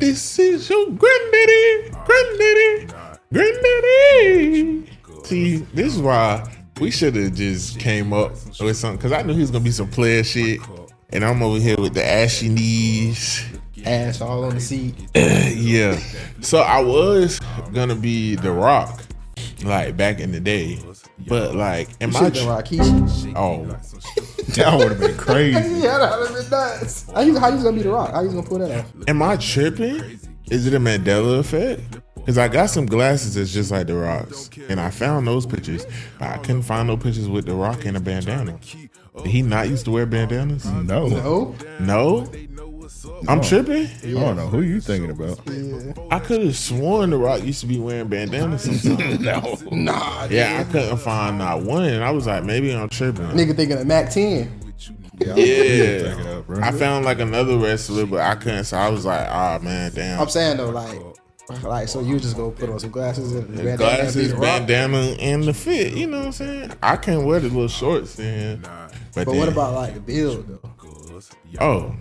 This is your granddaddy. See, this is why we should have just came up with something, because I knew he was gonna be some player shit, and I'm over here with the ashy knees, ass all on the seat. yeah. So I was gonna be The Rock, like back in the day, but like in my oh, that would have been crazy. Yeah, that would have been nuts. How you gonna be The Rock? How you gonna pull that off? Am I tripping? Is it a Mandela effect? Because I got some glasses that's just like The Rock's, and I found those pictures, but I couldn't find no pictures with The Rock in a bandana. Did he not used to wear bandanas? No. I'm tripping? I don't know. Who you thinking about? Yeah. I could have sworn The Rock used to be wearing bandanas sometimes. Nah. Yeah, I couldn't find not one, and I was like, maybe I'm tripping. Nigga thinking of Mac 10. Yeah. I found like another wrestler, but I couldn't, so I was like, man, damn. I'm saying though, like, so you just go put on some glasses and bandana, and the fit. You know what I'm saying? I can't wear the little shorts then. But what about like the build though? Oh,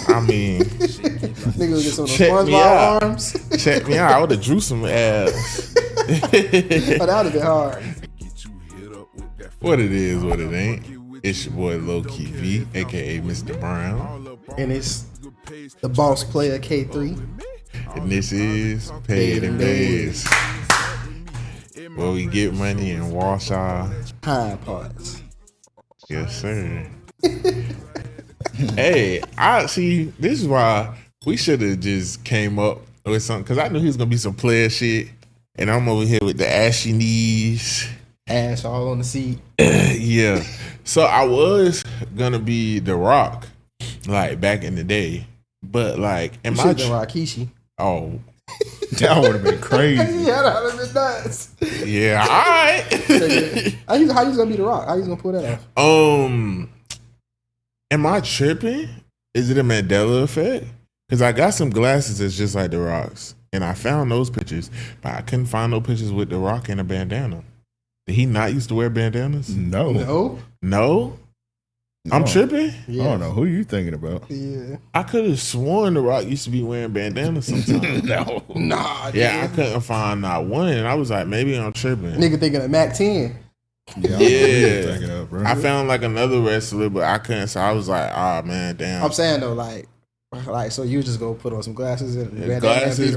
I mean, nigga was just on the SpongeBob arms. Check me out. I would have drew some ass. Oh, that would have been hard. What it is, what it ain't. It's your boy Low Key V, aka Mr. Brown, and it's the boss player K3. And this is Paid N Bazed, where we get money and wash our hind parts. Yes, sir. Hey, I see. This is why we should have just came up with something, because I knew he was gonna be some player shit, and I'm over here with the ashy knees, ass all on the seat. Yeah. So I was gonna be The Rock, like back in the day, but like in my Rakishi. Oh, that would have been crazy. Yeah, that would have been nuts. Yeah, all right. How you gonna be The Rock? How you gonna pull that off? Am I tripping? Is it a Mandela effect? Because I got some glasses that's just like The Rock's, and I found those pictures, but I couldn't find no pictures with The Rock in a bandana. Did he not used to wear bandanas? No. I'm tripping? Yeah. I don't know. Who you thinking about? Yeah. I could have sworn The Rock used to be wearing bandanas sometimes. Yeah, I couldn't find not one, and I was like, maybe I'm tripping. Nigga thinking of Mac 10. Yeah. I found like another wrestler, but I couldn't, so I was like, man, damn. I'm saying though, like so you just go put on some glasses and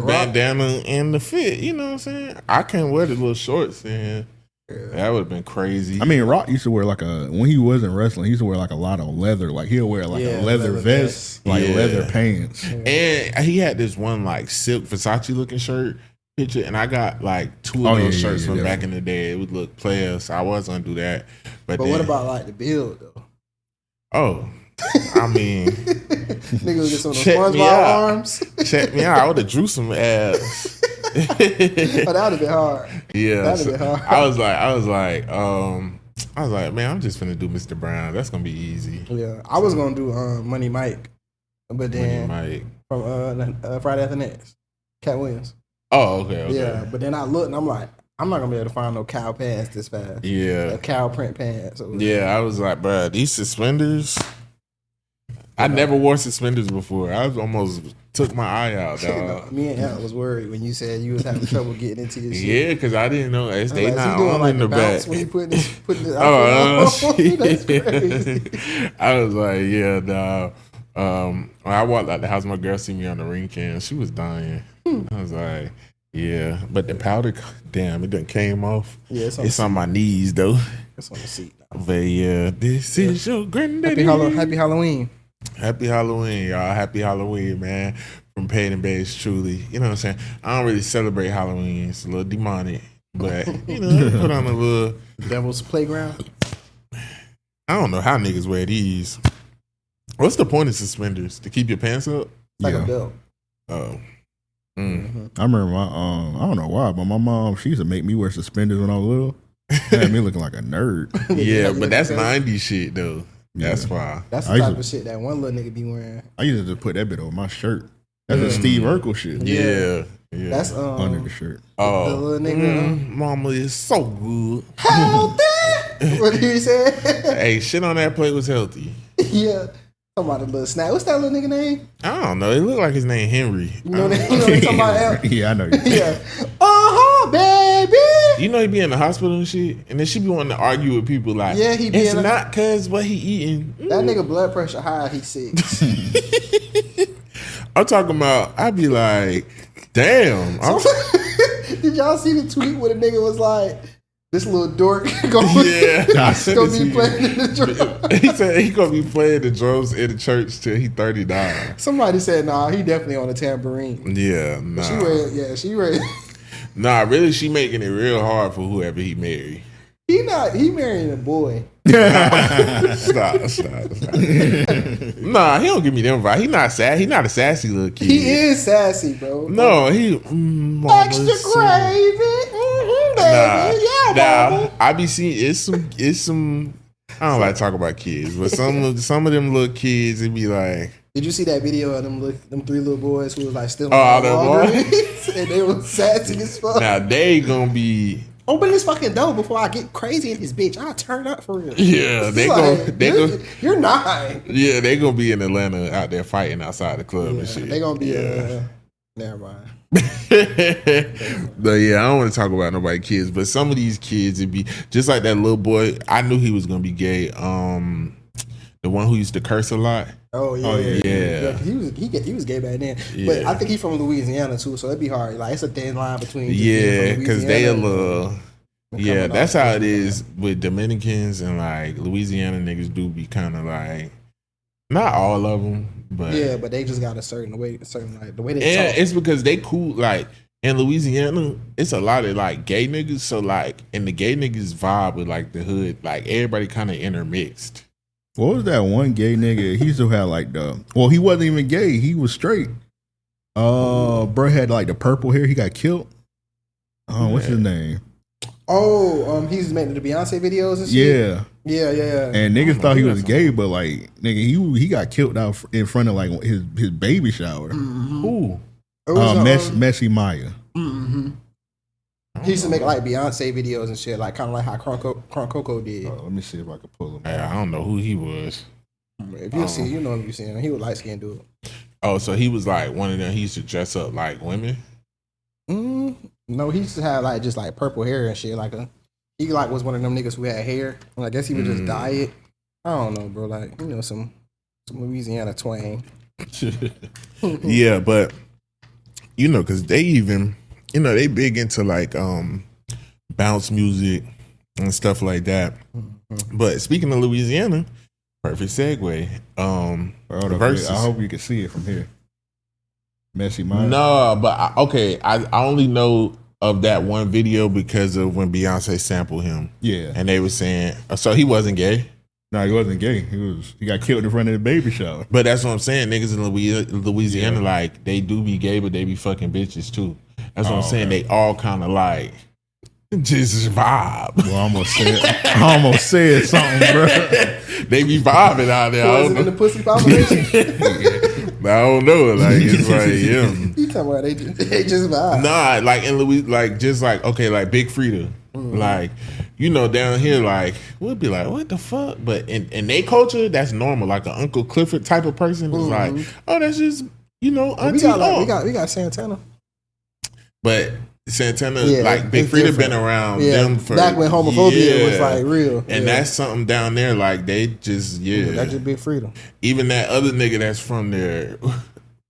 bandana, and the fit. You know what I'm saying? I can't wear the little shorts, and that would have been crazy. I mean, Rock used to wear when he wasn't wrestling, he used to wear like a lot of leather. Like he'll wear like a leather vest, like leather pants. And he had this one like silk Versace looking shirt picture, and I got like two of those shirts from back in the day. It would look player, so I was gonna do that. But what about like the build though? Oh, I mean, nigga was just on the SpongeBob arms. Check me out. I would have drew some ass. Oh, that would have been hard. Yeah, that would have been hard. I was like, man, I'm just finna do Mr. Brown. That's gonna be easy. Yeah, I was gonna do Money Mike, but then from Friday After Next, Cat Williams. Oh, okay. Yeah, but then I looked and I'm like, I'm not gonna be able to find no cow pants this fast. Yeah, cow print pants. Yeah, I was like, bro, these suspenders. I never wore suspenders before. I almost took my eye out, dog. Me and Al was worried when you said you was having trouble getting into your shit. Yeah, because I didn't know they like, not doing on like in the back. When you putting this That's crazy. I was like, yeah, dog. When I walked out the house, my girl see me on the ring cam. She was dying. I was like, yeah, but the powder, damn, it done came off. Yeah, it's on my knees though. It's on the seat. But yeah, this is your granddaddy. Happy Halloween. Happy Halloween, y'all. Happy Halloween, man. From Paid N Bazed, truly. You know what I'm saying? I don't really celebrate Halloween. It's a little demonic. But, you know, put on a little... Devil's Playground? I don't know how niggas wear these. What's the point of suspenders? To keep your pants up? Like a belt. Oh. I remember I don't know why, but my mom, she used to make me wear suspenders when I was little. Had me looking like a nerd. Yeah, but that's 90s shit, though. That's why. That's the type of shit that one little nigga be wearing. I used to put that bit on my shirt. That's a Steve Urkel shit. Yeah. That's under the shirt. Oh, the little nigga. Mama is so good. Healthy. What did you say? Hey, shit on that plate was healthy. Yeah. Somebody little snack. What's that little nigga name? I don't know. It looked like his name Henry. You know they somebody else? Yeah, I know. Yeah. Baby. You know he be in the hospital and shit, and then she be wanting to argue with people like, yeah, he be it's not cause what he eating. That nigga blood pressure high. He sick. I'm talking about. I be like, damn. Did y'all see the tweet where the nigga was like, this little dork gonna be playing in the drums? He said he gonna be playing the drums in the church till he 39. Somebody said, nah, he definitely on a tambourine. Yeah, nah. She read. Nah, really, she making it real hard for whoever he marry. He marrying a boy. Stop. Nah, he don't give me them vibes. He not sad. He not a sassy little kid. He is sassy, bro. No, he extra gravy. Baby. Nah, I be seeing it's some. I don't like to talk about kids, but some of them little kids, it be like. Did you see that video of them three little boys who was like still and they were sassy as fuck? Now they gonna be. Open this fucking door before I get crazy in this bitch. I'll turn up for real. Yeah, You're not. Yeah, they gonna be in Atlanta out there fighting outside the club and shit. They gonna be. Never mind. But yeah, I don't want to talk about nobody kids, but some of these kids, it'd be just like that little boy. I knew he was gonna be gay. The one who used to curse a lot. Oh yeah. He was gay back then, yeah. But I think he's from Louisiana too, so it'd be hard. Like it's a thin line between because they a little. Yeah, that's how it is with Dominicans and like Louisiana niggas do be kind of like, not all of them, but yeah, but they just got a certain way like the way they talk. It's because they cool. Like in Louisiana, it's a lot of like gay niggas. So like, and the gay niggas vibe with like the hood, like everybody kind of intermixed. What was that one gay nigga? He still had like he wasn't even gay. He was straight. Bro had like the purple hair. He got killed. What's his name? He's making the Beyonce videos and shit. Yeah. And niggas thought he was gay, but like nigga, he got killed out in front of like his baby shower. Mm-hmm. Ooh. Messy Maya. Mm-hmm. He used to make like Beyonce videos and shit, like kind of like how Crunk Coco did. Let me see if I can pull him. I don't know who he was. If you see, you know if you see him. He was light skinned dude. Oh, so he was like one of them. He used to dress up like women. No, he used to have like just like purple hair and shit. He was one of them niggas who had hair. I guess he would just dye it. I don't know, bro. Like some Louisiana twang. Yeah, but because they even. They big into like bounce music and stuff like that. Mm-hmm. But speaking of Louisiana, perfect segue. Verzuz. I hope you can see it from here. Messy Maya. No, but I only know of that one video because of when Beyonce sampled him. Yeah, and they were saying so he wasn't gay. No, he wasn't gay. He got killed in front of the baby shower. But that's what I'm saying. Niggas in Louisiana, like they do be gay, but they be fucking bitches too. That's what I'm saying. Okay. They all kind of like just vibe. Well, I almost said something, bro. They be vibing out there. Was it in the pussy population? I don't know. Like it's like You talking about they just vibe? Nah, like in Louis, like just like like Big Frida, like down here, like we'll be like, what the fuck? But in their culture, that's normal. Like an Uncle Clifford type of person is like, oh, that's just auntie. We got Santana. But Santana, like Big Frida, been around them for back when homophobia was like real, and that's something down there. Like they just that's just Big Frida. Even that other nigga that's from there,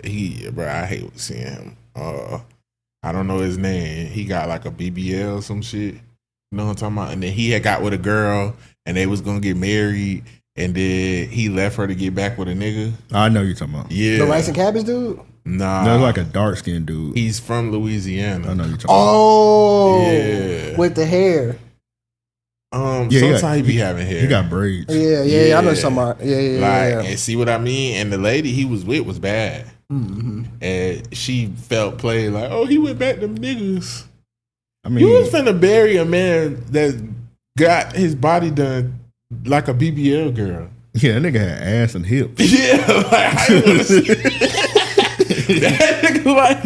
I hate seeing him. I don't know his name. He got like a BBL or some shit. You know what I'm talking about? And then he had got with a girl, and they was gonna get married, and then he left her to get back with a nigga. I know you're talking about. Yeah, the rice and cabbage dude. Nah, that's like a dark skinned dude. He's from Louisiana. I know you're talking about. Yeah, with the hair. Sometimes he be having hair. He got braids. Yeah. I know somebody. Yeah. And see what I mean? And the lady he was with was bad. Mm-hmm. And she felt played like, oh, he went back to them niggas. I mean, you was finna bury a man that got his body done like a BBL girl. Yeah, that nigga had ass and hips. Yeah, like I was. That nigga like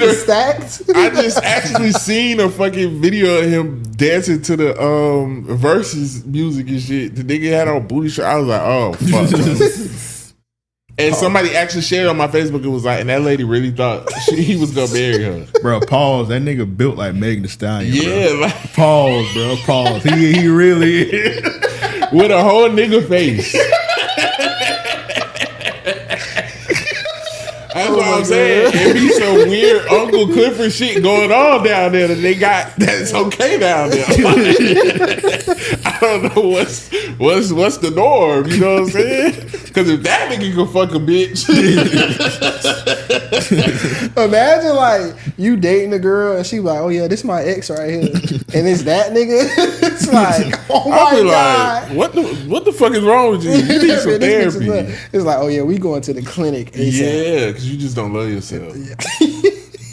the stacks. I just actually seen a fucking video of him dancing to the Verzuz music and shit. The nigga had on booty shirt. I was like, oh fuck. And somebody actually shared on my Facebook. It was like, and that lady really thought he was gonna marry her. Bro, pause. That nigga built like Megan Thee Stallion. Yeah, bro. like, Pause, bro. Pause. He really is. with a whole nigga face. That's what I'm saying. It be some weird Uncle Clifford shit going on down there that they got that's okay down there. I don't know what's the norm, you know what I'm saying? Because if that nigga can fuck a bitch. Imagine like you dating a girl and she like, oh yeah, this is my ex right here. And it's that nigga. It's like, oh my I'll be God. like, what the fuck is wrong with you? You need some therapy. It's like, oh yeah, we going to the clinic. Yeah, because you just don't love yourself.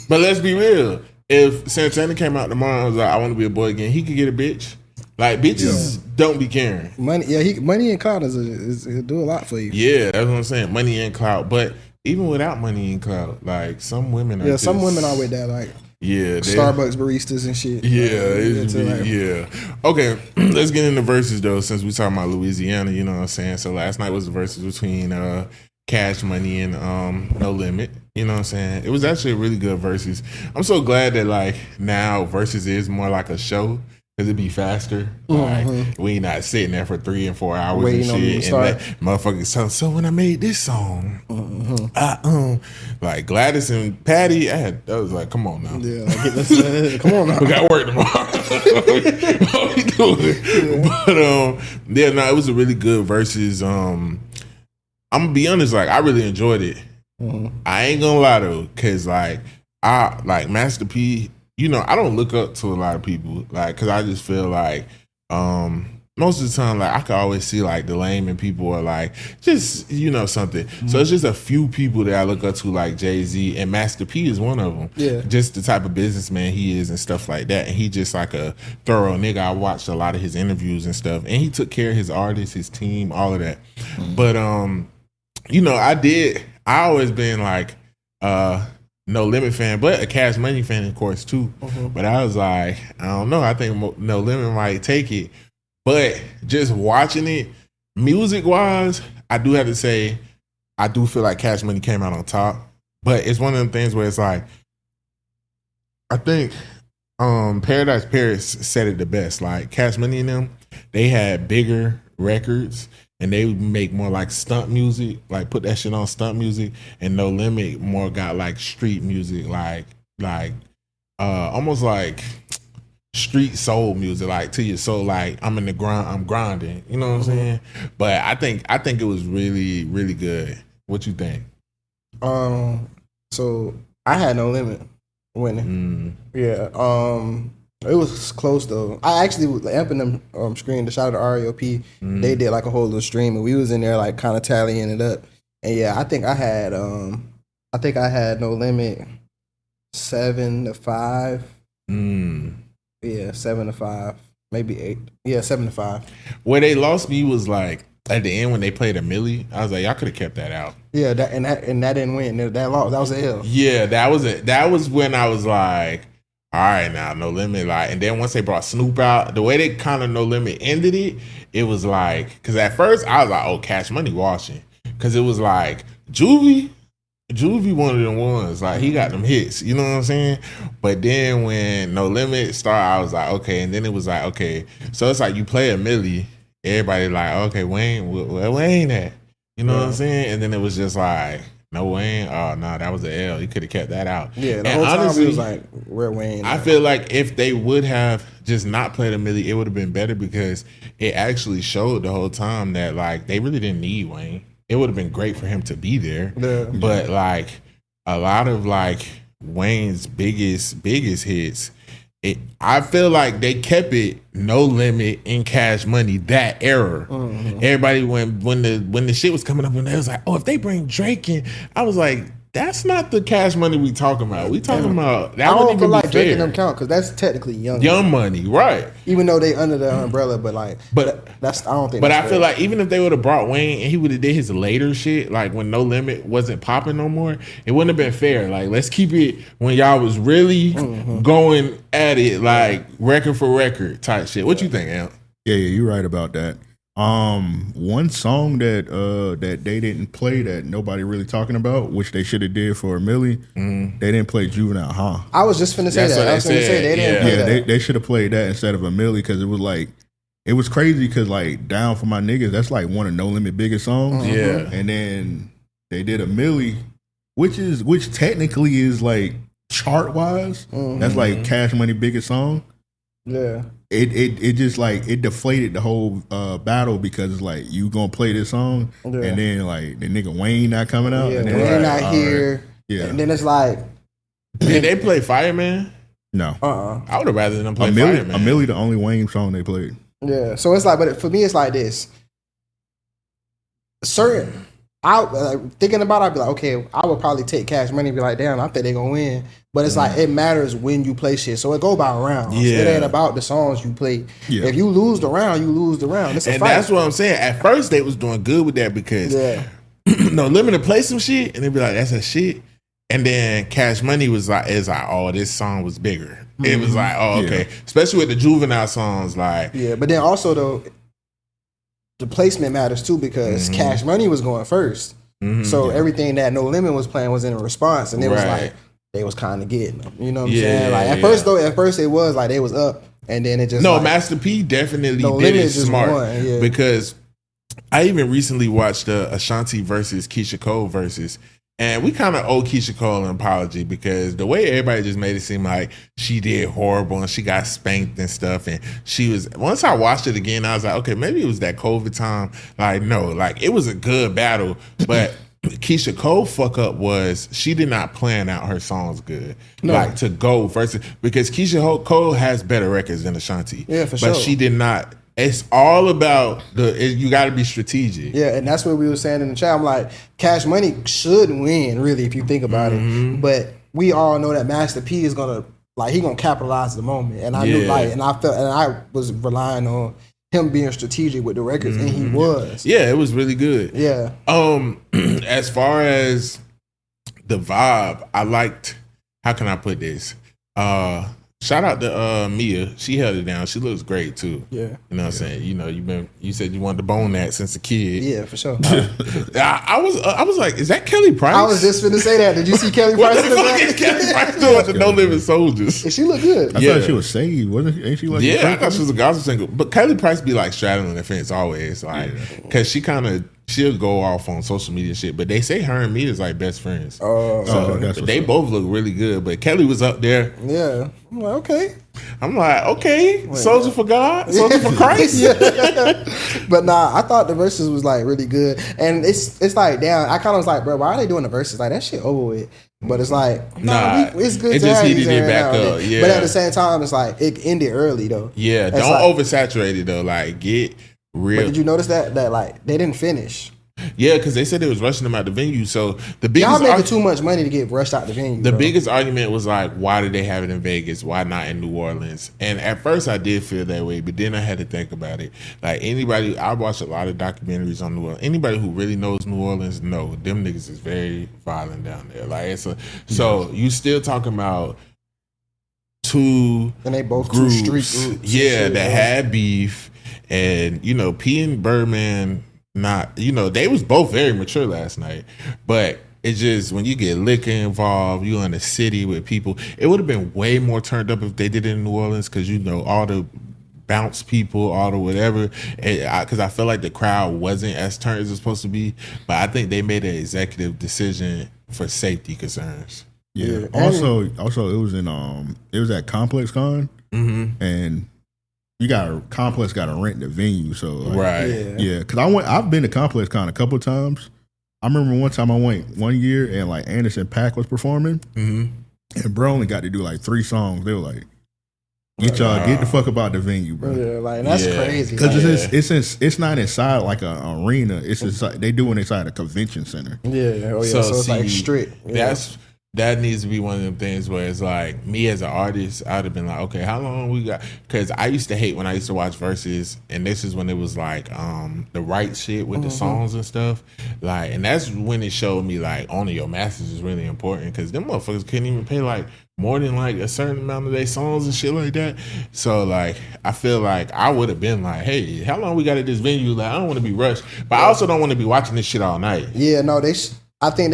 But let's be real. If Santana came out tomorrow and was like, I want to be a boy again, he could get a bitch. Like, bitches don't be caring. Money, yeah, money and clout is do a lot for you. Yeah, that's what I'm saying. Money and clout. But even without money and clout, like, some women are some women are with that, like, Starbucks baristas and shit. Yeah. Okay, let's get into verses, though, since we talking about Louisiana, you know what I'm saying? So last night was the verses between Cash Money and No Limit. You know what I'm saying? It was actually a really good verses. I'm so glad that like now verses is more like a show because it'd be faster. Like we not sitting there for 3 and 4 hours waiting and shit. And like, motherfuckers tell, so when I made this song, like Gladys and Patty, I was like, come on now. Yeah, come on now. We got work tomorrow. What we doing? Yeah. But it was a really good verses. I'm gonna be honest, like I really enjoyed it. I ain't gonna lie though, cause like I like Master P. You know, I don't look up to a lot of people, like, cause I just feel like most of the time, like I can always see like the lame in people or like just something. So it's just a few people that I look up to, like Jay-Z, and Master P is one of them. Yeah, just the type of businessman he is and stuff like that. And he just like a thorough nigga. I watched a lot of his interviews and stuff, and he took care of his artists, his team, all of that. But I always been like No Limit fan, but a Cash Money fan, of course, too. But I was like, I don't know. I think No Limit might take it. But just watching it, music-wise, I do have to say, I do feel like Cash Money came out on top. But it's one of them things where it's like, I think Paradise Paris said it the best. Like, Cash Money and them, they had bigger records. And they make more like stunt music, like put that shit on stunt music. And No Limit more got like street music, like almost like street soul music, like to your soul. Like I'm in the grind, I'm grinding. You know what I'm saying? But I think it was really, really good. What you think? So I had No Limit winning. Yeah. It was close though. I actually amping them screen to shout out to REOP. They did like a whole little stream and we was in there like kind of tallying it up. And yeah, I think I had No Limit 7-5. Yeah, 7-5, maybe 8. Yeah, 7-5. Where they lost me was like at the end when they played a Millie. I was like, y'all could have kept that out. Yeah, that didn't win. That lost. That was an L. Yeah, that was it. That was when I was like, all right, now No Limit, like, and then once they brought Snoop out, the way they kind of No Limit ended it, it was like, because at first I was like, oh, Cash Money washing, because it was like Juvie one of them ones, like he got them hits, you know what I'm saying? But then when No Limit started, I was like, okay, and then it was like, okay, so it's like you play a Millie, everybody like, okay, Wayne, where Wayne at? You know what I'm saying? And then it was just like, no Wayne, oh no, that was an L. You could have kept that out. Yeah, the whole time it was like, where Wayne? I feel like if they would have just not played a Millie, it would have been better because it actually showed the whole time that like they really didn't need Wayne. It would have been great for him to be there. Yeah. But like a lot of like Wayne's biggest hits, I feel like they kept it No Limit in Cash Money that era. Everybody when the shit was coming up and they was like, oh, if they bring Drake in, I was like, That's not the Cash Money we talking about. We talking about that. I Wouldn't don't feel even like be Drake fair. and them count because that's technically Young Money, right? Even though they under the umbrella, but like, But that's I don't think. But that's I feel fair. like even if they would have brought Wayne and he would have did his later shit, like when No Limit wasn't popping no more, it wouldn't have been fair. Like let's keep it when y'all was really going at it, like record for record type shit. What you think, Amp? Yeah, you're right about that. One song that that they didn't play that nobody really talking about, which they should have did for Millie, they didn't play Juvenile, huh? I was just finna say That's that. what I was they finna say said, they didn't yeah. play Yeah, that. they should have played that instead of a Millie because it was like it was crazy because like Down for My Niggas, that's like one of No Limit biggest songs. Yeah. And then they did a Millie, which technically is like chart wise. That's like Cash Money biggest song. Yeah. It just like it deflated the whole battle because it's like you gonna play this song and then like the nigga Wayne not coming out. Yeah, and then Wayne like, not here. Yeah. And then it's like, Did they play Fireman? No. I would have rather them play A Fireman. Millie the only Wayne song they played. Yeah. So it's like, but for me, it's like this. Certain, thinking about it, I'd be like, okay, I would probably take Cash Money and be like, damn, I think they're gonna win. But it's like it matters when you play shit. So it go by rounds. Yeah. It ain't about the songs you play. Yeah. If you lose the round, you lose the round. It's a And fight. that's what I'm saying. At first, they was doing good with that because No Limit to play some shit, and they'd be like, "That's a shit." And then Cash Money was like, "Oh, this song was bigger." It was like, "Oh, okay." Especially with the Juvenile songs, like, Yeah, but then also though, the placement matters too because Cash Money was going first. So everything that No Limit was playing was in a response, and it was like they was kind of getting them. You know what I'm saying? Like at first it was like they was up, and then it just like, Master P definitely No did Limit it just smart won, because I even recently watched Ashanti versus Keisha Cole versus. And we kind of owe Keisha Cole an apology because the way everybody just made it seem like she did horrible and she got spanked and stuff. And she was, once I watched it again, I was like, okay, maybe it was that COVID time. Like, no, like it was a good battle. But Keisha Cole fuck up was she did not plan out her songs good. No. Like to go versus, because Keisha Cole has better records than Ashanti. Yeah, for But sure. she did not. It's all about you got to be strategic. Yeah, and that's what we were saying in the chat. I'm like, Cash Money should win, really, if you think about it. But we all know that Master P is gonna he gonna capitalize the moment. And I knew and I was relying on him being strategic with the records, and he was. Yeah, it was really good. Yeah. As far as the vibe, I liked. How can I put this? Shout out to Mia. She held it down. She looks great too. Yeah. You know what I'm saying? You know, you said you wanted to bone that since a kid. Yeah, for sure. I was like, is that Kelly Price? I was just finna say that. Did you see Kelly what Price the in the fuck back? is Kelly Price doing with the No Limit Soldiers? And she looked good. I thought she was saved, wasn't she? Ain't she like Yeah, I thought she was a gospel singer. But Kelly Price be like straddling the fence always, like, because she'll go off on social media shit. But they say her and me is like best friends. Oh, that's what's they up. both look really good. But Kelly was up there. yeah. I'm like, okay. I'm like, okay, soldier for God, soldier for Christ. But nah, I thought the verses was like really good, and it's like damn. I kind of was like, bro, why are they doing the verses? Like that shit over with. But it's like, it's good. It to just have heated these it every back now and up. then. Yeah, But at the same time, it's like it ended early though. Yeah, It's don't like- oversaturate it though. Like get But real. did you notice that like they didn't finish? Yeah, because they said they was rushing them out the venue. So the Y'all biggest making too much money to get rushed out the venue. the bro. biggest argument was like, why did they have it in Vegas? Why not in New Orleans? And at first I did feel that way, but then I had to think about it. Like anybody, I watched a lot of documentaries on New Orleans. Anybody who really knows New Orleans know them niggas is very violent down there. Like so you still talking about two and they both groups, two street groups. yeah, and shit, that had beef, and P and Birdman. Not, they was both very mature last night, but it's just when you get liquor involved, you in the city with people. It would have been way more turned up if they did it in New Orleans because all the bounce people, all the whatever. Because I felt like the crowd wasn't as turned as it's supposed to be, but I think they made an executive decision for safety concerns. Yeah. Also, it was at Complex Con, and Complex got to rent the venue, so like, Right. yeah. Because I've been to Complex Con a couple of times. I remember one time I went one year and like Anderson .Paak was performing, and bro only got to do like 3 songs. They were like, Get the fuck about the venue, bro. Yeah, like that's crazy. Because it's not inside like an arena. It's inside, they doing inside a convention center. Yeah, so it's see, like strict. Yeah. That needs to be one of them things where it's like, me as an artist, I'd have been like, okay, how long we got? Because I used to hate when I used to watch Verzuz, and this is when it was like the right shit with the songs and stuff. Like, and that's when it showed me like owning your masters is really important, because them motherfuckers couldn't even pay like more than like a certain amount of their songs and shit like that. So like, I feel like I would have been like, hey, how long we got at this venue? Like, I don't want to be rushed, but I also don't want to be watching this shit all night. Yeah, no, I think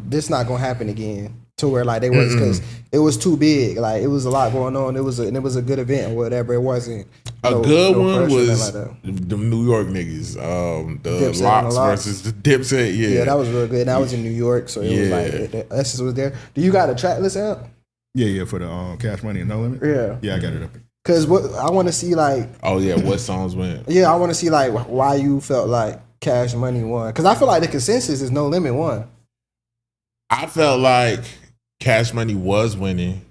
this not gonna happen again. To where like they was, because it was too big. Like, it was a lot going on. It was a good event or whatever. It wasn't a good one was like the New York niggas, the Locks versus the Dipset. Yeah, that was real good. And that was in New York, so it was like Essence was there. Do you got a track list out? Yeah, for the Cash Money and No Limit. Yeah, I got it up. Cause what I want to see, like, what songs went? Yeah, I want to see like why you felt like Cash Money won. Because I feel like the consensus is No Limit won. I felt like Cash Money was winning.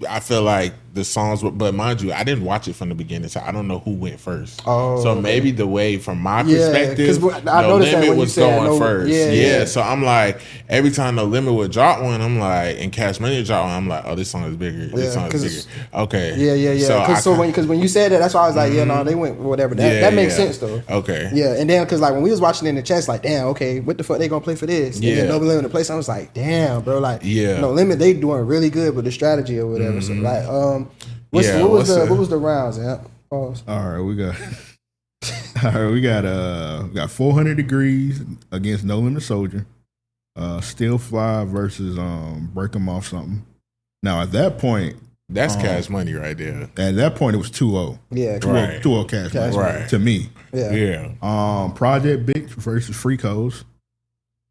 I feel like the songs were, but mind you, I didn't watch it from the beginning, so I don't know who went first. So maybe the way, from my perspective, No Limit was going first. Yeah. So I'm like, every time No Limit would drop one, I'm like, and Cash Money would drop one, I'm like, oh, this song is bigger. This song is bigger. Okay. Yeah. Because when you said that, that's why I was like, they went whatever. That makes sense though. Okay. Yeah, and then because like when we was watching in the chest, like, damn, okay, what the fuck they gonna play for this? And then No Limit to play, I was like, damn, bro, like, No Limit, they doing really good with the strategy or whatever. So like, what was the rounds? Yeah. All right, we got 400 Degrees against No Limit Soldier. Still Fly versus Break 'Em Off Something. Now at that point, that's Cash Money right there. At that point, it was 2-0. Yeah, 2-0 Cash Money. Right. To me. Yeah. Project Bitch versus Freakos.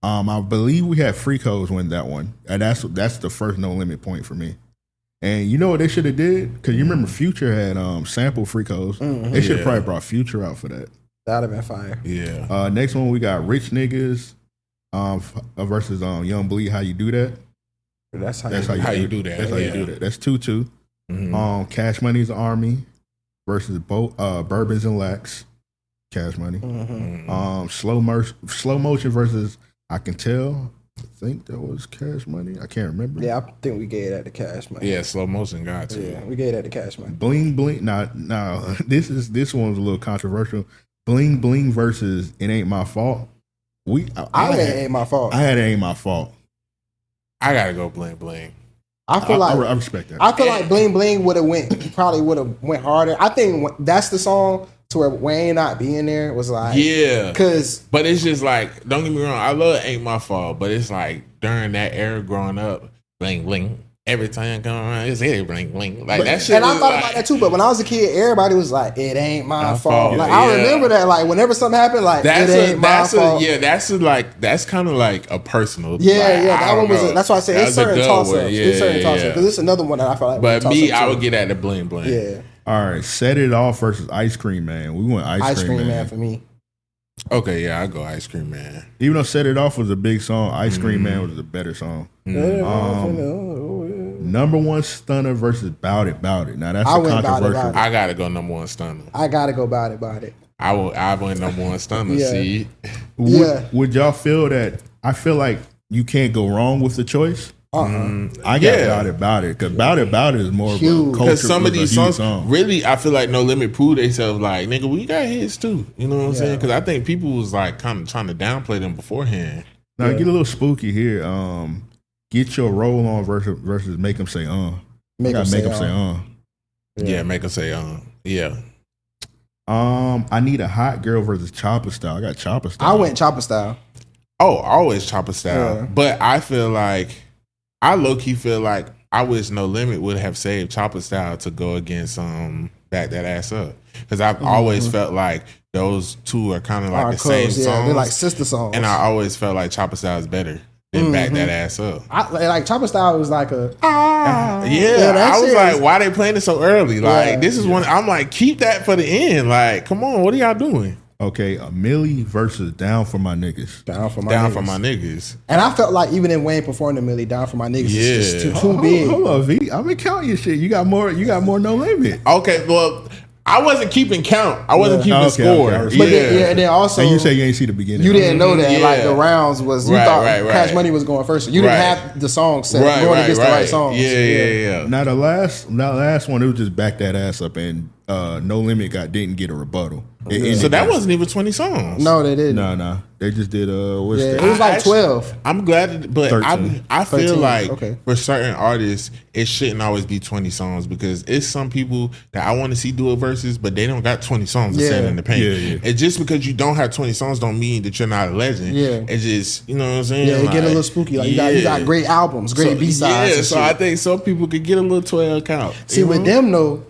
I believe we had Freakos win that one, and that's the first No Limit point for me. And you know what they should have did? Because you remember Future had sample Freakos. They should have probably brought Future out for that. That'd have been fire. Yeah. Next one we got Rich Niggas versus Young Bleed. How you do that? That's how you do that. That's how you do that. That's 2-2. Cash Money's Army versus Bourbons and Lax. Cash Money. Slow Motion versus I Can Tell. I think that was Cash Money. I can't remember. Yeah, I think we gave that to Cash Money. Yeah, Slow Motion got to. Yeah, we gave that to Cash Money. Bling Bling. Now, this one's a little controversial. Bling Bling versus It Ain't My Fault. I Ain't My Fault. I had It Ain't My Fault. I gotta go Bling Bling. I feel like I respect that. I feel like Bling Bling would have went harder. I think that's the song to where Wayne not being there was like, but it's just like, don't get me wrong, I love Ain't My Fault, but it's like during that era growing up, Bling Bling, every time I come around, it's Bling Bling, like that shit. And I thought about that too, but when I was a kid, everybody was like, it ain't my fault. Like I remember that, like whenever something happened, like it ain't my fault. That's kind of like a personal. That one was. That's why I said it's certain toss-ups. It's certain toss-ups because it's another one that I felt like. But me, I would get at the Bling Bling. Yeah. All right, Set It Off versus Ice Cream Man. We went Ice Cream Man for me. Okay, yeah, I go Ice Cream Man. Even though Set It Off was a big song, Ice Cream Man was a better song. Number One Stunner versus Bout It. Now that's controversial. I gotta go Number One Stunner. I gotta go Bout It. I went Number One Stunner. See, would y'all feel that? I feel like you can't go wrong with the choice. I got Bout It because Bout It is more of a culture. Because some of these songs, really, I feel like No Limit proved themselves like, nigga, we got hits too. You know what I'm saying? Because I think people was like kind of trying to downplay them beforehand. Now get a little spooky here. Get Your Roll On versus Make Them Say Make Them Say Yeah, Make Them Say Yeah. I Need a Hot Girl versus Chopper Style. I got Chopper Style. I went Chopper Style. Oh, always Chopper Style. Yeah. But I feel like, I low-key feel like I wish No Limit would have saved Chopper Style to go against Back That Ass Up. Because I've always felt like those two are kind of like the same songs. They're like sister songs. And I always felt like Chopper Style is better than Back That Ass Up. Like Chopper Style was like a I was like, why they playing it so early? Like this is one. I'm like, keep that for the end. Like, come on, what are y'all doing? Okay, a Millie versus Down for My Niggas. Down for my Down niggas. for my niggas. And I felt like even in Wayne performing the Millie, Down for my niggas is just too Hold big. Hold on, V. I've been counting your shit. You got more No Limit. Okay, well, I wasn't keeping count. I wasn't keeping score. Okay. But then, and then also, And you say you ain't see the beginning. you didn't know that Yeah. like the rounds was you Right, thought right. Cash Money was going first. You didn't have the song set going against the right songs. Yeah. Now the last one, it was just back that ass up, and No Limit didn't get a rebuttal. So that wasn't even 20 songs. No, they didn't. No. They just did what's Yeah, that? it was like 12. I'm glad, but 13. I feel 13, like okay. for certain artists, it shouldn't always be 20 songs because it's some people that I want to see do a verses, but they don't got 20 songs to send in the paint. Yeah. And just because you don't have 20 songs don't mean that you're not a legend. Yeah. It's just, you know what I'm saying? Yeah, it get a little spooky. Like you got great albums, great B-sides. Yeah, and so shit. I think some people could get a little 12 count. See, with them though,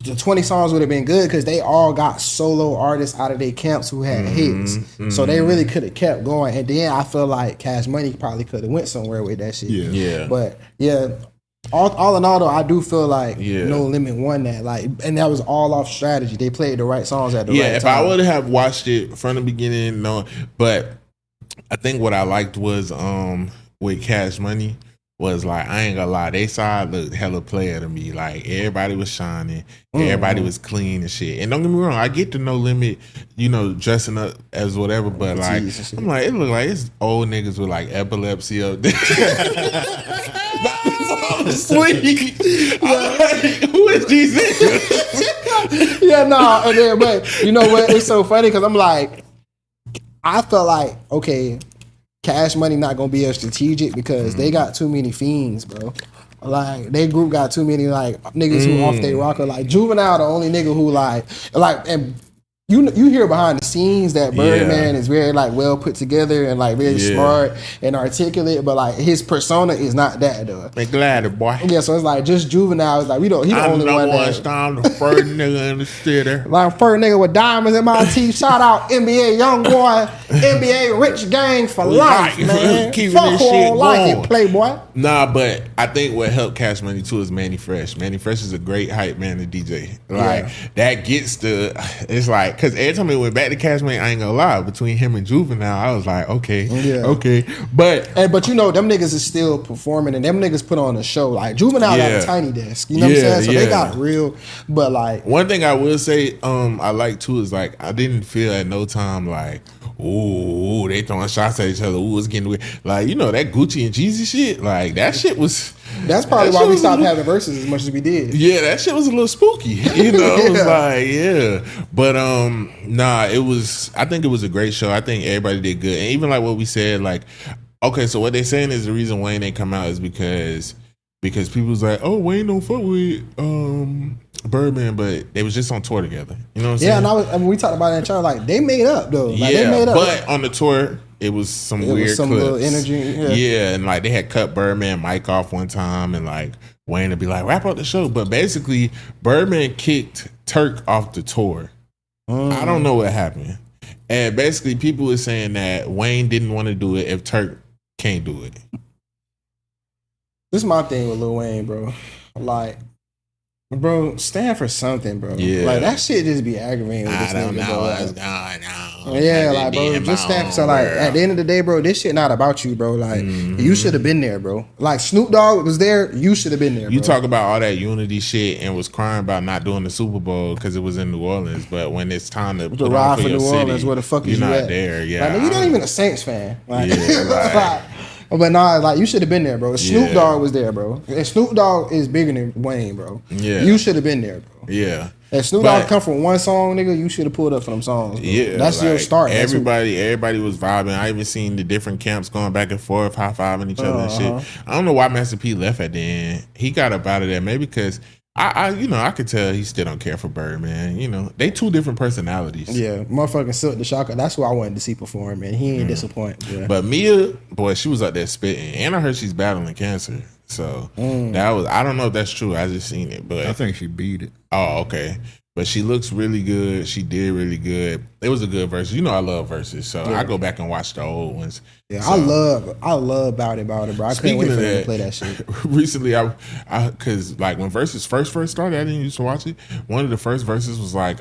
the 20 songs would have been good because they all got solo artists out of their camps who had hits. So they really could have kept going. And then I feel like Cash Money probably could have went somewhere with that shit. Yeah. But yeah, all in all though, I do feel like Yeah. No Limit won that. Like, and that was all off strategy. They played the right songs at the right time. Yeah, if I would have watched it from the beginning, no. But I think what I liked was with Cash Money was like, I ain't gonna lie, they side looked hella player to me. Like everybody was shining, everybody was clean and shit. And don't get me wrong, I get the No Limit, dressing up as whatever, but like I'm like, it look like it's old niggas with like epilepsy up there. Asleep. I'm like, who is these niggas? Yeah, no, and then, but you know what? It's so funny because I'm like, I felt like, okay, Cash Money not gonna be as strategic because they got too many fiends, bro. Like they group got too many like niggas who off they rocker. Like Juvenile, the only nigga who like and you hear behind the scenes that Birdman is very like well put together and like very smart and articulate, but like his persona is not that though. They glad it, boy. Yeah, so it's like just Juvenile is like he the only one that I'm the first nigga in the city. like first nigga with diamonds in my teeth. Shout out NBA young boy, NBA rich gang for life, man. Keeping Fuck this who shit don't like going. it, Playboy. Nah, but I think what helped Cash Money too is Manny Fresh. Manny Fresh is a great hype man and DJ. Like that gets it's like because every time it went back to Cash Money, I ain't gonna lie, between him and Juvenile, I was like, okay. But them niggas is still performing and them niggas put on a show. Like Juvenile got a tiny desk. You know what I'm saying? So they got real, but like one thing I will say, I like too is like I didn't feel at no time like, ooh, they throwing shots at each other. Ooh, it's getting weird. Like, that Gucci and Jeezy shit, like that shit was. That's probably why we stopped having verses as much as we did. Yeah, that shit was a little spooky. It was like, but nah, it was. I think it was a great show. I think everybody did good, and even like what we said, like, okay, so what they saying is the reason Wayne ain't come out is because people was like, oh, Wayne don't fuck with Birdman, but they was just on tour together. You know what I'm saying? Yeah, and we talked about it in channel, like they made up though. Like, yeah, they made up. But on the tour, it was some weird some clips. little energy. Yeah, and like they had cut Birdman mic off one time, and like Wayne would be like, wrap up the show. But basically, Birdman kicked Turk off the tour. I don't know what happened. And basically, people were saying that Wayne didn't want to do it if Turk can't do it. This is my thing with Lil Wayne, bro. Like, bro, stand for something, bro. Yeah. Like, that shit just be aggravating with I this don't nigga, know bro. what's Like, going on. yeah, I like, be bro, in just my stand for own something. Like, world. at the end of the day, bro, this shit not about you, bro. Like, you should have been there, bro. Like, Snoop Dogg was there. You should have been there, You bro. talk about all that unity shit and was crying about not doing the Super Bowl because it was in New Orleans, but when it's time to put ride on for for your New city, Orleans, where the fuck is you're you not at? there. Yeah, Like, you're not even a Saints fan. Like, Yeah, right. but nah, like, you should have been there, bro. Snoop Yeah. Dogg was there, bro. And Snoop Dogg is bigger than Wayne, bro. Yeah. You should have been there, bro. Yeah. If Snoop But- Dogg come from one song, nigga, you should have pulled up for them songs. Bro. Yeah, That's your like, start. That's what- Everybody was vibing. I even seen the different camps going back and forth, high fiving each other and shit. I don't know why Master P left at the end. He got up out of there, maybe because I could tell he still don't care for Birdman. They two different personalities. Yeah, motherfucking Silk the Shocker. That's who I wanted to see perform, man. He ain't disappoint. Yeah. But Mia, boy, she was out there spitting, and I heard she's battling cancer. So that was, I don't know if that's true. I just seen it, but I think she beat it. oh, okay. But she looks really good. She did really good. It was a good verse. I love verses, so I go back and watch the old ones. Yeah, So, I love Bout It, bro. I couldn't wait for them to play that shit. Recently, I cause like when Versus first started, I didn't used to watch it. One of the first verses was like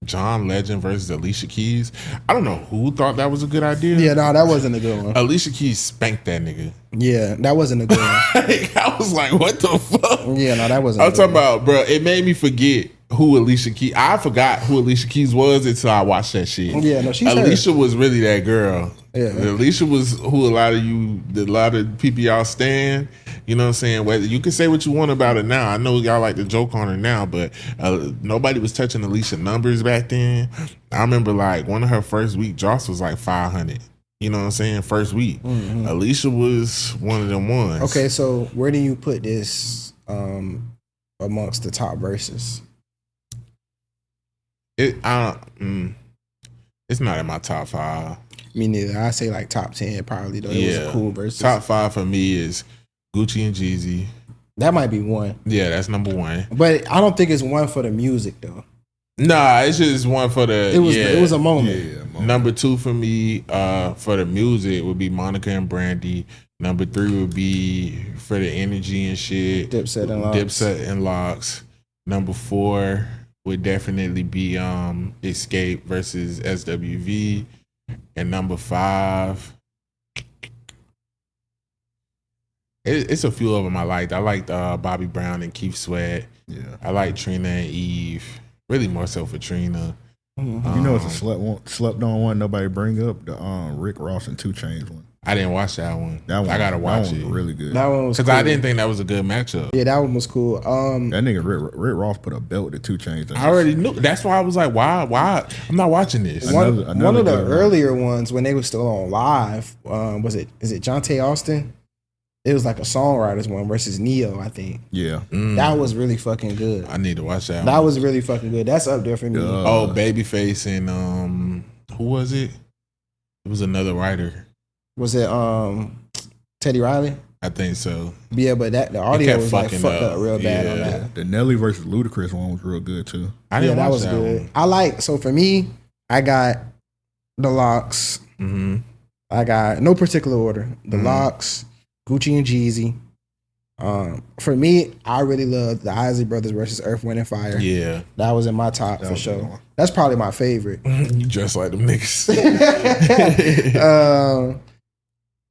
John Legend versus Alicia Keys. I don't know who thought that was a good idea. Yeah, no, that wasn't a good one. Alicia Keys spanked that nigga. Yeah, that wasn't a good one. I was like, what the fuck? Yeah, no, that wasn't. I'm talking about, bro. It made me forget who Alicia Keys. I forgot who Alicia Keys was until I watched that shit. Yeah, no, she's Alicia was really that girl. Yeah, Alicia was who a lot of people y'all stand. You know what I'm saying? Whether you can say what you want about it now. I know y'all like to joke on her now, but nobody was touching Alicia numbers back then. I remember like one of her first week drops was like 500. You know what I'm saying? First week. Mm-hmm. Alicia was one of them ones. Okay, so where do you put this amongst the top verses? It's not in my top 5. Me neither. I say like top 10 probably though. It was a cool verse. Top 5 for me is Gucci and Jeezy. That might be one. Yeah, that's number 1. But I don't think it's one for the music though. Nah, it's just one for the. It was a moment. Yeah, moment. Number 2 for me, for the music would be Monica and Brandy. Number 3 would be for the energy and shit. Dipset and Locks. Number 4 would definitely be Escape versus SWV. And number 5, it's a few of them I liked. I liked Bobby Brown and Keith Sweat. Yeah, I like Trina and Eve. Really more so for Trina. Mm-hmm. You know, it's a slept on one nobody bring up, the Rick Ross and 2 Chainz one. I didn't watch that one. I gotta that watch one it. Was really good. That one was because cool. I didn't think that was a good matchup. Yeah, that one was cool. That nigga Rick Ross put a belt to 2 Chainz. I already knew. That's why I was like, why? I'm not watching this. One of the earlier ones when they were still on live, is it Jonte Austin? It was like a songwriters one versus Neo, I think. Yeah. That was really fucking good. I need to watch that. That was really fucking good. That's up there for me. Babyface and who was it? It was another writer. Was it Teddy Riley? I think so. Yeah, but the audio was like fucked up real bad on that. The Nelly versus Ludacris one was real good too. I didn't watch that good. One. So for me, I got the Locks. Mm-hmm. I got no particular order. The Locks, Gucci and Jeezy. For me, I really love the Isley Brothers versus Earth, Wind and Fire. Yeah, that was in my top for sure. That's probably my favorite. You dress like them niggas.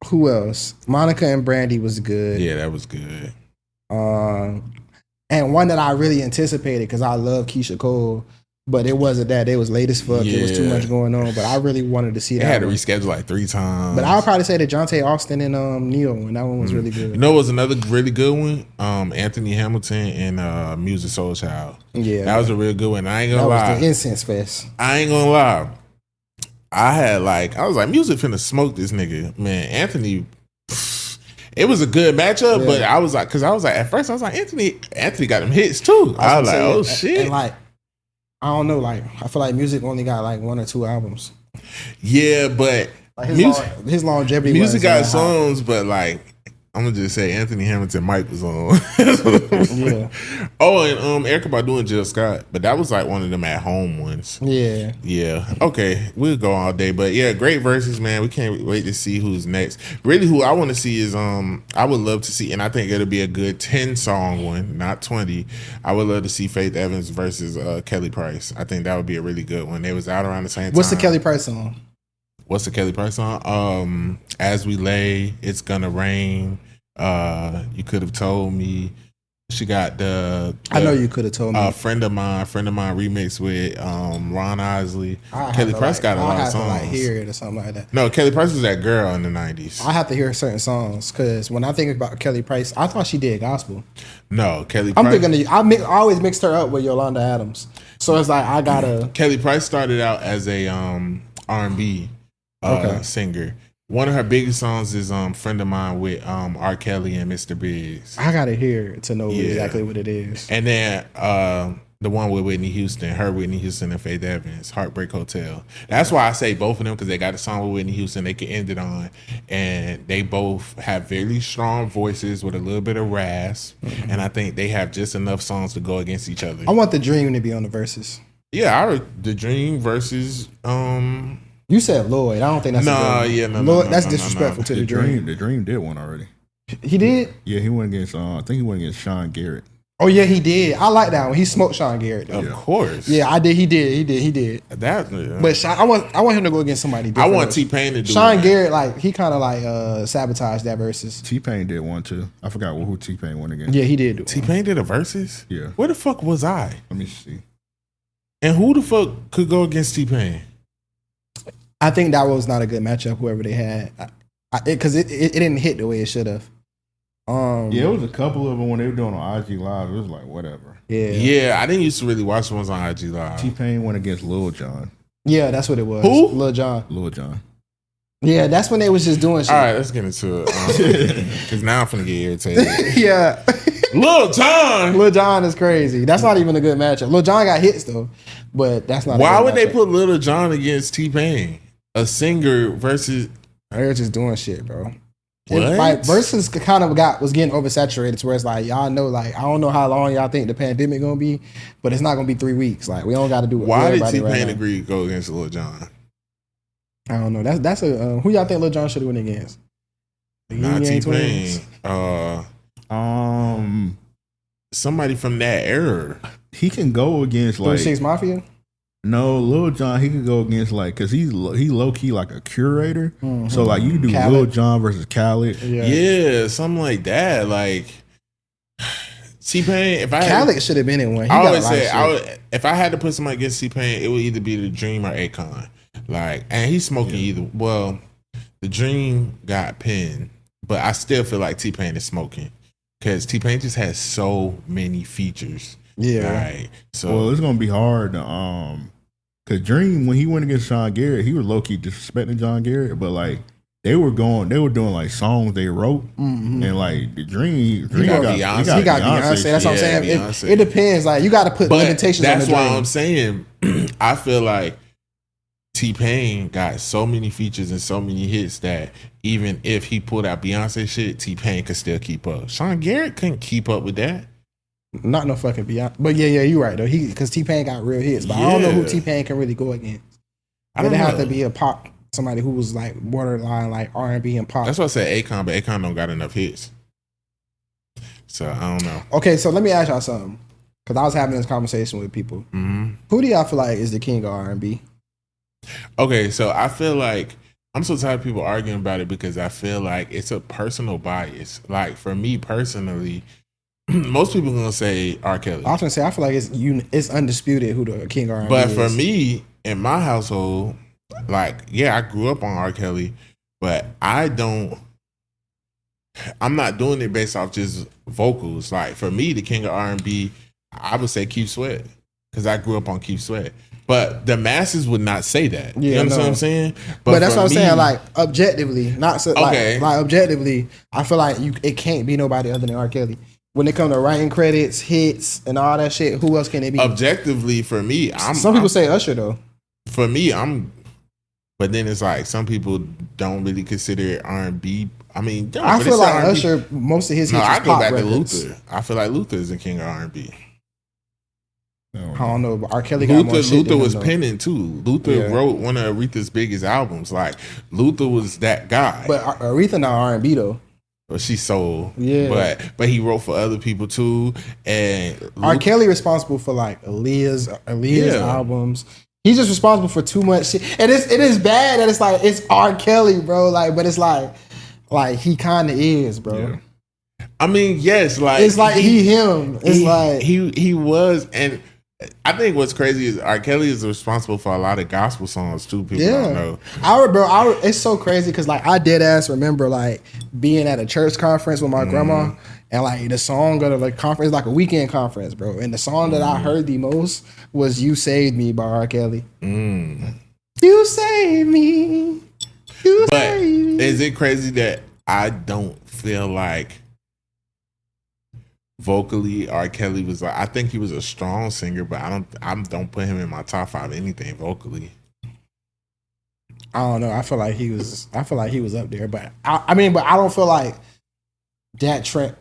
Who else? Monica and Brandy was good. Yeah, that was good. And one that I really anticipated because I love Keisha Cole, but it wasn't that. It was late as fuck. Yeah. It was too much going on, but I really wanted to see that. They had to reschedule like 3 times. But I would probably say the Jonte Austin and Neo, and that one was really good. You know, was another really good one. Anthony Hamilton and Music Soul Child. Yeah, that was a real good one. I ain't gonna lie. That was the Incense Fest. I ain't gonna lie. I was like, Music finna smoke this nigga, man. Anthony. It was a good matchup, but I was like, at first I was like, Anthony got them hits too. I was like, oh shit. And like, I don't know, like I feel like Music only got like 1 or 2 albums. Yeah, but like his longevity. Music got songs, but like I'm gonna just say Anthony Hamilton mic was on. Yeah. Oh, and Erykah Badu and Jill Scott, but that was like one of them at home ones. Yeah. Yeah. Okay, we'll go all day, but yeah, great verses, man. We can't wait to see who's next. Really, who I want to see is I would love to see, and I think it'll be a good 10-song one, not 20. I would love to see Faith Evans versus Kelly Price. I think that would be a really good one. They was out around the same time. What's the Kelly Price song? What's the Kelly Price song? As We Lay, It's Gonna Rain. You Could Have Told Me. She got the I know You Could Have Told Me. Friend of Mine remix with Ron Isley. Kelly Price got a lot of songs. I have to hear it or something like that. No, Kelly Price was that girl in the 90s. I have to hear certain songs because when I think about Kelly Price, I thought she did gospel. No, Kelly Price. I'm thinking I always mixed her up with Yolanda Adams. So it's like I gotta. Kelly Price started out as a R&B singer. One of her biggest songs is Friend of Mine with R. Kelly and Mr. Biggs. I gotta hear it to know exactly what it is. And then the one with Whitney Houston and Faith Evans, Heartbreak Hotel. That's why I say both of them, because they got a song with Whitney Houston they can end it on. And they both have very strong voices with a little bit of rasp. Mm-hmm. And I think they have just enough songs to go against each other. I want The Dream to be on the verses. Yeah, The Dream versus You said Lloyd. I don't think that's Lloyd. That's disrespectful to The Dream. The Dream did one already. He did? Yeah, he went against. I think he went against Sean Garrett. Oh yeah, he did. I like that one. He smoked Sean Garrett though. Of course. Yeah, I did. He did. That. Yeah. But I want him to go against somebody I different. want T-Pain to do Sean it. Garrett, like he kind of like sabotaged that versus. T-Pain did one too. I forgot who T-Pain went against. Yeah, he did. Do T-Pain did a versus? Yeah. Where the fuck was I? Let me see. And who the fuck could go against T-Pain? I think that was not a good matchup. Whoever they had, because it didn't hit the way it should have. Yeah, it was a couple of them when they were doing on IG Live. It was like whatever. Yeah, I didn't used to really watch the ones on IG Live. T-Pain went against Lil Jon. Yeah, that's what it was. Who? Lil Jon. Lil Jon. Yeah, that's when they was just doing shit. All right, let's get into it. Because now I'm finna get irritated. Yeah. Lil Jon! Lil Jon is crazy. That's not even a good matchup. Lil Jon got hits though, but that's not. Why a good would they matchup. put Lil Jon against T-Pain? A singer versus... They're just doing shit, bro. What? Like Verzuz kind of was getting oversaturated to where it's like y'all know, like I don't know how long y'all think the pandemic gonna be, but it's not gonna be 3 weeks. Like we don't got to do it. Why did everybody T-Pain right agree to go against Lil Jon? I don't know. That's a who y'all think Lil Jon should have went against? The Not Yin Yang T-Pain. Twins? Somebody from that era. He can go against like 36 Mafia. no Lil Jon. He could go against like because he low key like a curator. So like you do Khaled. Lil Jon versus Khaled. Yeah, something like that. Like T-Pain. If I Khaled should have been in one. He I got always a lot of say, shit. if I had to put somebody against T-Pain, it would either be The Dream or Akon. Like, and he's smoking either. Well, The Dream got pinned, but I still feel like T-Pain is smoking because T-Pain just has so many features. Yeah. Right. So Well, it's gonna be hard to cause Dream when he went against Sean Garrett, he was low key disrespecting John Garrett, but like they were doing like songs they wrote, and like the Dream got got Beyonce. He got Beyonce. That's what I'm saying. Beyonce. It depends. Like you got to put but limitations on the that's why Dream. I'm saying I feel like T-Pain got so many features and so many hits that even if he pulled out Beyonce shit, T-Pain could still keep up. Sean Garrett couldn't keep up with that. Not no fucking Beyonce. But yeah, you're right though. Because T-Pain got real hits, but I don't know who Yeah. T-Pain can really go against. I don't It'd have know. to be a pop, somebody who was like borderline like R&B and pop. That's why I said Akon, but Akon don't got enough hits. So I don't know. Okay, so let me ask y'all something. Because I was having this conversation with people. Mm-hmm. Who do y'all feel like is the king of R&B? Okay, so I feel like I'm so tired of people arguing about it because I feel like it's a personal bias. Like for me personally, most people gonna say R. Kelly. I was gonna say I feel like it's undisputed who the king of R&B But is. for me, in my household, like, yeah, I grew up on R. Kelly, but I'm not doing it based off just vocals. Like for me, the king of R&B, I would say Keith Sweat because I grew up on Keith Sweat. But the masses would not say that. Yeah, you understand no. what I'm saying? But that's for what I'm me- saying. Like objectively, not so, Okay. like objectively, I feel like it can't be nobody other than R. Kelly. When it comes to writing credits, hits, and all that shit, who else can it be? objectively, for me, Some people say Usher though. for me, but then it's like some people don't really consider it R&B. I mean, I but feel it's like R&B. Usher, most of his No, hits I was go pop back records. to Luther. I feel like Luther is the king of R&B. I don't know, but R. Kelly got more shit Luther than was him, though. penning too. Luther Yeah. wrote one of Aretha's biggest albums. Like Luther was that guy. But Aretha not R&B though. But she sold. Yeah. But he wrote for other people too. And R. Kelly responsible for like Aaliyah's Yeah. albums. He's just responsible for too much shit. And it is bad that it's like it's R. Kelly, bro. Like, but it's like he kind of is, bro. Yeah. I mean, yes, like It's like him. It's like he was, and I think what's crazy is R. Kelly is responsible for a lot of gospel songs too. People don't know. It's so crazy because like I dead ass remember like being at a church conference with my grandma and like the song of the conference, like a weekend conference, bro. And the song that I heard the most was "You Saved Me" by R. Kelly. You saved me. You But saved me. is it crazy that I don't feel like vocally R. Kelly was like, I think he was a strong singer, but I don't put him in my top 5 anything vocally. I don't know. I feel like he was up there, but I mean, but I don't feel like that track.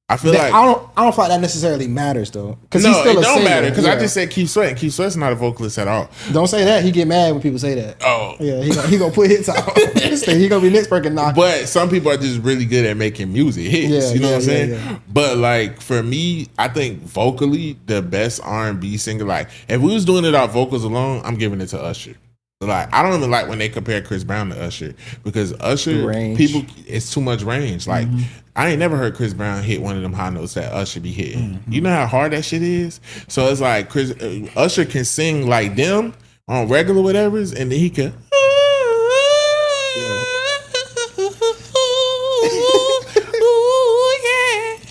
I feel like I don't feel like that necessarily matters though. Because he's still it a don't singer. matter because I just said Keith Sweat. Keith Sweat's not a vocalist at all. Don't say that. He get mad when people say that. Oh, Yeah, he gonna put hits out. He gonna be next person knocking. but some people are just really good at making music hits. Yeah, you know what I'm yeah, saying? yeah. But like for me, I think vocally the best R&B singer. Like if we was doing it off vocals alone, I'm giving it to Usher. Like I don't even like when they compare Chris Brown to Usher because Usher Range. people it's too much range. Like I ain't never heard Chris Brown hit one of them high notes that Usher be hitting. You know how hard that shit is. So it's like Usher can sing like them on regular whatever's, and then he can.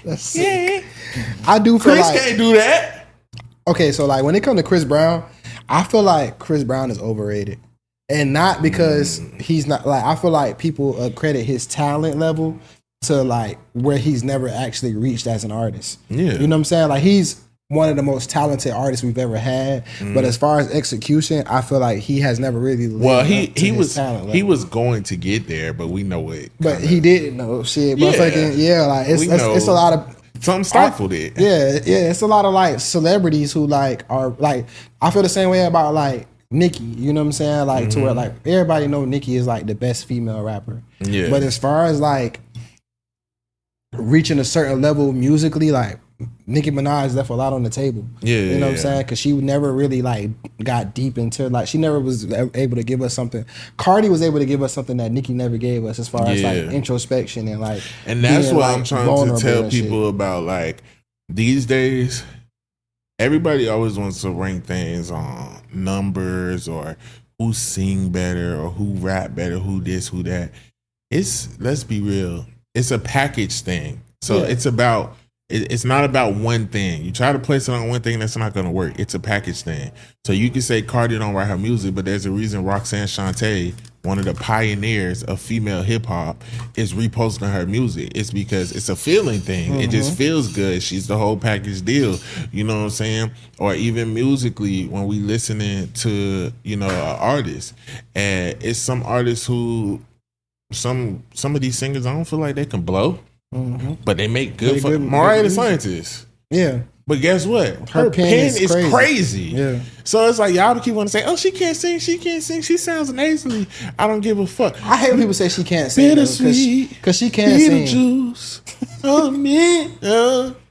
That's sick. I do feel Chris like can't do that. okay. So like when it comes to Chris Brown, I feel like Chris Brown is overrated, and not because he's not like. I feel like people credit his talent level to like where he's never actually reached as an artist. Yeah, you know what I'm saying? Like he's one of the most talented artists we've ever had, but as far as execution, I feel like he has never really lived well, up to he his was talent level. he was going to get there, but we know it. But he didn't know shit. Yeah. Motherfucking yeah, like We know. it's a lot of Something stifled it. yeah, it's a lot of like celebrities who like are like I feel the same way about like Nicki, you know what I'm saying? Like to where like everybody know Nicki is like the best female rapper. Yeah. But as far as like reaching a certain level musically, like Nicki Minaj left a lot on the table. Yeah, you know what I'm yeah. saying? Because she never really like got deep into like she never was able to give us something. Cardi was able to give us something that Nicki never gave us as far as like Yeah. introspection and like. And that's being, what like, I'm trying vulnerable to tell and shit. people about. Like these days, everybody always wants to rank things on numbers or who sing better or who rap better, who this, who that. Let's be real. It's a package thing. So Yeah. it's not about one thing. You try to place it on one thing, that's not going to work. It's a package thing. So you can say Cardi don't write her music, but there's a reason Roxanne Shante, one of the pioneers of female hip hop, is reposting her music. It's because it's a feeling thing. It just feels good. She's the whole package deal. You know what I'm saying? Or even musically, when we listening to, you know, an artist, and it's some artists who some of these singers, I don't feel like they can blow. But they make good. Mariah the Scientist. Yeah. But guess what? Her pen is crazy. Yeah. So it's like y'all keep wanting to say, "Oh, she can't sing. She can't sing. She sounds nasally." I don't give a fuck. I hate when people say she can't sing Bittersweet, because she can sing. juice on me,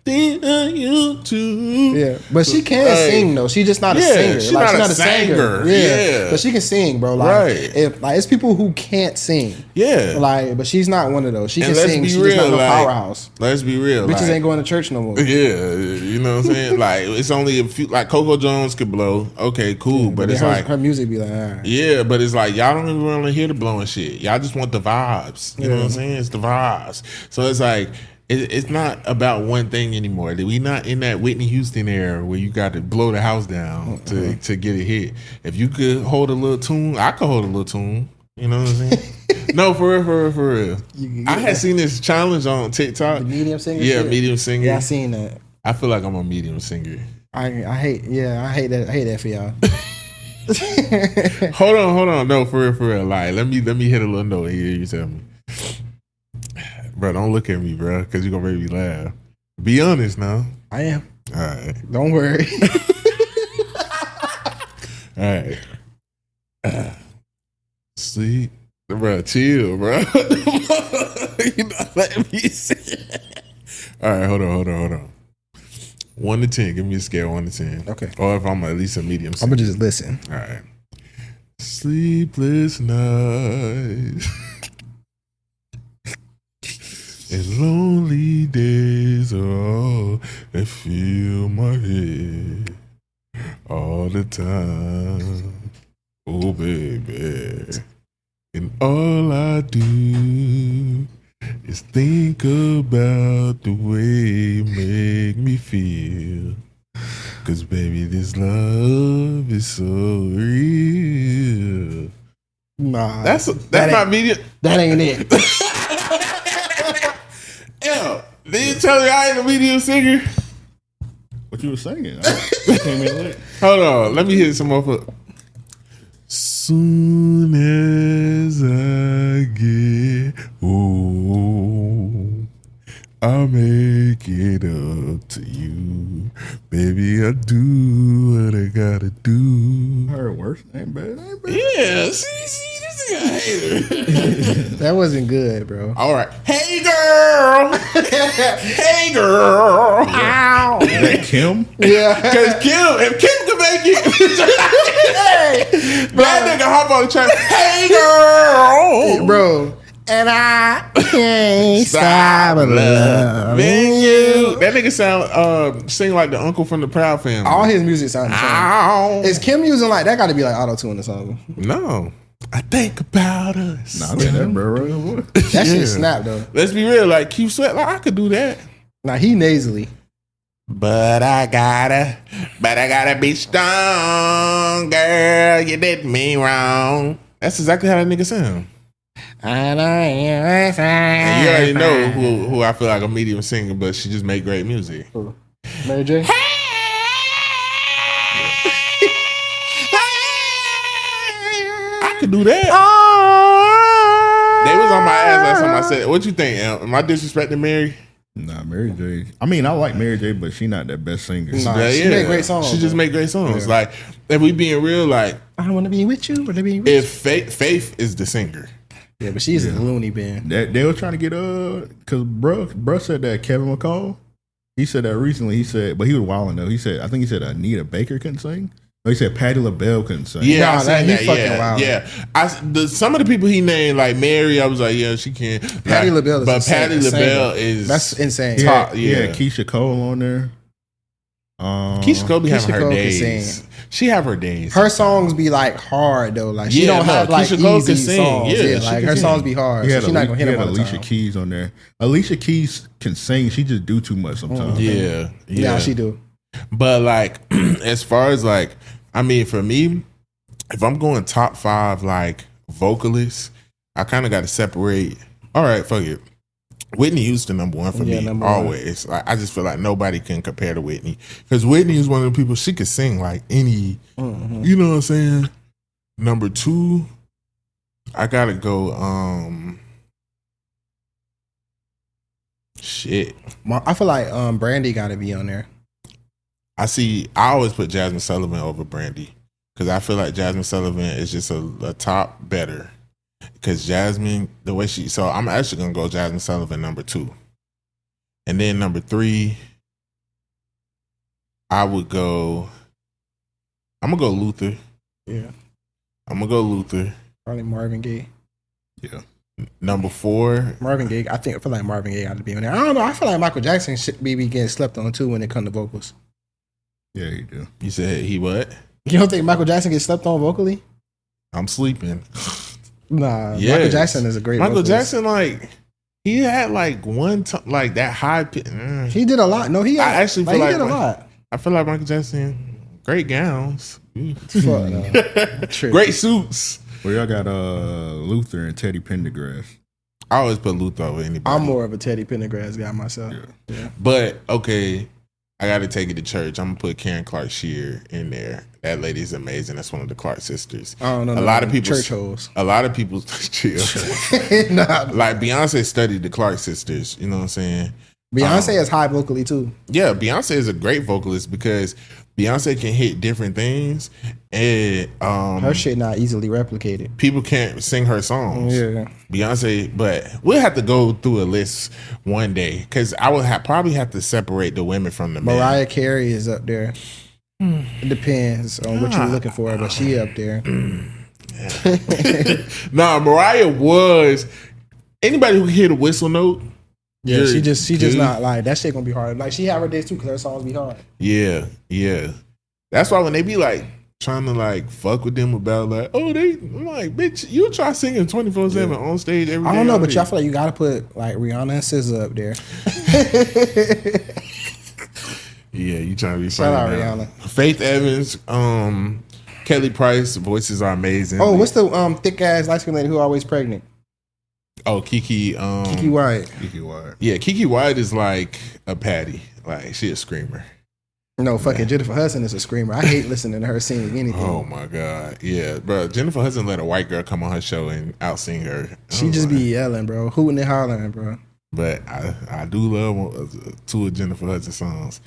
you too. Yeah, but she can Like, sing though. She just not a yeah, singer. she's Like not she's a not a singer. singer. Yeah. Yeah. But she can sing, bro. Like Right. if like it's people who can't sing. Yeah. Like, but she's not one of those. She And can let's sing. be She's real, just not no like, powerhouse. Let's be real. Bitches like, ain't going to church no more. Yeah, you know what I'm saying? Like it's only a few. Like Coco Jones could blow. Okay, cool. But it's her, like her music be like, all right. yeah, but it's like y'all don't even want to hear the blowing shit. Y'all just want the vibes. You know what I'm Yeah. saying? It's the vibes. So it's like it's not about one thing anymore. We not in that Whitney Houston era where you got to blow the house down to get a hit. If you could hold a little tune, I could hold a little tune. You know what I'm saying? No, for real. I had seen this challenge on TikTok. The medium singer. Yeah, shit? medium singer. Yeah, I seen that. I feel like I'm a medium singer. I hate that for y'all. Hold on. No, for real. Like, let me hit a little note here. You tell me, bro. Don't look at me, bro, because you're gonna make me laugh. Be honest now. I am. All right. Don't worry. All right. Sleep, bro. Chill, bro. You not letting me see. All right. Hold on. 1 to 10. Give me a scale 1 to 10. Okay. Or if I'm at least a medium. I'm gonna just listen. All right. Sleepless nights and lonely days are all that fill my head all the time. Oh, baby. And all I do is think about the way you make me feel. Cause baby, this love is so real. Nah, That's that not medium. That ain't it. Yeah, did you tell me I ain't a medium singer? What you were singing? I came in late. Hold on, let me hit some more. Soon as I get home, I'll make it up to you. Baby, I do what I gotta do. I heard worse. Ain't bad. Yeah, see, this is a hater. That wasn't good, bro. All right. Hey, girl. Hey, girl. Ow. Is that Kim? Yeah. Because if Kim can make it, that nigga hop on the track. Hey, girl. Bro. And I can't stop loving you. That nigga sound sing like the uncle from the Proud Family. All his music sounds the same. Ow. Is Kim using like that? Got to be like auto tune or something. No. I think about us. Nah, man, that bro. That shit snap though. Let's be real. Like Keith Sweat, like I could do that. Now he nasally. But I gotta be strong, girl. You did me wrong. That's exactly how that nigga sound. And you already know who I feel like a medium singer, but she just make great music. Mary J. I could do that. They was on my ass last time I said, what you think, Em? Am I disrespecting Mary? Nah, Mary J. I mean, I like Mary J, but she not that best singer. Nah, she make great songs. She just make great songs. Yeah. Like, if we being real, like, I want to be with you. If Faith is the singer. Yeah, but she's a loony bin. They were trying to get because bruh said that Kevin McCall. He said that recently. He said, but he was wilding though. He said, I think he said Anita Baker couldn't sing. No, he said Patti LaBelle couldn't sing. Yeah, no, I he fucking wild. wild. Yeah, some of the people he named, like Mary, I was like, yeah, she can. Patti LaBelle, but Patti LaBelle is that's insane. Top, yeah, Keisha Cole on there. Keisha Cole be having her days. She have her days. Her songs be like hard though. Like she don't have like Keisha Cole easy can sing. songs. Yeah, like her songs be hard. So she's not gonna hit them all the Alicia time. Keys on there. Alicia Keys can sing. She just do too much sometimes. Yeah, she do. But like, as far as like, I mean, for me, if I'm going top 5 like vocalists, I kind of got to separate. All right, fuck it. Whitney Houston number one for me always. Like, I just feel like nobody can compare to Whitney because Whitney is one of the people she could sing like any. You know what I'm saying? Number 2, I gotta go. Shit. I feel like Brandy got to be on there. I always put Jasmine Sullivan over Brandy because I feel like Jasmine Sullivan is just a top better. Because Jasmine, the way so I'm actually gonna go Jasmine Sullivan number 2, and then number 3, I'm gonna go Luther. Yeah, I'm gonna go Luther. Probably Marvin Gaye. Yeah. Number 4, Marvin Gaye. I feel like Marvin Gaye got to be on there. I don't know. I feel like Michael Jackson should be getting slept on too when it comes to vocals. Yeah, he do. You said he what? You don't think Michael Jackson gets slept on vocally? I'm sleeping. Nah, yes. Michael Jackson is a great Michael vocalist. Jackson, like, he had like one like that high pitch. He did a lot. No, I actually feel like he did a lot. I feel like Michael Jackson, great gowns. True. Great suits. Well, y'all got Luther and Teddy Pendergrass. I always put Luther over anybody. I'm more of a Teddy Pendergrass guy myself. Yeah. But okay, I got to take it to church. I'm gonna put Karen Clark Sheard in there. That lady's amazing. That's one of the Clark sisters. Oh no, a lot of people church hoes. A lot of people chill. Like Beyonce studied the Clark sisters. You know what I'm saying? Beyonce is high vocally too. Yeah, Beyonce is a great vocalist because Beyonce can hit different things, and her shit not easily replicated. People can't sing her songs. Yeah, Beyonce, but we'll have to go through a list one day because I would probably have to separate the women from the men. Mariah Carey is up there. It depends on what you're looking for, but she up there. Nah, Mariah was anybody who can hit a whistle note. Yeah, she just not like that shit gonna be hard. Like she have her days too because her songs be hard. Yeah. That's why when they be like trying to like fuck with them about like, I'm like, bitch, you try singing 24/7 on stage every day. I don't know, but y'all feel like you gotta put like Rihanna and SZA up there. Yeah, you trying to be Shout out funny. Rihanna. Faith Evans, Kelly Price, voices are amazing. Oh, what's the thick ass light skin lady who always pregnant? Oh, Kiki White. Kiki White. Yeah, Kiki White is like a Patty. Like she a screamer. No, fucking Jennifer Hudson is a screamer. I hate listening to her sing anything. Oh my God. Yeah, bro. Jennifer Hudson let a white girl come on her show and out sing her. She just be yelling, bro. Hooting and hollering, bro. but I do love two of Jennifer Hudson songs.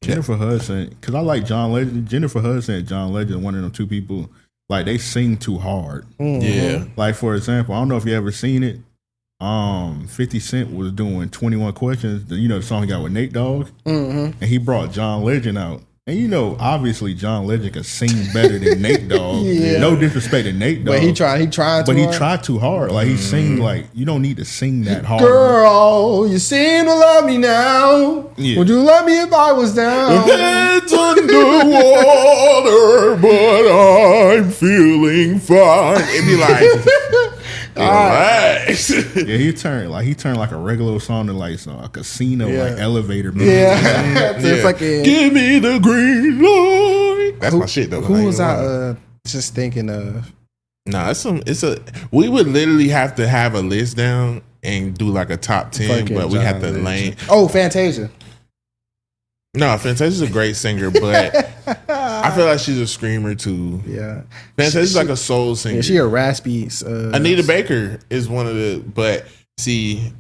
Jennifer Hudson, because I like John Legend. Jennifer Hudson and John Legend, one of them two people, like they sing too hard. Yeah. Like for example, I don't know if you ever seen it. 50 Cent was doing 21 Questions. You know the song he got with Nate Dogg, and he brought John Legend out. And you know, obviously John Legend can sing better than Nate Dogg. No disrespect to Nate Dogg, but he tried too hard. Like he sing like you don't need to sing that hard. Girl, you seem to love me now. Yeah. Would you love me if I was down? Head's underwater, but I'm feeling fine. It'd be like, relax. Yeah, he turned like a regular song to like a casino like elevator music. Fucking, give me the green light. That's my shit though. Who was I just thinking of? Nah, we would literally have to have a list down and do like a top 10, but we have to lane. Oh, Fantasia. No, Fantasia's a great singer, but I feel like she's a screamer too. Yeah, Fantasia's like a soul singer. Yeah, she a raspy. Anita Baker is one of the, but see,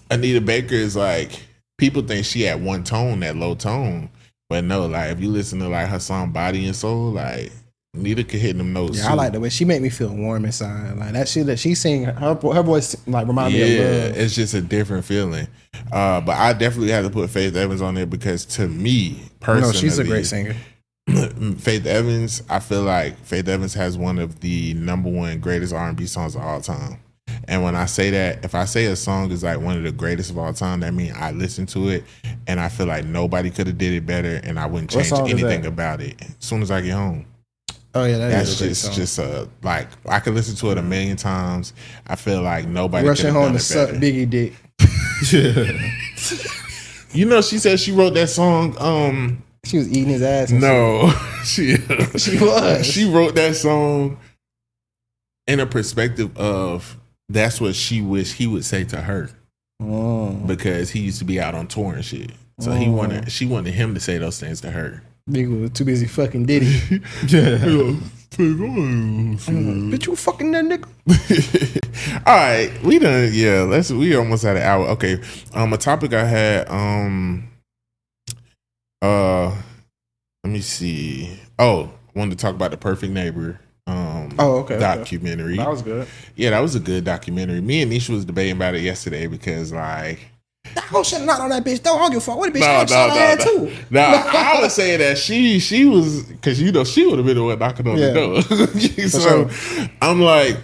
Anita Baker is like, people think she at one tone, that low tone, but no, like if you listen to like her song Body and Soul, like Anita could hit them notes. Yeah, too. I like the way she make me feel warm inside. Like that shit that she sing, her voice like remind me of love. It's just a different feeling. But I definitely had to put Faith Evans on there because to me personally, she's a great singer. Faith Evans, I feel like Faith Evans has one of the number one greatest R&B songs of all time. And when I say that, if I say a song is like one of the greatest of all time, that means I listen to it and I feel like nobody could have did it better and I wouldn't change anything about it. As soon as I get home. Oh yeah, that's just like I could listen to it a million times. I feel like nobody rushing home to suck Biggie dick. You know, she said she wrote that song. She was eating his ass. No, she was. She wrote that song in a perspective of that's what she wished he would say to her, because he used to be out on tour and shit. So she wanted him to say those things to her. Nigga was too busy fucking Diddy. Bitch, you fucking that nigga. All right, we done. Yeah, we almost at an hour. Okay, a topic I had. Let me see. Oh, I wanted to talk about The Perfect Neighbor. Documentary. That was good. Yeah, that was a good documentary. Me and Nisha was debating about it yesterday because like. That whole shit not on that bitch. Don't argue for what the bitch too. No, I was saying that she was, because you know she would have been the one knocking on the door. So I'm like,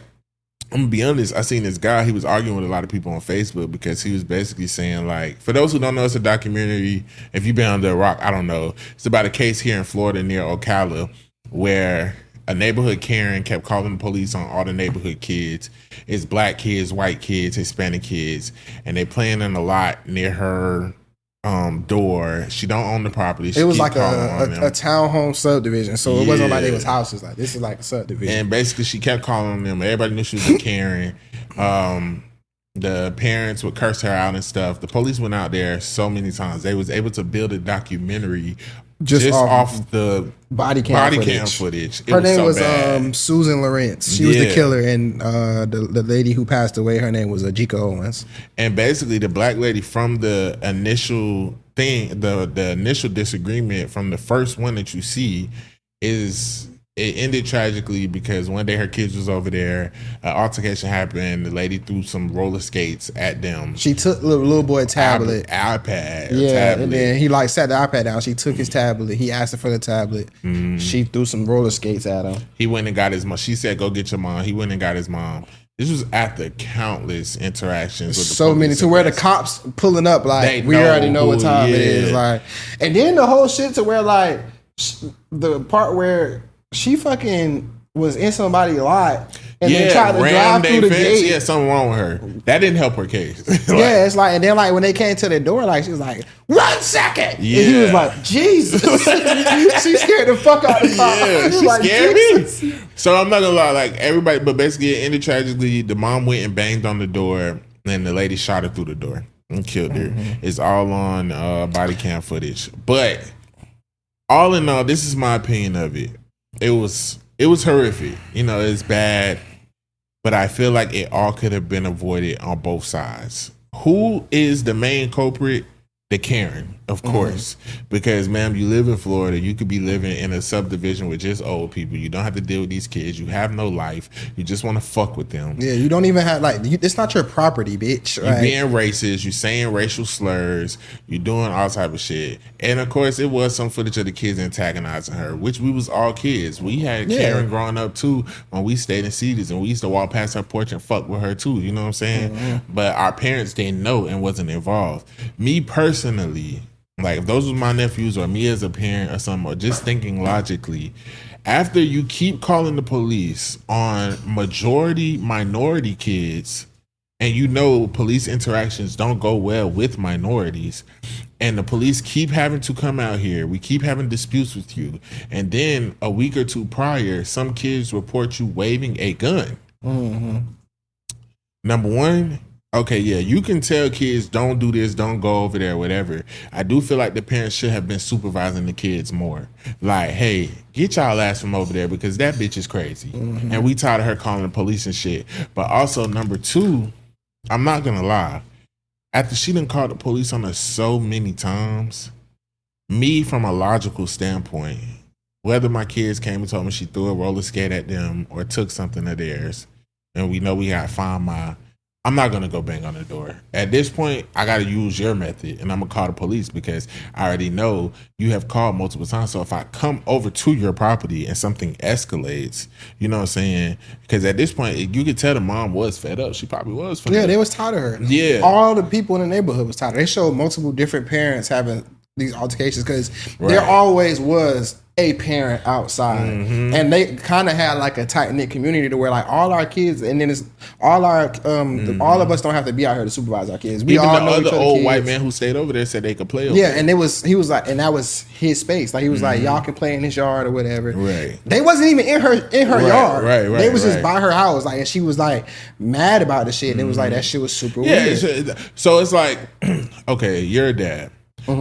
I'm gonna be honest. I seen this guy. He was arguing with a lot of people on Facebook because he was basically saying like, for those who don't know, it's a documentary. If you've been under a rock, I don't know. It's about a case here in Florida near Ocala where a neighborhood Karen kept calling the police on all the neighborhood kids. It's black kids, white kids, Hispanic kids, and they playing in a lot near her door. She don't own the property. She it was like a townhome subdivision, so it wasn't like they was houses. Like this is like a subdivision. And basically, she kept calling them. Everybody knew she was a Karen. The parents would curse her out and stuff. The police went out there so many times. They was able to build a documentary just off the body cam footage. Her name was Susan Lawrence. She was the killer, and the lady who passed away, her name was Ajika Owens. And basically, the black lady from the initial thing, the initial disagreement from the first one that you see is. It ended tragically because one day her kids was over there. An altercation happened. The lady threw some roller skates at them. She took the little boy tablet. iPad. Yeah, and then he like sat the iPad down. She took his tablet. He asked her for the tablet. Mm-hmm. She threw some roller skates at him. He went and got his mom. She said, go get your mom. He went and got his mom. This was after countless interactions with the so many to where the cops pulling up like we already know what time it is. Like, and then the whole shit to where like the part where she fucking was in somebody's lot and then tried to drive through the gate. Yeah, something wrong with her. That didn't help her case. Yeah, it's like, and then like when they came to the door, like she was like, 1 second. Yeah. And he was like, Jesus. She scared the fuck out of the car. Yeah, she like, scared me. So I'm not gonna lie, like everybody, but basically it ended tragically. The mom went and banged on the door and the lady shot her through the door and killed her. Mm-hmm. It's all on body cam footage. But all in all, this is my opinion of it. It was horrific. You know, it's bad, but I feel like it all could have been avoided on both sides. who is the main culprit? The Karen, of course, because ma'am, you live in Florida. You could be living in a subdivision with just old people. You don't have to deal with these kids. You have no life. You just want to fuck with them. Yeah, you don't even have it's not your property, bitch. You being racist. You saying racial slurs. You doing all type of shit. And of course, it was some footage of the kids antagonizing her, which we was all kids. We had Karen growing up too when we stayed in Cedars, and we used to walk past her porch and fuck with her too. You know what I'm saying? But our parents didn't know and wasn't involved. Me personally, like if those was my nephews or me as a parent or something, or just thinking logically, after you keep calling the police on minority kids, and you know police interactions don't go well with minorities, and the police keep having to come out here, we keep having disputes with you, and then a week or two prior, some kids report you waving a gun. Number one, okay, yeah, you can tell kids don't do this, don't go over there, whatever. I do feel like the parents should have been supervising the kids more. Like, hey, get y'all ass from over there because that bitch is crazy. And we tired of her calling the police and shit. But also, number two, I'm not going to lie. After she done called the police on us so many times, me, from a logical standpoint, whether my kids came and told me she threw a roller skate at them or took something of theirs, and we know we got to find I'm not going to go bang on the door. At this point, I got to use your method, and I'm going to call the police because I already know you have called multiple times. So if I come over to your property and something escalates, you know what I'm saying? Because at this point, you could tell the mom was fed up. She probably was fed up. Yeah, they was tired of her. Yeah. All the people in the neighborhood was tired of her. They showed multiple different parents having these altercations because there always was a parent outside, and they kind of had like a tight knit community to where like all our kids, and then it's all our all of us don't have to be out here to supervise our kids. We Even all the know other each other old kids. white man who stayed over there said they could play over there. And he was like, and that was his space. Like he was like, y'all can play in his yard or whatever. Right. They wasn't even in her yard. Right. They was just by her house. Like, and she was like mad about the shit. And it was like that shit was super weird. So it's like, okay, you're a dad.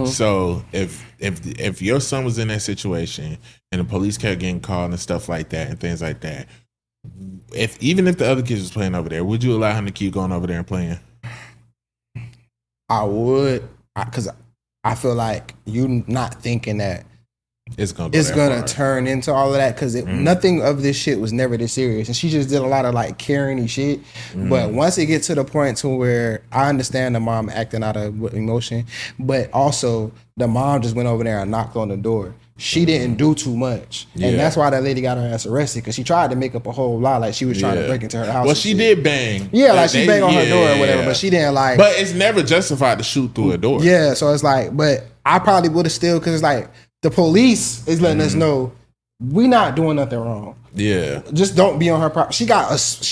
So if your son was in that situation and the police kept getting called and stuff like that and things like that, even if the other kids was playing over there, would you allow him to keep going over there and playing? I would, because I feel like you not thinking that it's gonna turn into all of that, because nothing of this shit was never this serious, and she just did a lot of like caring shit. But once it gets to the point to where I understand the mom acting out of emotion, but also the mom just went over there and knocked on the door. She didn't do too much, and that's why that lady got her ass arrested, because she tried to make up a whole lie like she was trying to break into her house. Well, she did bang. Yeah, like she banged on her door or whatever, but she didn't like. But it's never justified to shoot through a door. Yeah, so it's like, but I probably would have still, because it's like the police is letting us know we not doing nothing wrong. Yeah, just don't be on her property. She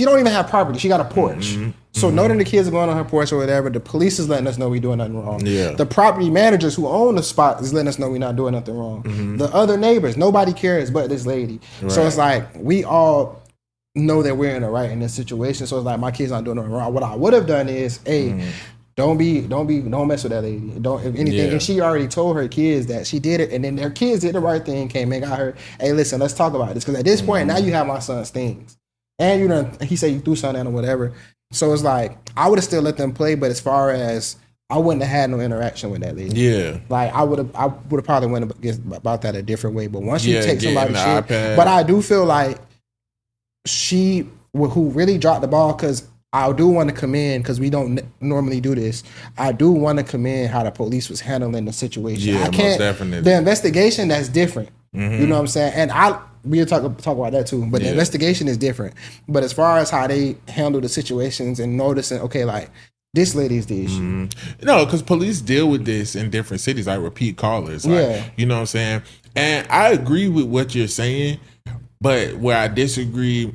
don't even have property. She got a porch. So knowing the kids are going on her porch or whatever, the police is letting us know we doing nothing wrong. Yeah. The property managers who own the spot is letting us know we not doing nothing wrong. The other neighbors, nobody cares but this lady. Right. So it's like we all know that we're in the right in this situation. So it's like my kids not doing nothing wrong. What I would have done is, don't mess with that lady. Don't, if anything. And she already told her kids that she did it, and then their kids did the right thing, came and got her, hey, listen, let's talk about this. Because at this point, now you have my son's things. And he said you threw something at him or whatever. So it's like, I would have still let them play, but as far as, I wouldn't have had no interaction with that lady. Yeah. Like, I would have probably went about that a different way. But once you take somebody's shit, but I do feel like she, who really dropped the ball, because I do want to commend, because we don't normally do this, I do want to commend how the police was handling the situation. Yeah, I can't, most definitely. The investigation, that's different. You know what I'm saying? And we'll talk about that too. But the investigation is different. But as far as how they handle the situations and noticing, okay, like, this lady's the issue. No, because police deal with this in different cities, like repeat callers. Like, you know what I'm saying? And I agree with what you're saying, but where I disagree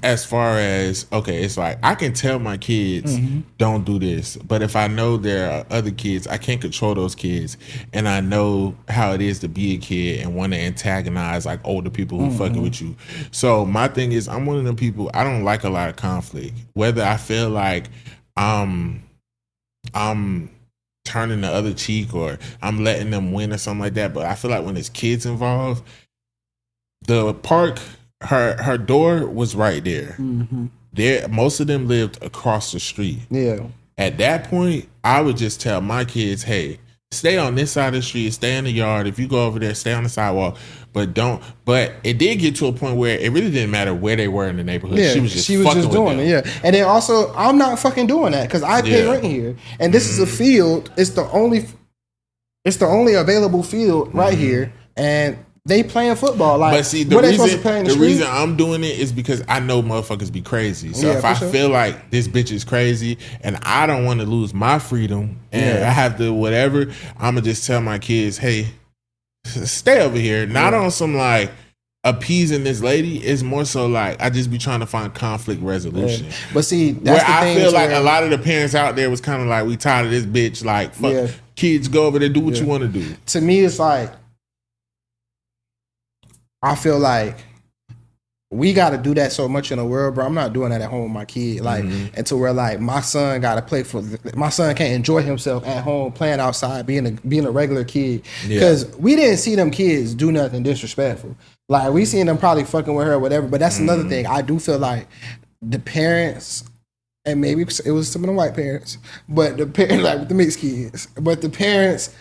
as far as, okay, it's like, I can tell my kids, don't do this. But if I know there are other kids, I can't control those kids. And I know how it is to be a kid and want to antagonize like older people who fucking with you. So my thing is, I'm one of them people, I don't like a lot of conflict. Whether I feel like I'm turning the other cheek or I'm letting them win or something like that. But I feel like when there's kids involved, the park, her door was right there. There, most of them lived across the street. Yeah. at that point, I would just tell my kids, hey, stay on this side of the street, stay in the yard. If you go over there, stay on the sidewalk. But don't. But it did get to a point where it really didn't matter where they were in the neighborhood. Yeah, she was just doing it. Yeah, and then also I'm not fucking doing that because I pay rent here, and this is a field. It's the only available field right here, and they playing football. Like, but see, the reason I'm doing it is because I know motherfuckers be crazy. So if I feel like this bitch is crazy and I don't want to lose my freedom and I have to whatever, I'm gonna just tell my kids, hey, stay over here. Not on some like appeasing this lady. It's more so like I just be trying to find conflict resolution. Yeah. But see, that's where I feel like a lot of the parents out there was kind of like, we tired of this bitch. Like, fuck, kids, go over there, do what you want to do. To me, it's like, I feel like we got to do that so much in the world, bro. I'm not doing that at home with my kid. Like, until where like my son got to play my son can't enjoy himself at home playing outside, being a regular kid. Because we didn't see them kids do nothing disrespectful. Like, we seen them probably fucking with her or whatever. But that's another thing. I do feel like the parents, and maybe it was some of the white parents, but the parents, like with the mixed kids, but the parents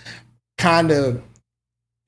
kind of,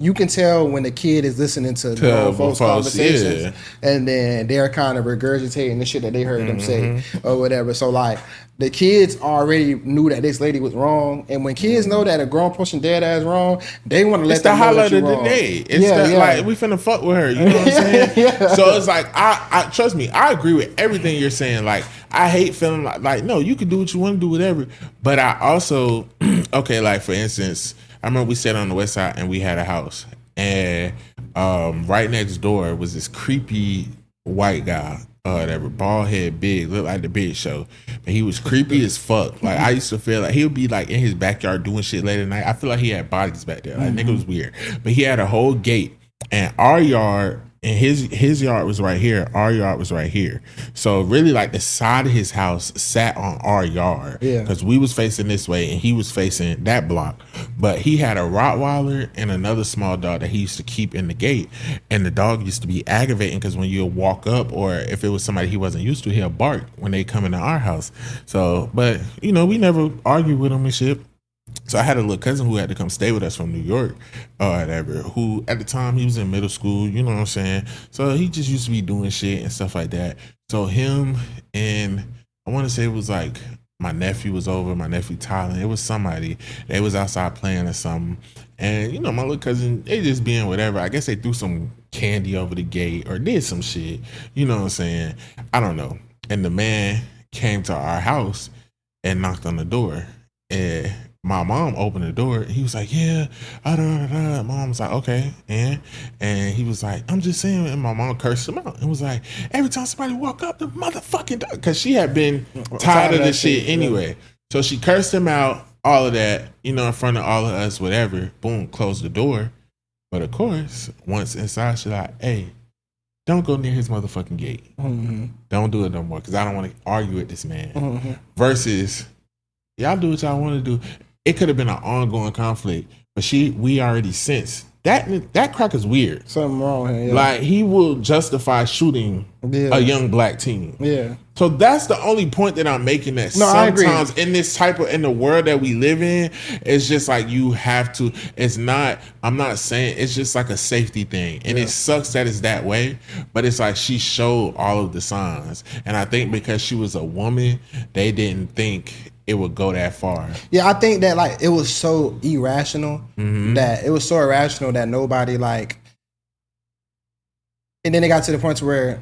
you can tell when the kid is listening to grown folks' conversations, and then they're kind of regurgitating the shit that they heard them say or whatever. So like the kids already knew that this lady was wrong, and when kids know that a grown person dead ass wrong, they want to let them know that you're wrong. It's like we finna fuck with her. You know what I'm saying? So it's like I trust me, I agree with everything you're saying. Like I hate feeling like no, you can do what you want to do, whatever. But I also okay, like for instance, I remember we sat on the west side and we had a house, and right next door was this creepy white guy, whatever, bald head, big, looked like the Big Show, but he was creepy as fuck. Like I used to feel like he would be like in his backyard doing shit late at night. I feel like he had bodies back there. Like nigga was weird, but he had a whole gate, and our yard. And his yard was right here. Our yard was right here. So really, like the side of his house sat on our yard. Yeah. Because we was facing this way and he was facing that block. But he had a Rottweiler and another small dog that he used to keep in the gate. And the dog used to be aggravating because when you walk up, or if it was somebody he wasn't used to, he'll bark when they come into our house. So, but you know, we never argued with him and shit. So I had a little cousin who had to come stay with us from New York or whatever, who at the time he was in middle school, you know what I'm saying? So he just used to be doing shit and stuff like that. So him and I want to say it was like my nephew was over, my nephew Tyler. It was somebody. They was outside playing or something. And, you know, my little cousin, they just being whatever. I guess they threw some candy over the gate or did some shit. You know what I'm saying? I don't know. And the man came to our house and knocked on the door. And my mom opened the door. He was like, yeah, Mom was like, okay. And he was like, I'm just saying. And my mom cursed him out and was like, every time somebody walk up, the motherfucking dog. Because she had been tired of the shit anyway. Yeah. So she cursed him out, all of that, you know, in front of all of us, whatever. Boom, closed the door. But of course, once inside, she's like, hey, don't go near his motherfucking gate. Don't do it no more because I don't want to argue with this man. Versus, y'all do what y'all want to do. It could have been an ongoing conflict, but we already sensed that cracker's weird. Something wrong here. Yeah. Like he will justify shooting a young black teen. Yeah. So that's the only point that I'm making. That sometimes in the world that we live in, it's just like you have to. It's not. I'm not saying it's just like a safety thing, and it sucks that it's that way. But it's like she showed all of the signs, and I think because she was a woman, they didn't think it would go that far. Yeah, I think that like it was so irrational that nobody like. And then it got to the point where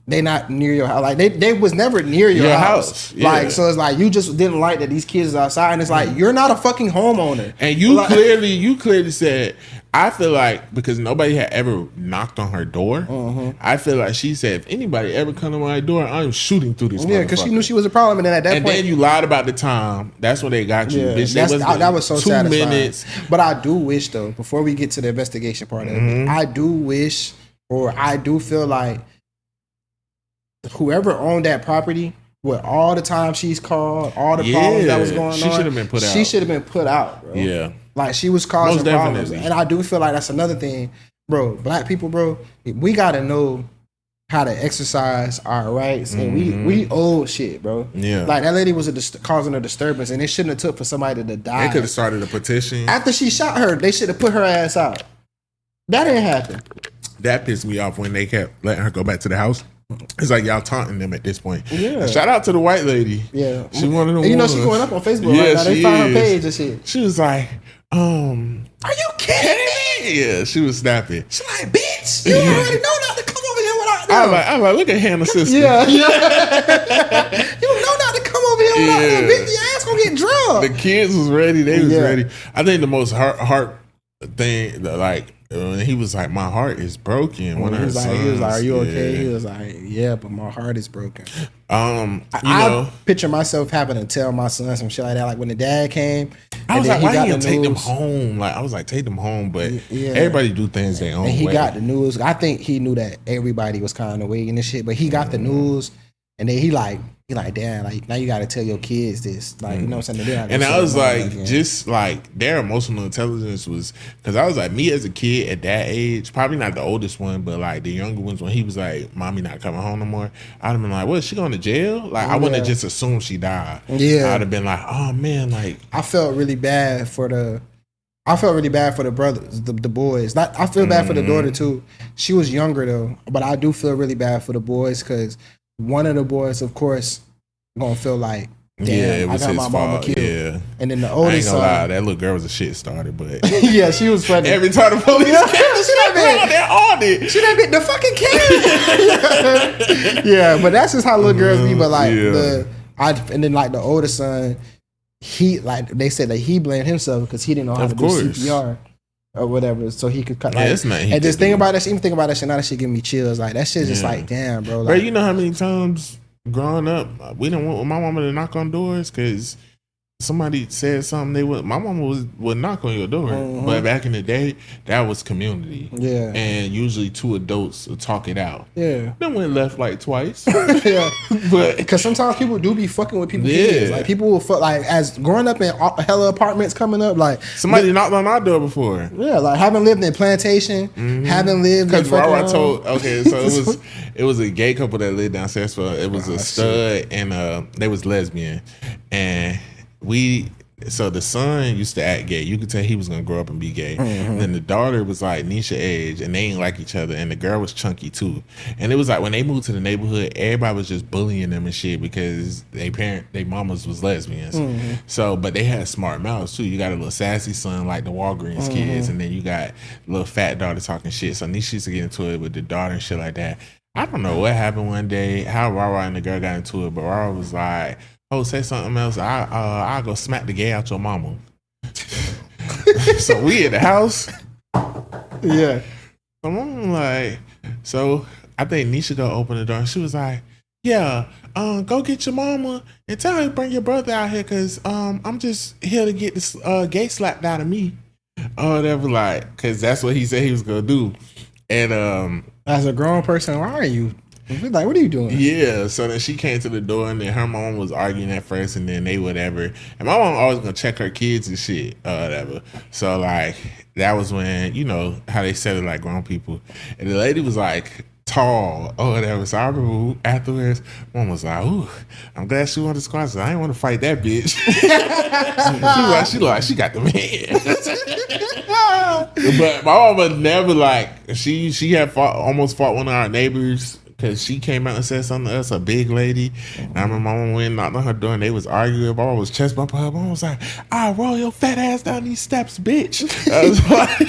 they not near your house. Like they was never near your house. Yeah. Like so, it's like you just didn't like that these kids are outside, and it's like you're not a fucking homeowner. And you clearly said, I feel like because nobody had ever knocked on her door, I feel like she said, if anybody ever come to my door, I'm shooting through this. Yeah, because she knew she was a problem, and then at that point, then you lied about the time. That's when they got you. Yeah, bitch. That was so 2 satisfying. minutes. But I do wish though, before we get to the investigation part of it, I do wish, or I do feel like whoever owned that property, with all the time she's called, all the problems that was going on, she should have been put out. She should have been put out, bro. Yeah. Like she was causing problems. And I do feel like that's another thing, bro. Black people, bro, we gotta know how to exercise our rights, and we old shit, bro. Yeah. Like that lady was causing a disturbance, and it shouldn't have took for somebody to die. They could have started a petition. After she shot her, they should have put her ass out. That didn't happen. That pissed me off when they kept letting her go back to the house. It's like y'all taunting them at this point. Yeah. Shout out to the white lady. Yeah. She one of the ones. You know she going up on Facebook right now. They found her page and shit. She was like, are you kidding me? Yeah, she was snapping. She like, bitch, you already know not to come over here without them. I was like, look at Hannah's sister. Yeah. You know not to come over here without them. Bitch, your ass gonna get drugged. The kids was ready. They was ready. I think the most heart thing, like, he was like, my heart is broken. One of her sons. He was like, are you okay? He was like, yeah, but my heart is broken. I picture myself having to tell my son some shit like that. Like when the dad came, I was like, why didn't you take them home? Like I was like, take them home, but everybody do things their own way. And he got the news. I think he knew that everybody was kind of waiting and shit, but he got the news, and then he like, damn, like now you got to tell your kids this, like you know what I'm saying. And I was like, just like their emotional intelligence was, because I was like, me as a kid at that age, probably not the oldest one, but like the younger ones, when he was like, mommy not coming home no more, I'd have been like, what, she going to jail? Like I wouldn't have just assumed she died. Yeah, I'd have been like, oh man, like I felt really bad for the brothers, the boys. I feel bad for the daughter too. She was younger though, but I do feel really bad for the boys because one of the boys, of course, gonna feel like, damn, it was I got my mama killed. Yeah. And then the oldest son, lie, that little girl was a shit starter, but yeah, she was funny. Every time the police came, they're on it. She done bit the fucking kid. Yeah, but that's just how little girls be. But like and then like the older son, he like they said that he blamed himself because he didn't know how to do CPR. Or whatever, so he could cut. Like, it's nothing. And just think about that. Even think about that shit. Now that shit give me chills. Like that shit, just like damn, bro. Like, bro, you know how many times growing up we didn't want my mama to knock on doors because somebody said something. My mama would knock on your door, but back in the day, that was community. Yeah, and usually two adults would talk it out. Yeah, then went left like twice. Yeah, but because sometimes people do be fucking with people's kids. Like people will fuck. Like as growing up in hella apartments coming up, like somebody knocked on our door before. Yeah, like having lived in Plantation, having lived because I told so it was a gay couple that lived downstairs. So it was a stud and they was lesbian and. So the son used to act gay. You could tell he was gonna grow up and be gay. Then the daughter was like Nisha age, and they ain't like each other. And the girl was chunky too. And it was like when they moved to the neighborhood, everybody was just bullying them and shit because they mamas was lesbians. So, but they had smart mouths too. You got a little sassy son like the Walgreens kids, and then you got a little fat daughter talking shit. So Nisha used to get into it with the daughter and shit like that. I don't know what happened one day, how Rara and the girl got into it, but Rara was like, oh, say something else. I'll go smack the gay out your mama. So we at the house. Yeah. So I'm like, so I think Nisha go open the door. And she was like, yeah, go get your mama and tell her to bring your brother out here because I'm just here to get this gay slapped out of me. Or whatever, like, because that's what he said he was going to do. And as a grown person, why are you? Like, what are you doing? Yeah, so then she came to the door and then her mom was arguing at first and then they whatever. And my mom always gonna check her kids and shit or whatever. So like that was when, you know, how they said it like grown people. And the lady was like tall or whatever. So I remember afterwards, mom was like, ooh, I'm glad she wanted to squash. I didn't want to fight that bitch. she got the man. But my mama never like she had almost fought one of our neighbors. Cause she came out and said something to us, a big lady. And I remember my mom went and knocked on her door and they was arguing. My mom was chest bumping her. My mom was like, "I roll your fat ass down these steps, bitch." I was like,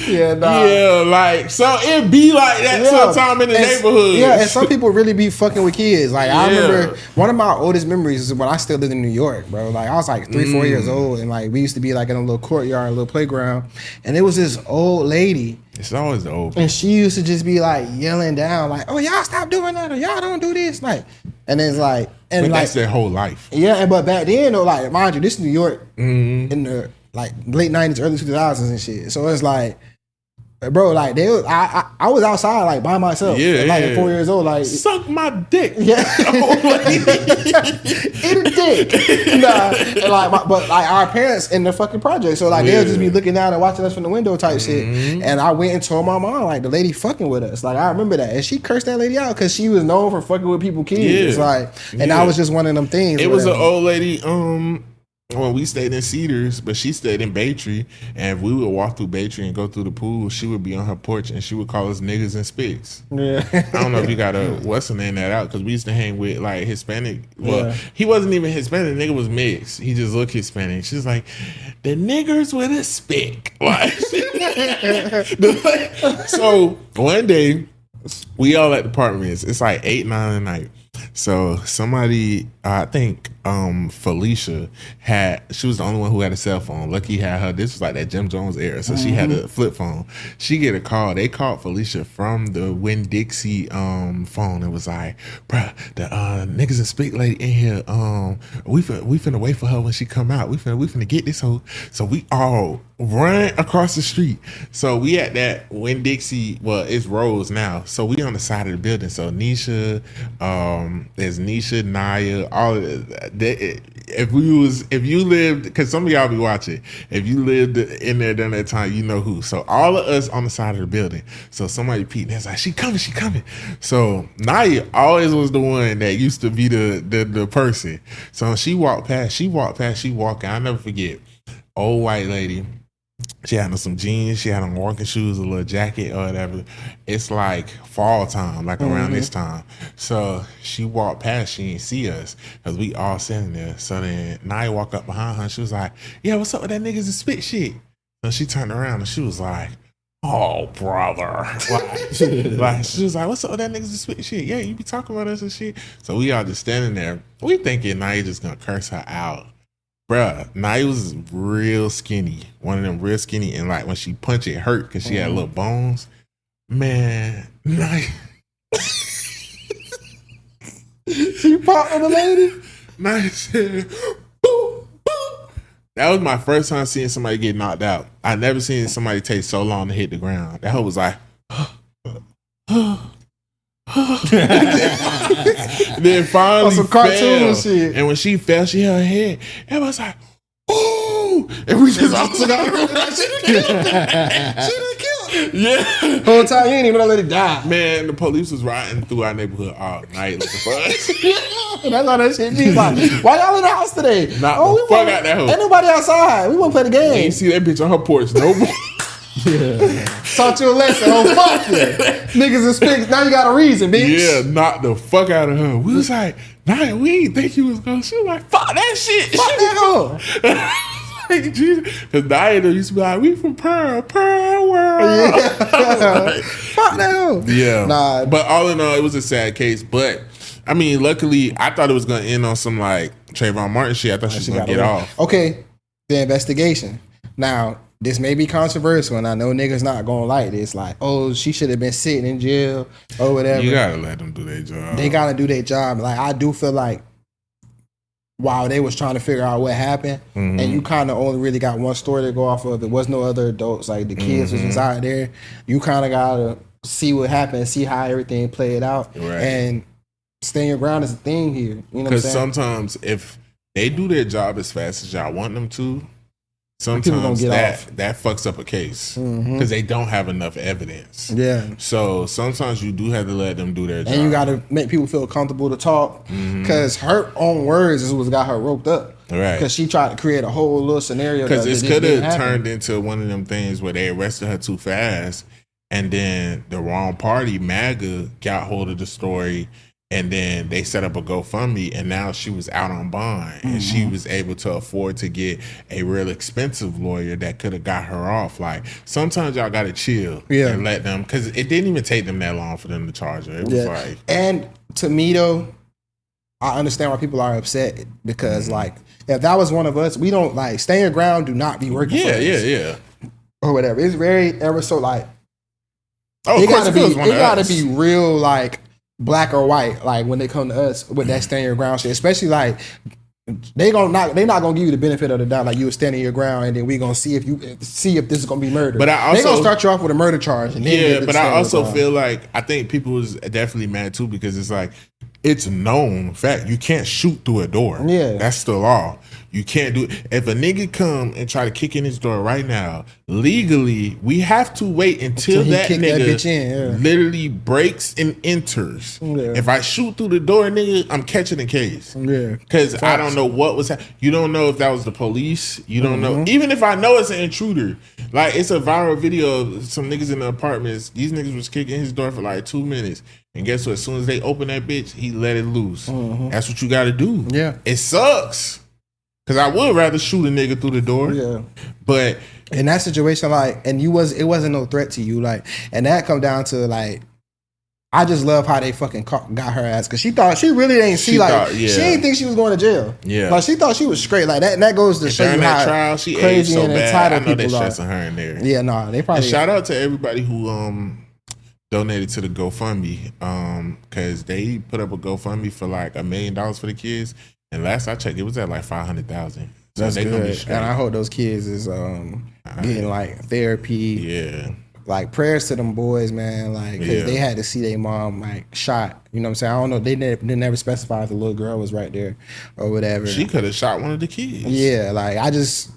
yeah, like so it be like that sometime in the neighborhood. Yeah, and some people really be fucking with kids. Like I remember one of my oldest memories is when I still lived in New York, bro. Like I was like 3-4 years old, and like we used to be like in a little courtyard, a little playground, and it was this old lady. It's always the old. And she used to just be like yelling down, like, "Oh, y'all stop doing that, or y'all don't do this." Like, and it's like, and but like that's their whole life. Yeah, but back then, though, like, mind you, this is New York in the like late '90s, early 2000s and shit. So it's like Bro, like I was outside like by myself. Yeah, like yeah. at 4 years old. Like suck my dick. Yeah. Eat a dick. Nah. And but our parents in the fucking project. So like they'll just be looking out and watching us from the window type shit. And I went and told my mom, like, the lady fucking with us. Like I remember that. And she cursed that lady out because she was known for fucking with people kids. Yeah. Like, and that was just one of them things. It was an old lady, when we stayed in Cedars, but she stayed in Baytree, and if we would walk through Baytree and go through the pool, she would be on her porch and she would call us niggas and spigs. Yeah. I don't know if you got what's the name that out, because we used to hang with like Hispanic. Well, he wasn't even Hispanic. The nigga was mixed. He just looked Hispanic. She's like, the niggers with a spig. Like, so one day we all at the apartments. It's like 8, 9 at night. So somebody, I think Felicia she was the only one who had a cell phone. Lucky had her. This was like that Jim Jones era. So she had a flip phone. She get a call. They called Felicia from the Winn-Dixie phone. It was like, bruh, the niggas and speak lady in here. We finna wait for her when she come out. We finna get this hoe. So we all run across the street. So we at that Winn-Dixie, well, it's Rose now. So we on the side of the building. So Nisha, there's Nisha, Naya, all of that. If you lived, because some of y'all be watching, if you lived in there during that time, you know who. So all of us on the side of the building. So somebody peeped and it's like, she coming. So Naya always was the one that used to be the person. So she walked past, I'll never forget. Old white lady. She had on some jeans, she had on walking shoes, a little jacket or whatever. It's like fall time, like around this time. So she walked past, she didn't see us because we all sitting there. So then Naya walked up behind her. She was like, yeah, what's up with that niggas and spit shit? So she turned around and she was like, oh, brother. Like, she was like, what's up with that niggas and spit shit? Yeah, you be talking about us and shit. So we all just standing there. We thinking Naya just gonna curse her out. Bruh, Naya was real skinny. One of them real skinny. And like when she punched, it hurt because she had little bones. Man, Naya. She popped on the lady? Naya said, boop, boop. That was my first time seeing somebody get knocked out. I never seen somebody take so long to hit the ground. That hoe was like, then finally some cartoon shit. And when she fell, she held her head. Everybody's like, ooh! And we just all took out. She done killed her. Yeah. Whole time you ain't even gonna let it die. Man, the police was riding through our neighborhood all night looking for us. That's how that shit be like. Why y'all in the house today? Knock the fuck out that hoe. Ain't nobody outside. We wanna play the game. You ain't see that bitch on her porch no more. Yeah. Taught you a lesson. Oh, fuck you. Niggas and spigs. Now you got a reason, bitch. Yeah, knocked the fuck out of her. We was like, Naya, we didn't think you was going. She was like, fuck that shit. Fuck that hoe. Like, Jesus. Because Naya used to be like, we from Pearl World. Yeah. Like, fuck that hoe. Yeah. Nah. But all in all, it was a sad case. But, I mean, luckily, I thought it was going to end on some, like, Trayvon Martin shit. I thought she was going to get off. Okay, the investigation. Now, this may be controversial, and I know niggas not gonna like this. Like, oh, she should have been sitting in jail or whatever. You gotta let them do their job. They gotta do their job. Like, I do feel like while they was trying to figure out what happened, and you kind of only really got one story to go off of. There was no other adults. Like the kids was inside there. You kind of gotta see what happened, see how everything played out, and stand your ground is a thing here. You know what I'm saying? Because sometimes if they do their job as fast as y'all want them to, sometimes that fucks up a case because they don't have enough evidence. Yeah. So sometimes you do have to let them do their job. And you got to make people feel comfortable to talk because her own words is what got her roped up. Right. Because she tried to create a whole little scenario. Because this could have turned into one of them things where they arrested her too fast and then the wrong party, MAGA, got hold of the story. And then they set up a GoFundMe, and now she was out on bond, and she was able to afford to get a real expensive lawyer that could have got her off. Like sometimes y'all gotta chill and let them, because it didn't even take them that long for them to charge her. It was like, and to me though, I understand why people are upset because like if that was one of us, we don't like stay your ground. Do not be working for us, or whatever. It's very ever so like. Oh, it gotta be real like. Black or white, like when they come to us with that stand your ground shit, especially like They not gonna give you the benefit of the doubt, like you were standing your ground, and then we gonna see if this is gonna be murder. But they gonna start you off with a murder charge, and then but I also feel like I think people was definitely mad too because it's like it's known fact you can't shoot through a door. Yeah, that's the law. You can't do it. If a nigga come and try to kick in his door right now, legally, we have to wait until that nigga literally breaks and enters. Yeah. If I shoot through the door, nigga, I'm catching the case. Yeah. Because I don't know what was happening. You don't know if that was the police. You don't know. Even if I know it's an intruder. Like, it's a viral video of some niggas in the apartments. These niggas was kicking his door for like 2 minutes. And guess what? As soon as they open that bitch, he let it loose. That's what you got to do. Yeah. It sucks. Because I would rather shoot a nigga through the door. Yeah. But in that situation, like, and it wasn't no threat to you. Like, and that come down to, like, I just love how they fucking got her ass. Because she really ain't see, like, she didn't think she was going to jail. Yeah. Like, she thought she was straight. Like, that, and that goes to show you how trial, she crazy so and bad. entitled I know people they are. stressing her in there. Yeah, no, they probably. And shout out to everybody who donated to the GoFundMe. Because they put up a GoFundMe for like $1 million for the kids. And last I checked, it was at like 500,000. So that's good. And I hope those kids is getting like therapy. Yeah. Like prayers to them boys, man. Like, cause they had to see their mom like shot. You know what I'm saying? I don't know. They never specify if the little girl was right there or whatever. She could have shot one of the kids. Yeah. Like I just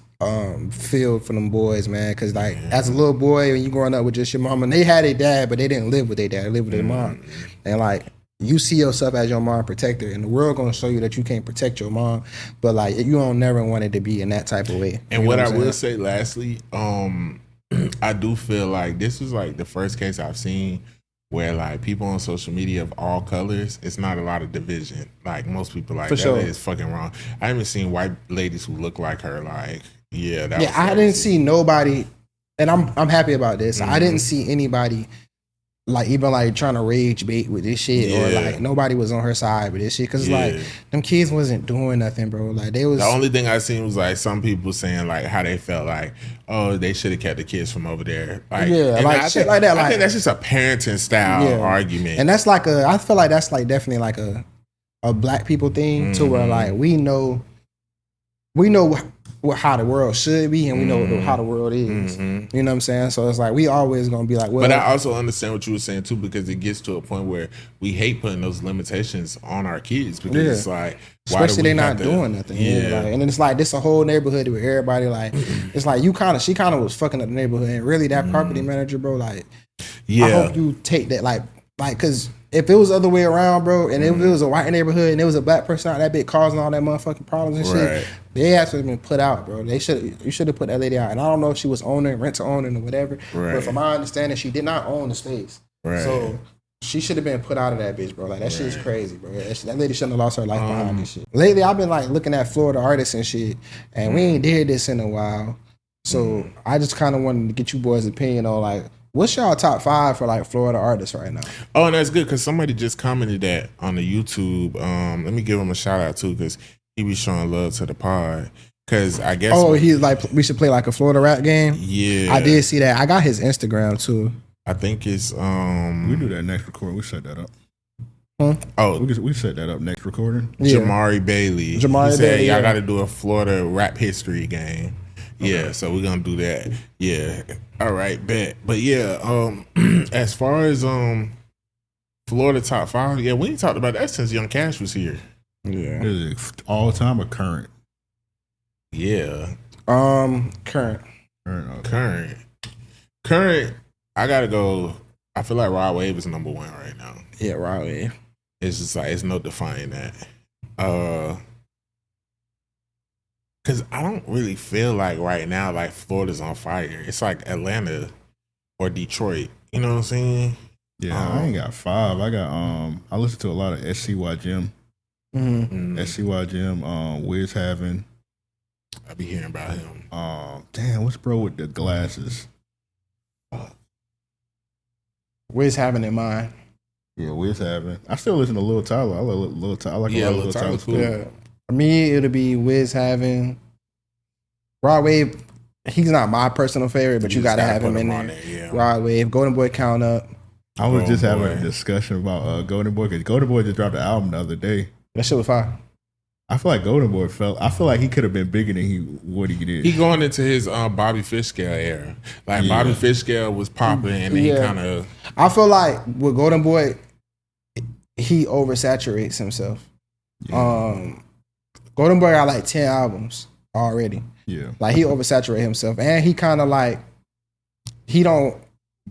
feel for them boys, man. Cause like as a little boy, when you growing up with just your mom, and they had a dad, but they didn't live with their dad. They lived with their mom. And like, you see yourself as your mom protector, and the world gonna show you that you can't protect your mom, but like you don't never want it to be in that type of way. And what I will say lastly, I do feel like this is like the first case I've seen where like people on social media of all colors, it's not a lot of division. Like most people like that is fucking wrong. I haven't seen white ladies who look like her. Like I didn't see nobody, and I'm happy about this. I didn't see anybody. Like even like trying to rage bait with this shit or like nobody was on her side with this shit because like them kids wasn't doing nothing, bro. Like they was the only thing I seen was like some people saying like how they felt like they should have kept the kids from over there. Like like shit like that. I think that's just a parenting style argument, and that's like I feel like that's like definitely like a black people thing to where like we know how the world should be, and we know how the world is. You know what I'm saying? So it's like we always gonna be like, well. But I also understand what you were saying too, because it gets to a point where we hate putting those limitations on our kids because it's like, especially they not doing nothing. Like, and then it's like this a whole neighborhood where everybody like, it's like she kind of was fucking up the neighborhood, and really that property manager, bro, like, I hope you take that like because. If it was the other way around, bro, and if it was a white neighborhood and it was a black person out that bit causing all that motherfucking problems and shit, they actually been put out, bro. You should have put that lady out. And I don't know if she was rent to owning or whatever. But from my understanding, she did not own the space. So she should have been put out of that bitch, bro. Like that shit is crazy, bro. That lady shouldn't have lost her life behind this shit. Lately, I've been like looking at Florida artists and shit, and we ain't did this in a while. So I just kind of wanted to get you boys' opinion on like, what's y'all top 5 for like Florida artists right now? Oh, and that's good because somebody just commented that on the YouTube. Let me give him a shout out too because he be showing love to the pod. Because I guess he's like we should play like a Florida rap game. Yeah, I did see that. I got his Instagram too. I think it's we do that next recording. We set that up. We set that up next recording. Jamari Bailey. He said y'all got to do a Florida rap history game. Yeah, so we're gonna do that. Yeah. All right, bet. But yeah, as far as Florida top 5, we ain't talked about that since Young Cash was here. Yeah. Is it all time or current? Yeah. Current. Okay. Current. I gotta go. I feel like Rod Wave is number 1 right now. Yeah, Rod Wave. It's just like it's no defying that. Because I don't really feel like right now, like Florida's on fire. It's like Atlanta or Detroit. You know what I'm saying? Yeah, I ain't got 5. I got I listen to a lot of SCY Jim. SCY Jim, Wiz Having. I be hearing about him. Damn, what's bro with the glasses? Wiz Having in mind. Yeah, Wiz Having. I still listen to Lil Tyler. I love Lil Tyler. I like a lot of Lil Tyler too. Yeah. For me, it'll be Wiz Having. Rod Wave, he's not my personal favorite, but you gotta have him in there. Rod Wave, Golden Boy Count Up. I was just having a discussion about Golden Boy because Golden Boy just dropped an album the other day. That shit was fire. I feel like Golden Boy I feel like he could have been bigger than what he did. He going into his Bobby Fishscale era. Like Bobby Fishscale was popping, and then he kind of. I feel like with Golden Boy, he oversaturates himself. Yeah. Golden Boy got like 10 albums already. Yeah, like he oversaturates himself, and he kind of like he don't.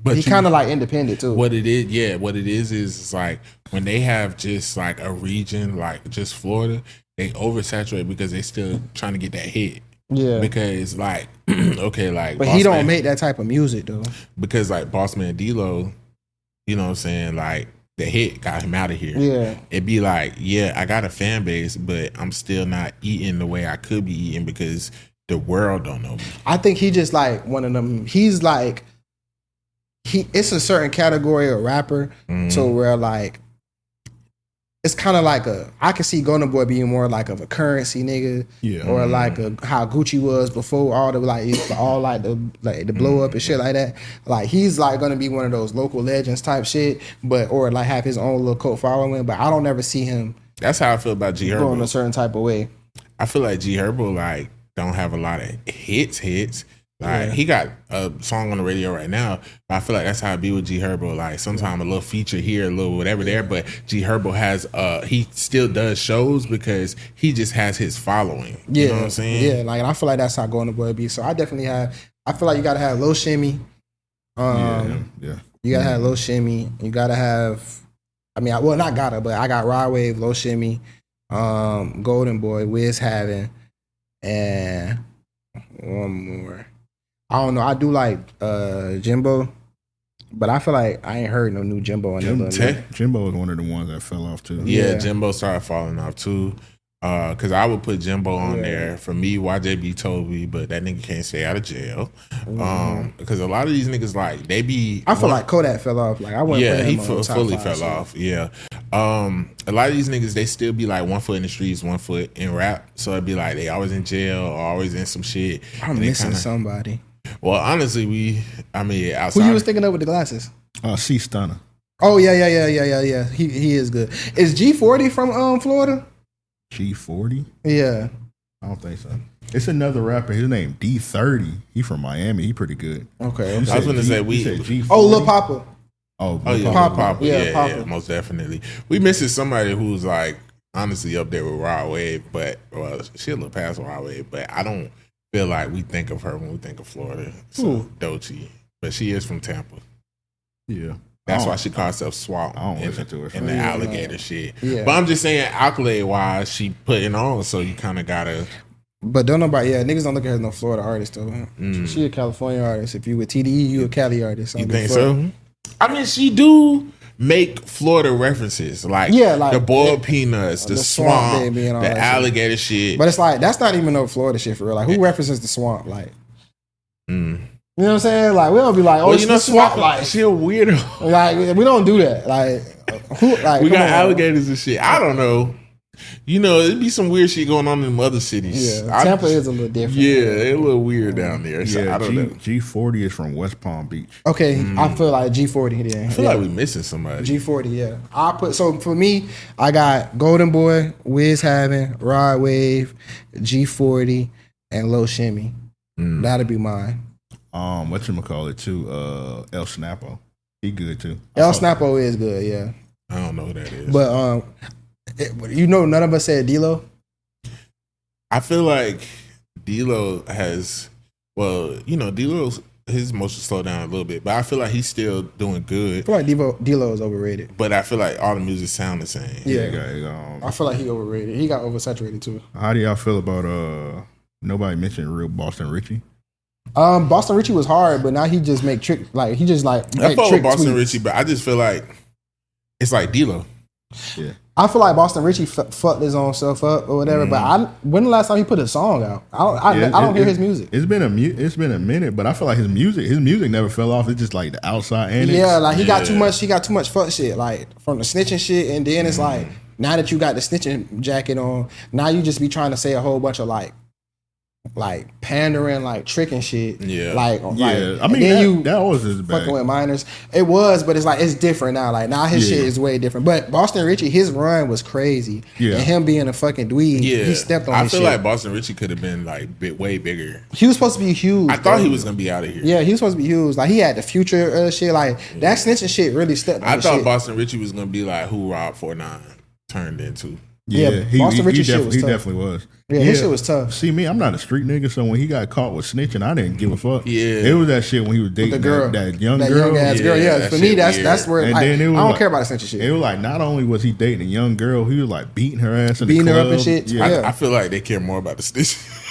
But he kind of like independent too. What it is like when they have just like a region like just Florida, they oversaturate because they still trying to get that hit. Yeah. Because like okay, like but he don't make that type of music though. Because like Bossman D-Lo, you know what I'm saying, like the hit got him out of here. Yeah. It'd be like, yeah, I got a fan base, but I'm still not eating the way I could be eating because the world don't know me. I think he just like one of them. He's like it's a certain category of rapper to where like it's kind of like I can see Golden Boy being more like of a currency nigga, or like how Gucci was before all the the blow up and shit like that. Like he's like gonna be one of those local legends type shit, or like have his own little cult following. But I don't ever see him. That's how I feel about G Herbo. Going a certain type of way. I feel like G Herbo like don't have a lot of hits. Like he got a song on the radio right now, but I feel like that's how it be with G Herbo. Like sometimes a little feature here, a little whatever there, but G Herbo has he still does shows because he just has his following. Yeah, you know what I'm saying? Yeah, like I feel like that's how Golden Boy be. So I feel like you gotta have Lil Shimmy. You gotta have Lil Shimmy. You gotta have not gotta, but I got Rod Wave, Lil Shimmy, Golden Boy, Wiz Having, and one more. I don't know. I do like Jimbo, but I feel like I ain't heard no new Jimbo. Jimbo was one of the ones that fell off too. Yeah, Jimbo started falling off too. Cause I would put Jimbo on there. For me, YJB told me, but that nigga can't stay out of jail. Because a lot of these niggas like they be. I feel like Kodak fell off. Like I wouldn't. Yeah, he fully fell off. Yeah. A lot of these niggas they still be like 1 foot in the streets, 1 foot in rap. So it'd be like they always in jail or always in some shit. I'm missing somebody. Well, honestly, outside. Who you was thinking of with the glasses? C Stunner. Oh yeah. He is good. Is G40 from Florida? G40? Yeah. I don't think so. It's another rapper. His name D30. He from Miami. He pretty good. Okay. I was gonna say G40? Oh, Lil Papa. Papa. Yeah, Papa. Most definitely. We missing somebody who's like honestly up there with Rod Wave, but she a little past Rod Wave, but I don't feel like we think of her when we think of Florida. So Doechii, but she is from Tampa. Yeah. That's why she calls herself Swamp in the alligator shit. Yeah. But I'm just saying, accolade wise, she putting on, so you kind of gotta. But don't nobody, niggas don't look at her as no Florida artist though. She a California artist. If you with TDE, you a Cali artist. You think so? I mean, she do make Florida references, like the boiled peanuts, the swamp, baby, and all the alligator shit. But it's like that's not even no Florida shit for real. Like who references the swamp? Like, you know what I'm saying? Like we don't be like, swamp. Like she a weirdo. Like we don't do that. Like who? Like we got alligators and shit. I don't know. You know, it'd be some weird shit going on in other cities. Yeah, Tampa is a little different. Yeah, they're a little weird down there. So yeah, I don't know. G40 is from West Palm Beach. Okay, I feel like G40 then. I feel like we missing somebody. G40, yeah. So for me, I got Golden Boy, Wiz Having, Rod Wave, G40, and Lil Shimmy. That'll be mine. Whatchamacallit too? El Snappo. He good too. El Snappo is good, yeah. I don't know who that is. But none of us said D-Lo. I feel like D-Lo has, D-Lo's his emotions slow down a little bit, but I feel like he's still doing good. I feel like D-Lo is overrated. But I feel like all the music sound the same. Yeah. I feel like he overrated. He got oversaturated too. How do y'all feel about nobody mentioned real Boston Richie? Boston Richie was hard, but now he just make trick I fuck with Boston Richie, but I just feel like it's like D-Lo. Yeah. I feel like Boston Richie fucked his own self up or whatever. But when the last time he put a song out? I don't hear his music. It's been a minute, but I feel like his music never fell off. It's just like the outside antics. Yeah, like he got too much fuck shit, like from the snitching shit, and then it's like now that you got the snitching jacket on, now you just be trying to say a whole bunch of like like pandering, like tricking shit. Yeah. Like I mean, that was his bag. Fucking with minors. It was, but it's like it's different now. Like now his shit is way different. But Boston Richie, his run was crazy. Yeah. And him being a fucking dweeb, he stepped on his shit. I feel like Boston Richie could have been like way bigger. He was supposed to be huge. I thought he was gonna be out of here. Yeah, he was supposed to be huge. Like he had the Future shit. Like that snitching shit really stepped on I thought shit. Boston Richie was gonna be like who Rob 49 turned into. Yeah, Boston Richie shit was tough. He definitely was. Yeah, his shit was tough. See me, I'm not a street nigga, so when he got caught with snitching, I didn't give a fuck. Yeah, it was that shit when he was dating the girl, that young girl. Yeah, for me, that's where and I don't care about the snitching shit. It was like not only was he dating a young girl, he was like beating her ass in beating the club. her up and shit. Yeah. I feel like they care more about the snitching.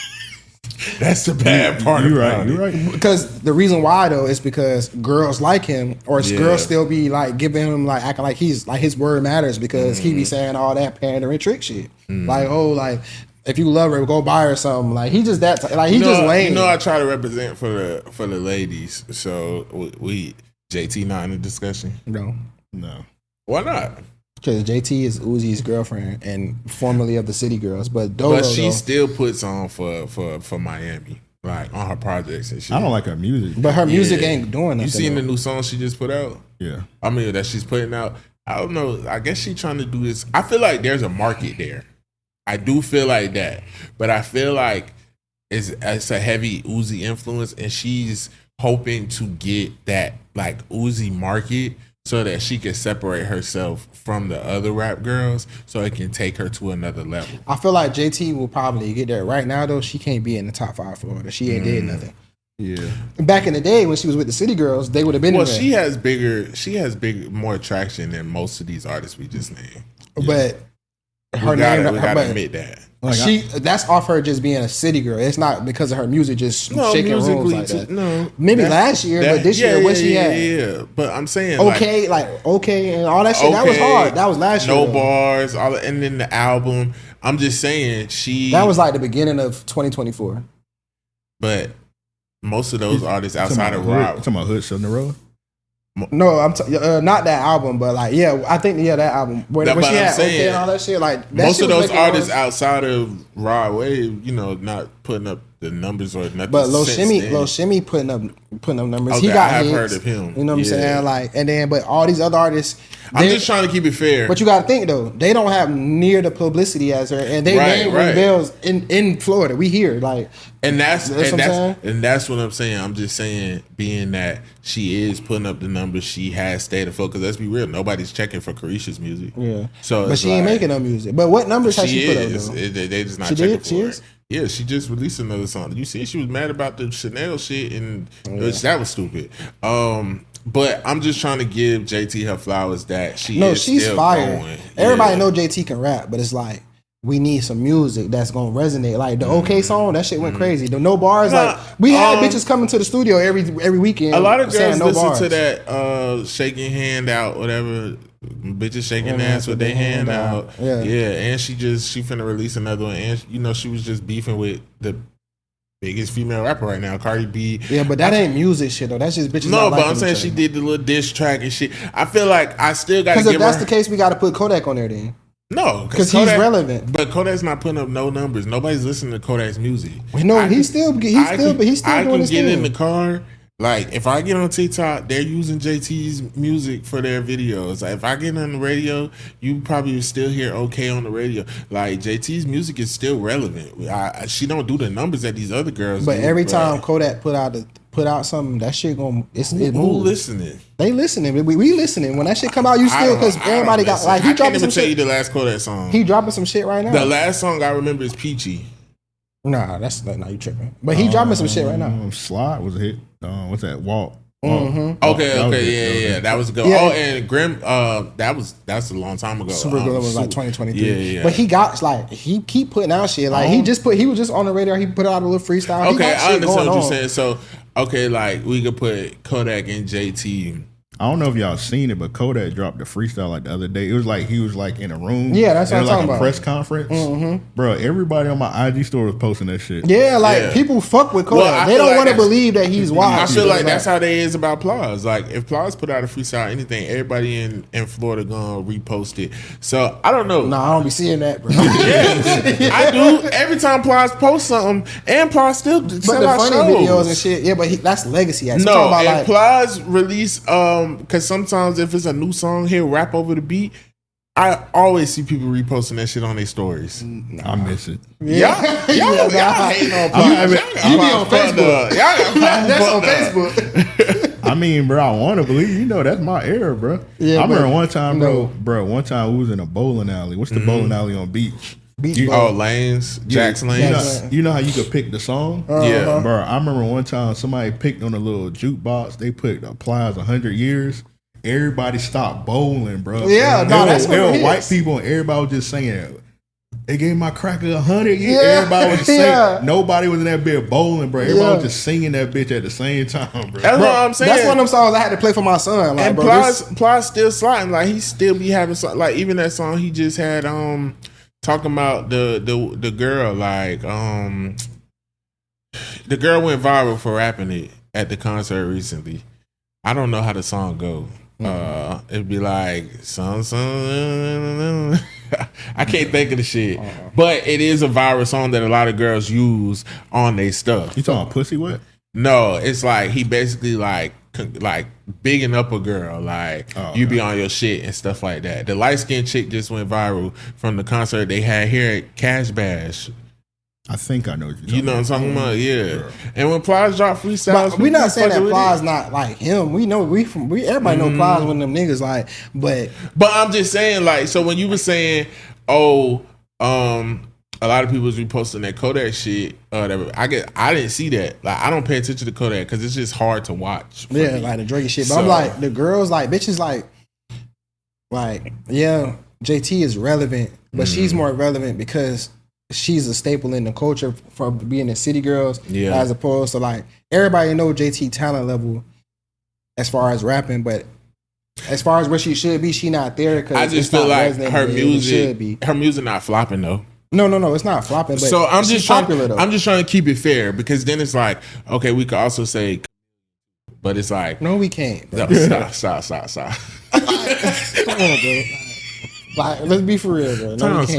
That's the bad part. You're right. Because the reason why though is because girls like him, or girls still be like giving him like acting like he's like his word matters because he be saying all that pandering trick shit. Like if you love her, go buy her something. Like he just that like he just lame. You know, I try to represent for the ladies. So we JT not in the discussion. No. Why not? Because JT is Uzi's girlfriend and formerly of the City Girls, but she still puts on for Miami, like on her projects and shit. I don't like her music, but her music ain't doing nothing. You seen the new song she just put out? Yeah, I mean that she's putting out. I don't know. I guess she's trying to do this. I feel like there's a market there. I do feel like that, but I feel like it's a heavy Uzi influence, and she's hoping to get that like Uzi market, so that she can separate herself from the other rap girls so it can take her to another level. I feel like JT will probably get there. Right now, though, she can't be in the top 5 Florida. She ain't did nothing. Yeah. Back in the day when she was with the City Girls, they would have been in there. She has more attraction than most of these artists we just named. But we gotta admit that. Like that's off her just being a city girl. It's not because of her music just shaking rooms like that. No, maybe last year, but this year, what she had. Yeah, but I'm saying okay, and all that shit. That was hard. That was last year. No bars, and then the album. I'm just saying that was like the beginning of 2024. But most of those artists outside of Rob, talking about Hood on the Road. No, I'm not that album, but like I think that album where she had okay and all that shit. Like that most shit of those artists outside of Rod Wave, not putting up the numbers or nothing. But Lil Shimmy putting up numbers. Okay, he got I have hits, heard of him. You know what I'm saying? Like and then, but all these other artists. I'm just trying to keep it fair. But you got to think though, they don't have near the publicity as her, and they name bells in Florida. We hear like, and that's what I'm saying. I'm just saying, being that she is putting up the numbers, she has stayed afloat. Because let's be real, nobody's checking for Carisha's music. Yeah. So, but she ain't making no music. But what numbers has she put up? Though? They just not checking for it. Yeah, she just released another song. You see, she was mad about the Chanel shit, and that was stupid. But I'm just trying to give JT her flowers that she's still fire. Going. Everybody know JT can rap, but it's like we need some music that's gonna resonate. Like the OK song, that shit went crazy. The No Bars, like we had bitches coming to the studio every weekend. A lot of girls listen to that shaking hand out, whatever. Bitches shaking ass with their hand out. Yeah, and she finna release another one, and she was just beefing with the biggest female rapper right now, Cardi B. Yeah, but that ain't music shit though. That's just bitches. No, but I'm saying she did the little diss track and shit. I feel like I still got to give her. Because if that's the case, we got to put Kodak on there then. No, because he's relevant. But Kodak's not putting up no numbers. Nobody's listening to Kodak's music. No, he's still doing his thing. I can get in the car. Like, if I get on TikTok, they're using JT's music for their videos. Like, if I get on the radio, you probably still hear OK on the radio. Like, JT's music is still relevant. She don't do the numbers that these other girls but do. Every time Kodak put out something, that shit gonna who listening? They listening. We listening. When that shit come out, you still because everybody got like he dropping some shit. I can't even tell you the last Kodak song. He dropping some shit right now. The last song I remember is Peachy. Nah, you tripping. But he dropping some shit right now. Slide was a hit. What's that? Walk. Mm-hmm. Okay, yeah, that was good. Yeah. Oh, and Grim, that's a long time ago. Super Good was like 2023. Yeah. But he keep putting out shit. Like he was just on the radar. He put out a little freestyle. Okay, I understand what you're saying. So, okay, like we could put Kodak and JT I don't know if y'all seen it, but Kodak dropped a freestyle like the other day. It was like he was like in a room. Yeah, that's what I'm like talking a about. press conference. Bro, everybody on my IG store was posting that shit. Yeah, like people fuck with Kodak. Well, I they feel don't like want to that's- believe that he's wild. I feel like that's how they is about Plies. Like if Plies put out a freestyle, anything, everybody in Florida gonna repost it. So I don't know. No, I don't be seeing that, bro. I do every time Plies post something, and Plies still But sell the out funny shows. videos and shit, yeah, but that's legacy. I'm No, talking about and like, Plies release because sometimes if it's a new song, he'll rap over the beat. I always see people reposting that shit on their stories. I miss it. Y'all hating on Plies. You be on Facebook. That's on Facebook. Facebook. I mean, bro, I want to believe. You know, that's my era, bro. Yeah, I remember but one time, no. bro. One time we was in a bowling alley. What's the bowling alley on Beach? Beach You- Bowl. Oh, Lanes, Jack's You Lanes. know, you know how you could pick the song? Yeah. Bro, I remember one time somebody picked on a little jukebox. They put Plies 100 years. Everybody stopped bowling, bro. Yeah, no, that's what there it were white is. people and everybody was just saying, they gave my cracker 100 years. Yeah, Everybody was just saying, yeah. nobody was in that bit bowling, bro. Everybody Yeah. was just singing that bitch at the same time, bro. That's what I'm saying. That's one of them songs I had to play for my son. Like, And bro, Plies still sliding. Like he still be having like even that song he just had talking about the girl like the girl went viral for rapping it at the concert recently. I don't know how the song go. It'd be like son. I can't think of the shit, but it is a viral song that a lot of girls use on their stuff. You talking pussy what? No, it's like he basically like bigging up a girl, like you be on your shit and stuff like that. The light skinned chick just went viral from the concert they had here at Cash Bash. I think I know what you're talking You know what I'm talking about? Yeah. Sure. And when Plies drop freestyles, But we not saying that fucking with Plies it. not like him. We know everybody know Plies one of them niggas like, but But I'm just saying, like, so when you were saying, a lot of people was reposting that Kodak shit, I didn't see that. Like, I don't pay attention to Kodak because it's just hard to watch. for yeah, me. like the Drake and shit. But So- I'm like the girls, like bitches, like yeah, JT is relevant, but she's more relevant because she's a staple in the culture for being a city girls, Yeah. as opposed to like everybody know JT talent level as far as rapping, but as far as where she should be, she not there because I just feel like her music not flopping though. No, it's not flopping. But So I'm she's just trying. popular though. I'm just trying to keep it fair because then it's like, okay, we could also say, but it's like, no, we can't. Bro. no, stop. Come on, bro. Like, let's be for real, bro. No, we can't.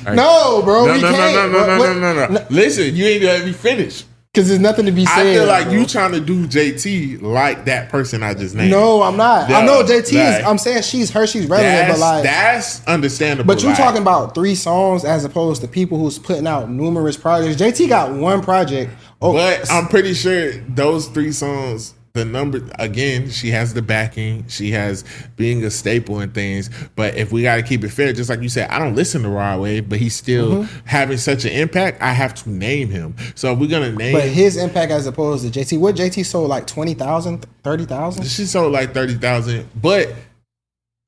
No, No, bro, we can't. No. Listen, you ain't let me finish. Because there's nothing to be said. I feel like bro. you trying to do JT like that person I just named. No, I'm not. Yeah, I know JT like- is. I'm saying she's relevant, but like that's understandable. But you like, talking about 3 songs as opposed to people who's putting out numerous projects. JT got 1 project. Oh, But I'm pretty sure those 3 songs, the number, again, she has the backing. She has being a staple in things. But if we got to keep it fair, just like you said, I don't listen to Rod Wave, but he's still having such an impact. I have to name him. So if we're going to name but his impact as opposed to JT. What JT sold like 20,000, 30,000? she sold like 30,000. But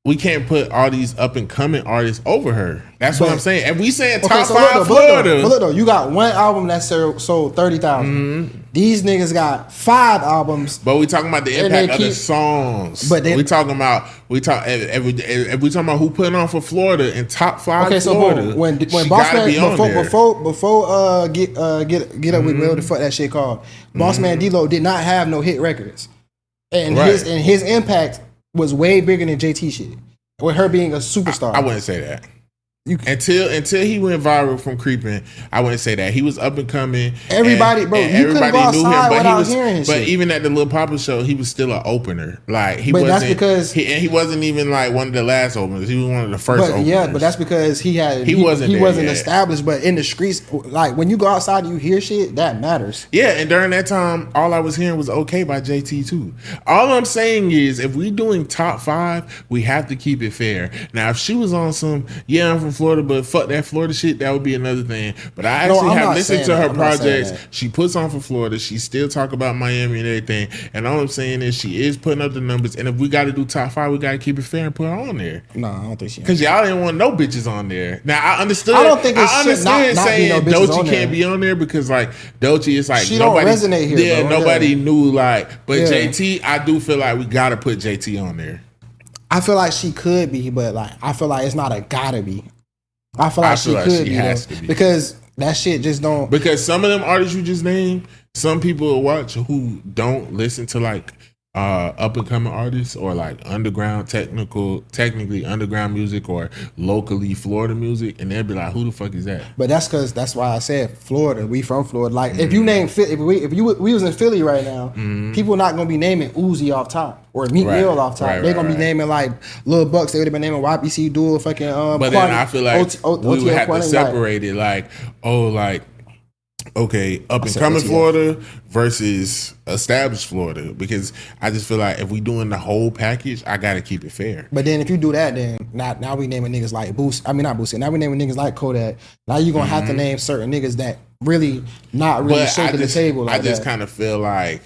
we can't put all these up and coming artists over her. That's what But- I'm saying. If we saying top Okay, so 5 look Florida. though, you got 1 album that sold 30,000. These niggas got 5 albums. But we talking about the And they impact of the keep- songs. But they- we talking about if we talking about who putting on for Florida in top 5 Okay, so Florida. boom, when she Boss gotta Man be on there. before get up with whatever the fuck that shit called. Boss Man D-Lo did not have no hit records, and Right. his impact was way bigger than JT shit. With her being a superstar, I wouldn't say that. Until he went viral from Creeping, I wouldn't say that. He was up and coming. Everybody, bro, you couldn't go outside without hearing his But shit. even at the Lil Papa show, he was still an opener. Like he But wasn't. that's because- he wasn't even like one of the last openers. He was one of the first. But yeah, openers. but that's because he wasn't there yet. established. But in the streets, like when you go outside, and you hear shit that matters. Yeah, and during that time, all I was hearing was "Okay" by JT too. All I'm saying is, if we doing top 5, we have to keep it fair. Now, if she was on some, yeah, I'm from Florida, but fuck that Florida shit. That would be another thing. But I actually have listened to her projects. She puts on for Florida. She still talk about Miami and everything. And all I'm saying is she is putting up the numbers. And if we got to do top 5, we got to keep it fair and put her on there. No, I don't think she. Because y'all didn't want no bitches on there. Now I understood. I don't think it's saying no Doechii can't be on there because like Doechii is like she nobody don't resonate here. Yeah, bro. nobody knew like. But JT, I do feel like we got to put JT on there. I feel like she could be, but like I feel like it's not a gotta be. I feel like she could be, has to be because that shit just don't. Because some of them artists you just named, some people will watch who don't listen to like up and coming artists or like underground technically underground music or locally Florida music, and they'll be like, "Who the fuck is that?" But that's why I said Florida. We from Florida. Like if you name if we was in Philly right now, people not gonna be naming Uzi off top or Meek Mill off top. They're gonna be naming like Lil Bucks. They would have been naming YBC Duel, fucking. But then I feel like we would have to separate it. Like okay, up and coming Florida versus established Florida, because I just feel like if we doing the whole package, I gotta keep it fair. But then if you do that, then now we naming niggas like Boost. I mean not Boost. Now we naming niggas like Kodak. Now you gonna have to name certain niggas that really not really shaking the table. Like I just kind of feel like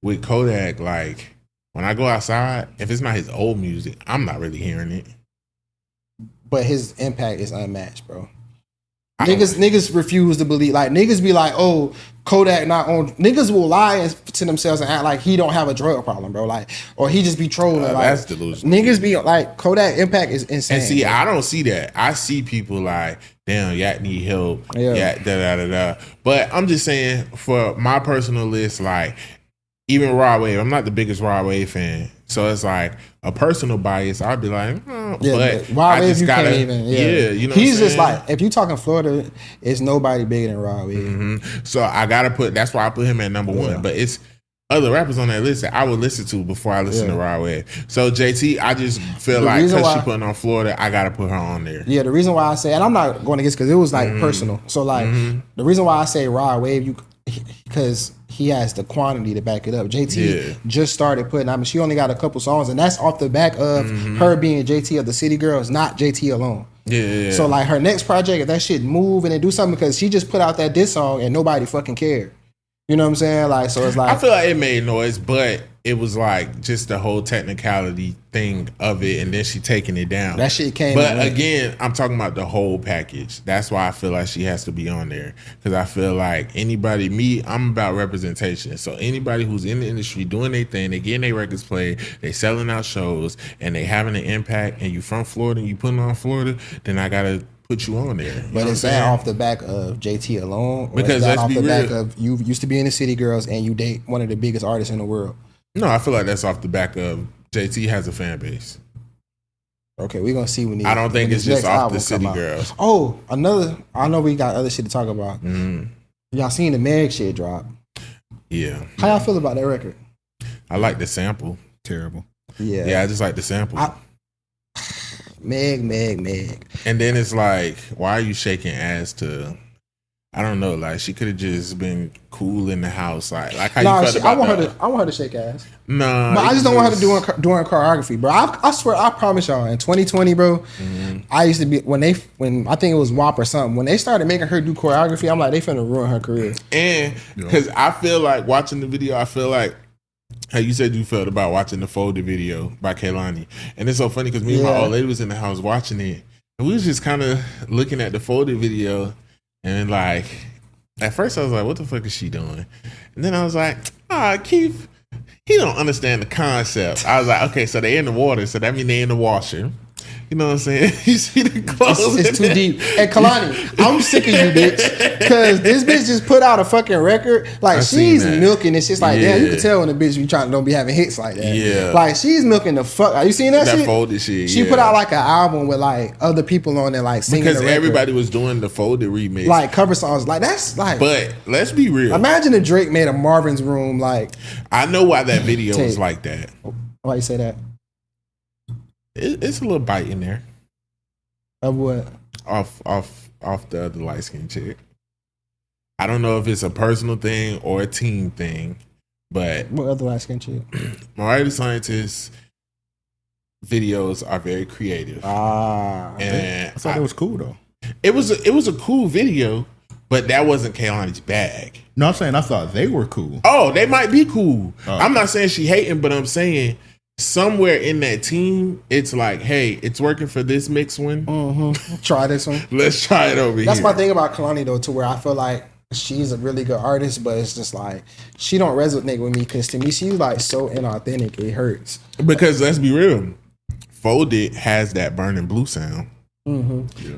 with Kodak, like when I go outside, if it's not his old music, I'm not really hearing it. But his impact is unmatched, bro. Niggas refuse to believe. Like niggas be like, "Oh, Kodak not on." Niggas will lie to themselves and act like he don't have a drug problem, bro. Like, or he just be trolling. Like, that's delusional. Niggas be like, Kodak impact is insane. And see, bro. I don't see that. I see people like, damn, Yak need help. Yeah, da. But I'm just saying, for my personal list, like even Rod Wave, I'm not the biggest Rod Wave fan. So it's like a personal bias. I'd be like, but Rod Wave, just gotta, you know, he's just like, if you talking Florida, it's nobody bigger than Rod Wave. So I gotta that's why I put him at number one. But it's other rappers on that list that I would listen to before I listen to Rod Wave. So JT, I just feel like because she putting on Florida, I gotta put her on there. Yeah, the reason why I say, and I'm not going against because it was like personal. So like the reason why I say Rod Wave, because he has the quantity to back it up. JT just started putting. I mean, she only got a couple songs, and that's off the back of her being JT of the City Girls, not JT alone. Yeah. So like her next project, if that shit move and they do something, because she just put out that diss song and nobody fucking cared. You know what I'm saying? Like, so it's like, I feel like it made noise, but it was like just the whole technicality thing of it, and then she taking it down. That shit came. But again, I'm talking about the whole package. That's why I feel like she has to be on there, because I feel like I'm about representation. So anybody who's in the industry doing their thing, they getting their records played, they selling out shows, and they having an impact, and you from Florida and you putting on Florida, then I gotta put you on there. But is that off the back of JT alone? Or because is that let's off be the real. back of you used to be in the City Girls and you date one of the biggest artists in the world? No, I feel like that's off the back of JT has a fan base. Okay, we're gonna see when I don't think it's just off the City Girls. Oh, I know we got other shit to talk about. Y'all seen the Meg shit drop? Yeah. How y'all feel about that record? I like the sample. Terrible. Yeah, I just like the sample. Meg. And then it's like, why are you shaking ass to? I don't know. Like she could have just been cool in the house. Like how you felt about I want her to shake ass. No, but I just don't want her to doing choreography, bro. I swear, I promise y'all, in 2020, bro, I used to be when I think it was WAP or something, when they started making her do choreography, I'm like, they finna ruin her career. And because I feel like watching the video, I feel like how you said you felt about watching the Folded video by Kehlani. And it's so funny because me and my old lady was in the house watching it, and we was just kind of looking at the Folded video, and like at first I was like, what the fuck is she doing? And then I was like, Keith, he don't understand the concept. I was like, okay, so they in the water, so that means they in the washer. You know what I'm saying? You see the clothes. It's too deep. And Kalani, I'm sick of you, bitch. Because this bitch just put out a fucking record. Like, she's milking. It's just like, damn, you can tell when the bitch don't be having hits like that. Yeah. Like, she's milking the fuck. Are you seeing that shit? That Folded shit. She put out like an album with like other people on there, like singing because the record. everybody was doing the Folded remix. Like cover songs. Like, that's like. But let's be real. Imagine if Drake made a Marvin's Room like. I know why that video was like that. Why you say that? It's a little bite in there. Of what? Off the other light skinned chick. I don't know if it's a personal thing or a team thing, but what other light skinned chick? Mariah the Scientist videos are very creative. And I thought it was cool though. It was a cool video, but that wasn't Kehlani's bag. No, I'm saying I thought they were cool. Oh, they might be cool. I'm not saying she hating, but I'm saying somewhere in that team, it's like, hey, it's working for this mixed one. Try this one. Let's try it over here. That's my thing about Kehlani though, to where I feel like she's a really good artist, but it's just like she don't resonate with me because to me she's like so inauthentic. It hurts. Because let's be real, Folded has that Burning Blue sound.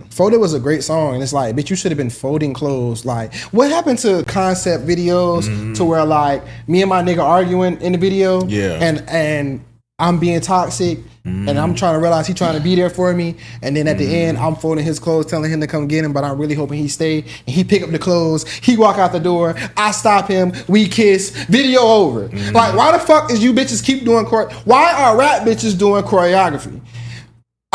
Folded was a great song, and it's like, bitch, you should have been folding clothes. Like, what happened to concept videos to where like me and my nigga arguing in the video, and I'm being toxic, and I'm trying to realize he's trying to be there for me, and then at the end I'm folding his clothes, telling him to come get him, but I'm really hoping he stay. And he pick up the clothes, he walk out the door, I stop him, we kiss, video over. Like, why the fuck is you bitches keep doing why are rap bitches doing choreography?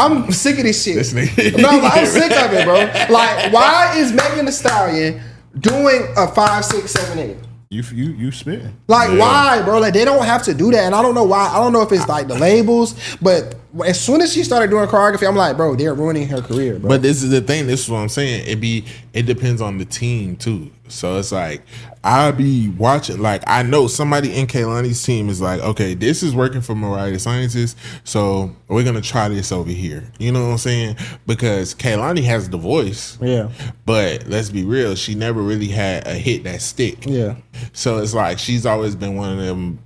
I'm sick of this shit. I'm sick of it, bro. Like, why is Megan Thee Stallion doing a 5, 6, 7, 8? You spit. Like, why, bro? Like, they don't have to do that, and I don't know why. I don't know if it's like the labels, but as soon as she started doing choreography, I'm like, bro, they're ruining her career, bro. But this is the thing. This is what I'm saying. It depends on the team too. So it's like I be watching. Like, I know somebody in Kehlani's team is like, okay, this is working for Mariah the Scientist, so we're gonna try this over here. You know what I'm saying? Because Kehlani has the voice. Yeah. But let's be real, she never really had a hit that stick. Yeah. So it's like she's always been one of them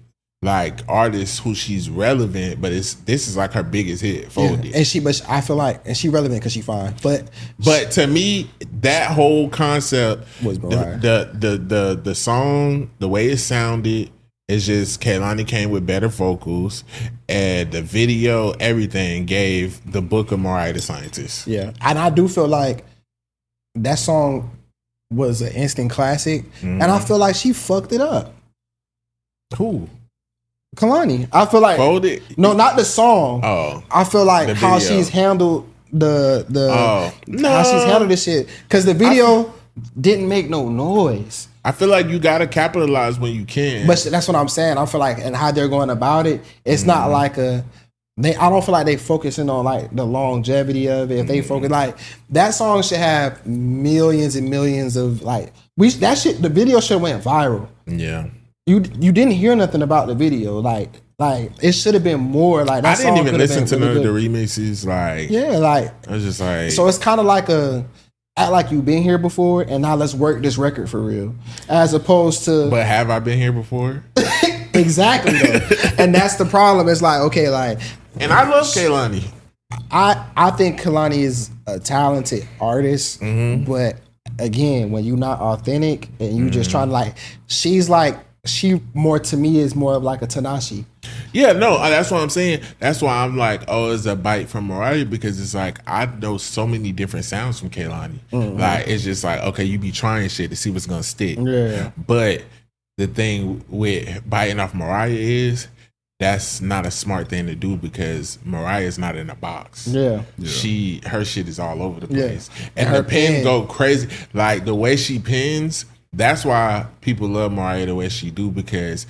like artists who she's relevant, but this is like her biggest hit, Folded. Yeah. But I feel like, and she relevant because she fine. But to me, that whole concept was the song, the way it sounded, it's just Kehlani came with better vocals, and the video, everything gave the book of Mariah the Scientist. Yeah, and I do feel like that song was an instant classic, and I feel like she fucked it up. Who? Kehlani. I feel like Folded? No, not the song. Oh, I feel like how she's handled how she's handled this shit, because the video didn't make no noise. I feel like you gotta capitalize when you can. But that's what I'm saying. I feel like, and how they're going about it, it's not like I don't feel like they focusing on like the longevity of it. If they focus, like, that song should have millions and millions of like the video should have went viral. Yeah. You didn't hear nothing about the video. Like it should have been more. Like, that I didn't song even listen to really none of the remixes. Like, yeah, like, I was just like, so it's kind of like act like you've been here before, and now let's work this record for real, as opposed to. But have I been here before? Exactly, though. And that's the problem. It's like, okay, like, and I love Kehlani. I think Kehlani is a talented artist, but again, when you're not authentic and you just trying to like, she more to me is more of like a Tanashi. Yeah, no, that's what I'm saying. That's why I'm like, oh, it's a bite from Mariah, because it's like I know so many different sounds from Kehlani. Like, it's just like, okay, you be trying shit to see what's gonna stick. Yeah. But the thing with biting off Mariah is that's not a smart thing to do, because Mariah's not in a box. Yeah. Her shit is all over the place. Yeah. And her pen go crazy. Like, the way she pins, that's why people love Mariah the way she do, because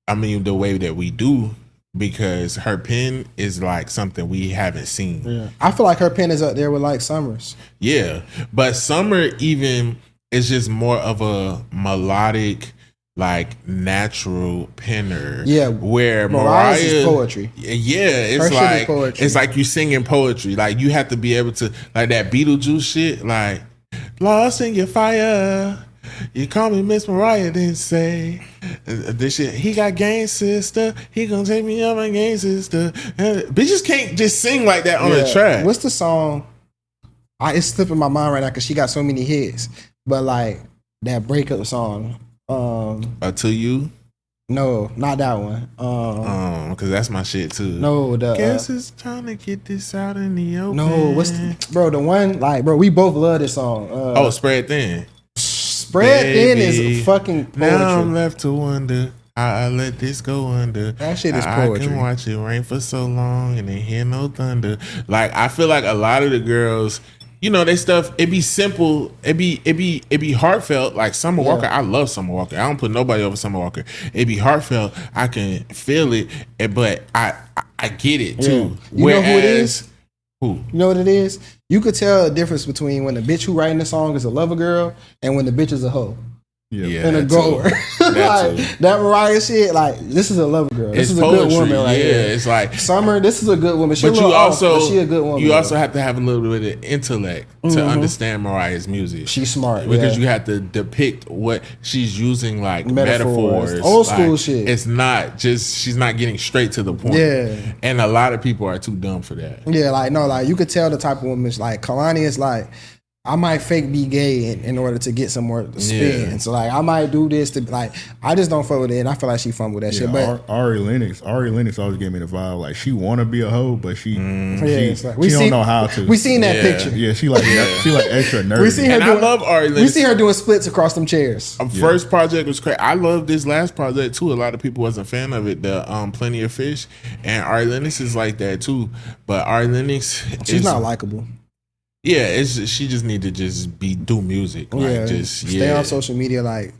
I mean the way that we do, because her pen is like something we haven't seen. Yeah. I feel like her pen is up there with like Summer's. Yeah. But Summer even is just more of a melodic, like, natural penner. Yeah. Where Mariah's is poetry. Yeah, it's like you singing poetry. Like, you have to be able to, like that Beetlejuice shit, like, lost in your fire. You call me Miss Mariah, then say this shit. He got gang sister. He gonna take me up my gang sister. Bitches can't just sing like that on a track. What's the song? It's slipping my mind right now because she got so many hits. But like that breakup song. To You? No, not that one. Because that's my shit too. No, guess it's trying to get this out in the open. No, the one, like, bro, we both love this song. Spread Thin. Spread Thin is fucking poetry. Now I'm left to wonder how I let this go under. That shit is poetry. I can watch it rain for so long and then hear no thunder. Like, I feel like a lot of the girls, you know, they stuff, it be simple, it be heartfelt. Like Summer Walker, I love Summer Walker. I don't put nobody over Summer Walker. It be heartfelt. I can feel it, but I I get it too. You know who it is? Who? You know what it is? You could tell the difference between when the bitch who writing the song is a lover girl and when the bitch is a hoe. Yeah, And a goer. Like, that Mariah shit, like, this is a lover girl. This is a good woman right here. It's like Summer, this is a good woman. She but you also, but she a good woman. You also have to have a little bit of intellect to understand Mariah's music. She's smart. Because you have to depict what she's using, like metaphors. Old school like, shit. It's not just, she's not getting straight to the point. Yeah. And a lot of people are too dumb for that. Yeah, like, no, like, you could tell the type of woman, like, Kalani is like, I might fake be gay in order to get some more spin. So like I might do this to like I just don't fuck with it, and I feel like she fun with that shit. But Ari Lennox always gave me the vibe like she want to be a hoe, but she like, she don't know how to. We seen that picture. Yeah, she like extra nerdy. We see her I love Ari Lennox. We see her doing splits across them chairs. First project was crazy. I love this last project too. A lot of people wasn't a fan of it. The Plenty of Fish, and Ari Lennox is like that too. But Ari Lennox, she's not likable. Yeah, it's she just need to just do music. Like just stay on social media. Like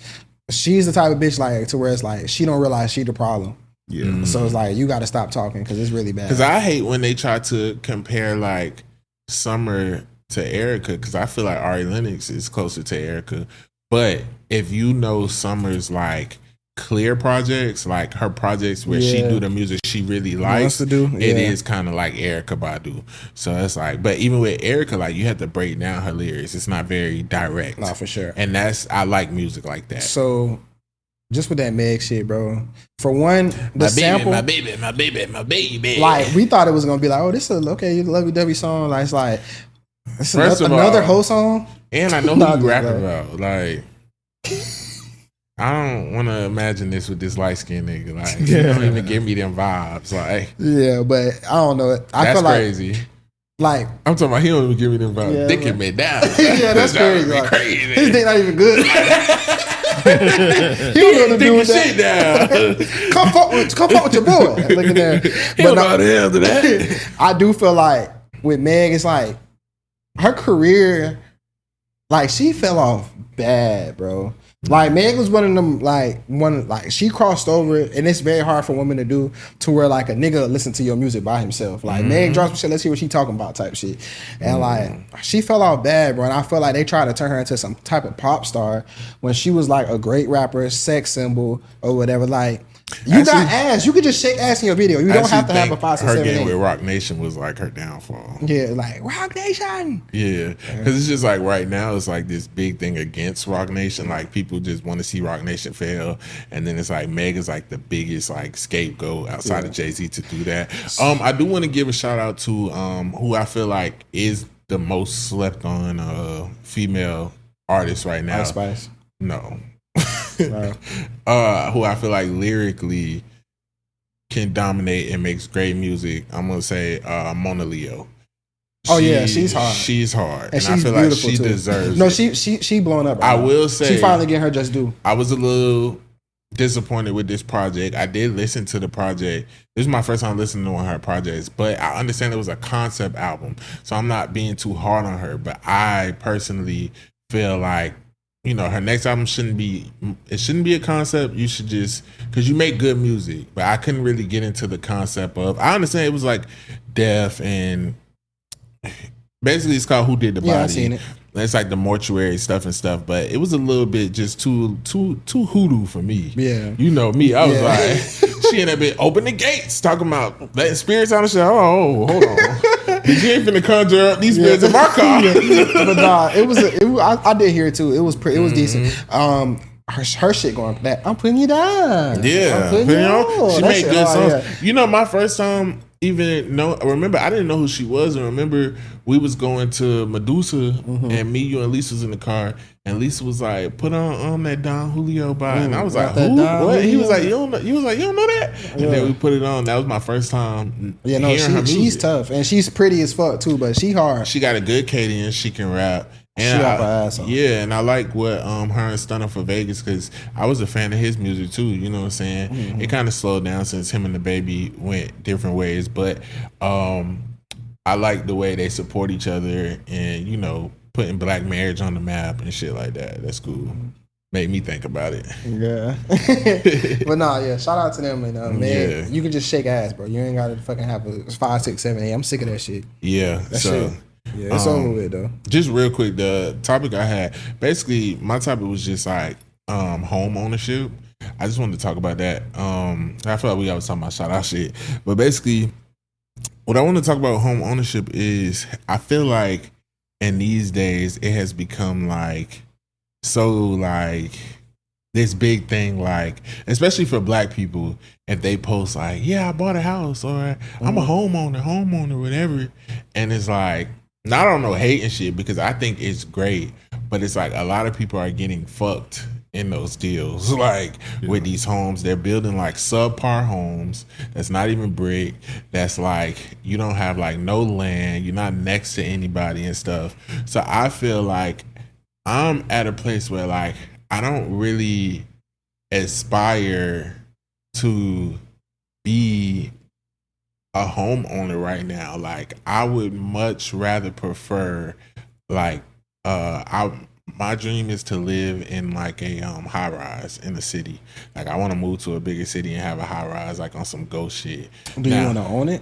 she's the type of bitch like to where it's like she don't realize she the problem. Yeah. So it's like you got to stop talking because it's really bad. Because I hate when they try to compare like Summer to Erica because I feel like Ari Lennox is closer to Erica. But if you know Summer's like clear projects, like her projects where she do the music she really likes to do, it is kind of like Erykah Badu. So it's like, but even with Erykah, like you have to break down her lyrics. It's not very direct. No, for sure. And I like music like that. So just with that Meg shit, bro. For one, the sample, my baby. Like we thought it was gonna be like, oh, this is okay, Lovey Dovey song. Like it's like it's another whole song. And I know who you rap about. Like I don't want to imagine this with this light skinned nigga. Like, you don't even give me them vibes. Like, yeah, but I don't know. I feel crazy. Like, I'm talking about he don't even give me them vibes. Yeah, dicking me down. Yeah, that's crazy. Like, crazy. His dick not even good. He don't know what to do with that. Down. come fuck with your boy. Look at that. He don't know how to handle that. I do feel like with Meg, it's like her career, like she fell off bad, bro. Like Meg was one of them, like she crossed over, and it's very hard for women to do to where like a nigga listen to your music by himself. Like Meg drops some shit, let's hear what she talking about type shit. And like she fell off bad, bro. And I feel like they tried to turn her into some type of pop star when she was like a great rapper, sex symbol or whatever. Like you got ass, you could just shake ass in your video. You don't have to have a 5, 6, 7, 8. Her game with Rock Nation was like her downfall. Yeah, like Rock Nation. Yeah, because it's just like right now it's like this big thing against Rock Nation. Like people just want to see Rock Nation fail, and then it's like Meg is like the biggest like scapegoat outside of Jay-Z to do that. I do want to give a shout out to who I feel like is the most slept on female artist right now. Ice Spice. No. Who I feel like lyrically can dominate and makes great music. I'm gonna say Mona Leo. She's hard. She's hard, and I feel like she deserves. No, it. she blown up. Right I will say she finally getting her just due. I was a little disappointed with this project. I did listen to the project. This is my first time listening to one of her projects, but I understand it was a concept album, so I'm not being too hard on her. But I personally feel like, you know, her next album shouldn't be a concept. You should just, because you make good music, but I couldn't really get into the concept of, I understand it was like death and basically it's called Who Did the Body. Yeah, I've seen it. It's like the mortuary stuff, but it was a little bit just too hoodoo for me. Yeah. You know me. I was like, she in that bit, open the gates, talking about letting spirits out and shit. Oh, hold on. You ain't finna conjure up these spirits in my car. But nah, I did hear it too. It was decent. Her shit going back. I'm putting you down. Yeah. I'm putting you on. She made good songs. Yeah. You know, my first time remember I didn't know who she was, and remember we was going to Medusa and me, you, and Lisa was in the car, and Lisa was like, put on that Don Julio by, and I was like, who? What? He was like, you don't know that? And then we put it on. That was my first time hearing her music. She's tough, and she's pretty as fuck too, but she hard. She got a good cadence, she can rap. And she got her ass on. Yeah, and I like what her and Stunner for Vegas, because I was a fan of his music too, you know what I'm saying? It kind of slowed down since him and the baby went different ways, but I like the way they support each other and, you know, putting black marriage on the map and shit like that. That's cool. made me think about it. Yeah. But nah, yeah, shout out to them, and man, Yeah. you can just shake ass, bro. You ain't gotta fucking have a 5, 6, 7, 8. I'm sick of that shit. Yeah. That So shit. Yeah, it's over with though. just real quick, the topic I had, basically my topic was just like home ownership. I just wanted to talk about that. I feel like we always talking about shout out shit. But basically what I want to talk about home ownership is I feel like in these days it has become like so like this big thing, like especially for black people, if they post like, yeah, I bought a house, or I'm a homeowner, whatever, and it's like, I don't know, hate and shit, because I think it's great, but it's like a lot of people are getting fucked in those deals. Like with these homes, they're building like subpar homes that's not even brick, that's like you don't have like no land, you're not next to anybody and stuff. So I feel like I'm at a place where like I don't really aspire to be a homeowner right now. Like I would much rather prefer like my dream is to live in like a high rise in the city. Like I want to move to a bigger city and have a high rise like on some ghost shit. Do you want to own it?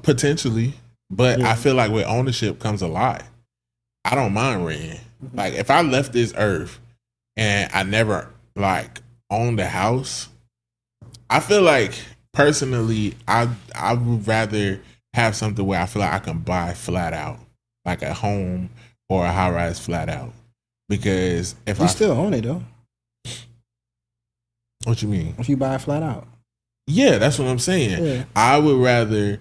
Potentially, but I feel like with ownership comes a lot. I don't mind renting. Like if I left this earth and I never like owned a house, I feel like personally I would rather have something where I feel like I can buy flat out, like a home or a high rise flat out. Because if you still own it though. What you mean? If you buy it flat out. Yeah, that's what I'm saying. Yeah. I would rather